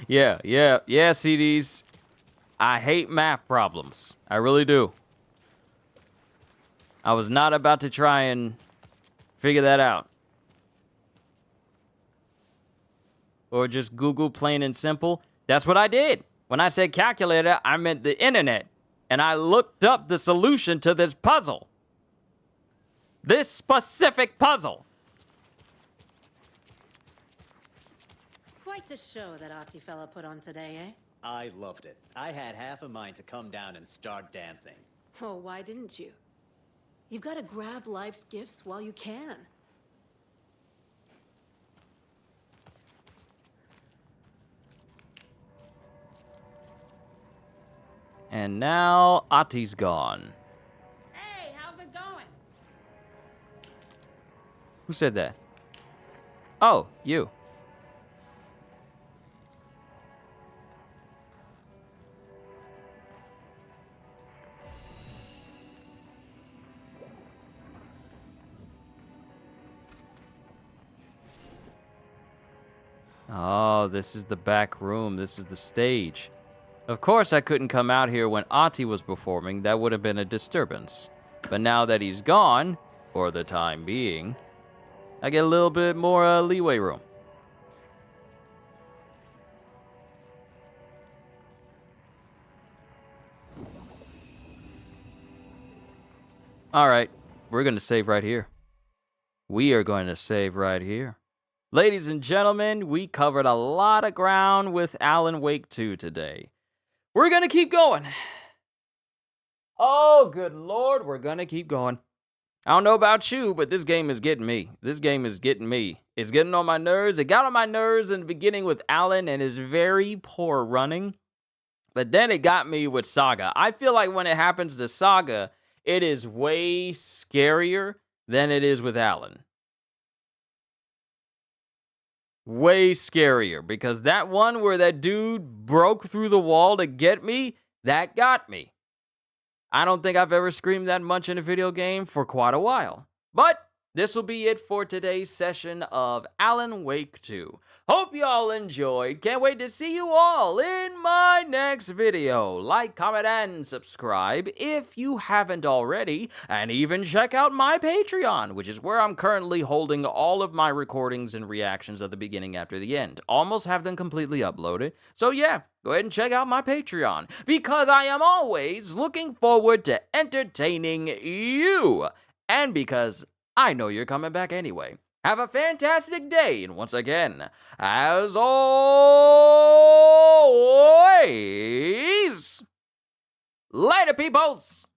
Yeah, CDs. I hate math problems. I really do. I was not about to try and figure that out. Or just Google plain and simple. That's what I did. When I said calculator, I meant the internet. And I looked up the solution to this puzzle. This specific puzzle. Quite the show that Artie fella put on today, eh? I loved it. I had half a mind to come down and start dancing. Oh, why didn't you? You've got to grab life's gifts while you can. And now Ati's gone. Hey, how's it going? Who said that? Oh, you. Oh, this is the back room. This is the stage. Of course, I couldn't come out here when Ati was performing. That would have been a disturbance. But now that he's gone, for the time being, I get a little bit more leeway room. All right, we're going to save right here. We are going to save right here. Ladies and gentlemen, we covered a lot of ground with Alan Wake 2 today. We're going to keep going. Oh, good Lord, we're going to keep going. I don't know about you, but this game is getting me. This game is getting me. It's getting on my nerves. It got on my nerves in the beginning with Alan and his very poor running. But then it got me with Saga. I feel like when it happens to Saga, it is way scarier than it is with Alan. Way scarier, because that one where that dude broke through the wall to get me, that got me. I don't think I've ever screamed that much in a video game for quite a while. But this will be it for today's session of Alan Wake 2. Hope y'all enjoyed. Can't wait to see you all in my next video. Like, comment, and subscribe if you haven't already. And even check out my Patreon, which is where I'm currently holding all of my recordings and reactions at the beginning after the end. Almost have them completely uploaded. So yeah, go ahead and check out my Patreon, because I am always looking forward to entertaining you. And because I know you're coming back anyway. Have a fantastic day, and once again, as always, later, peoples!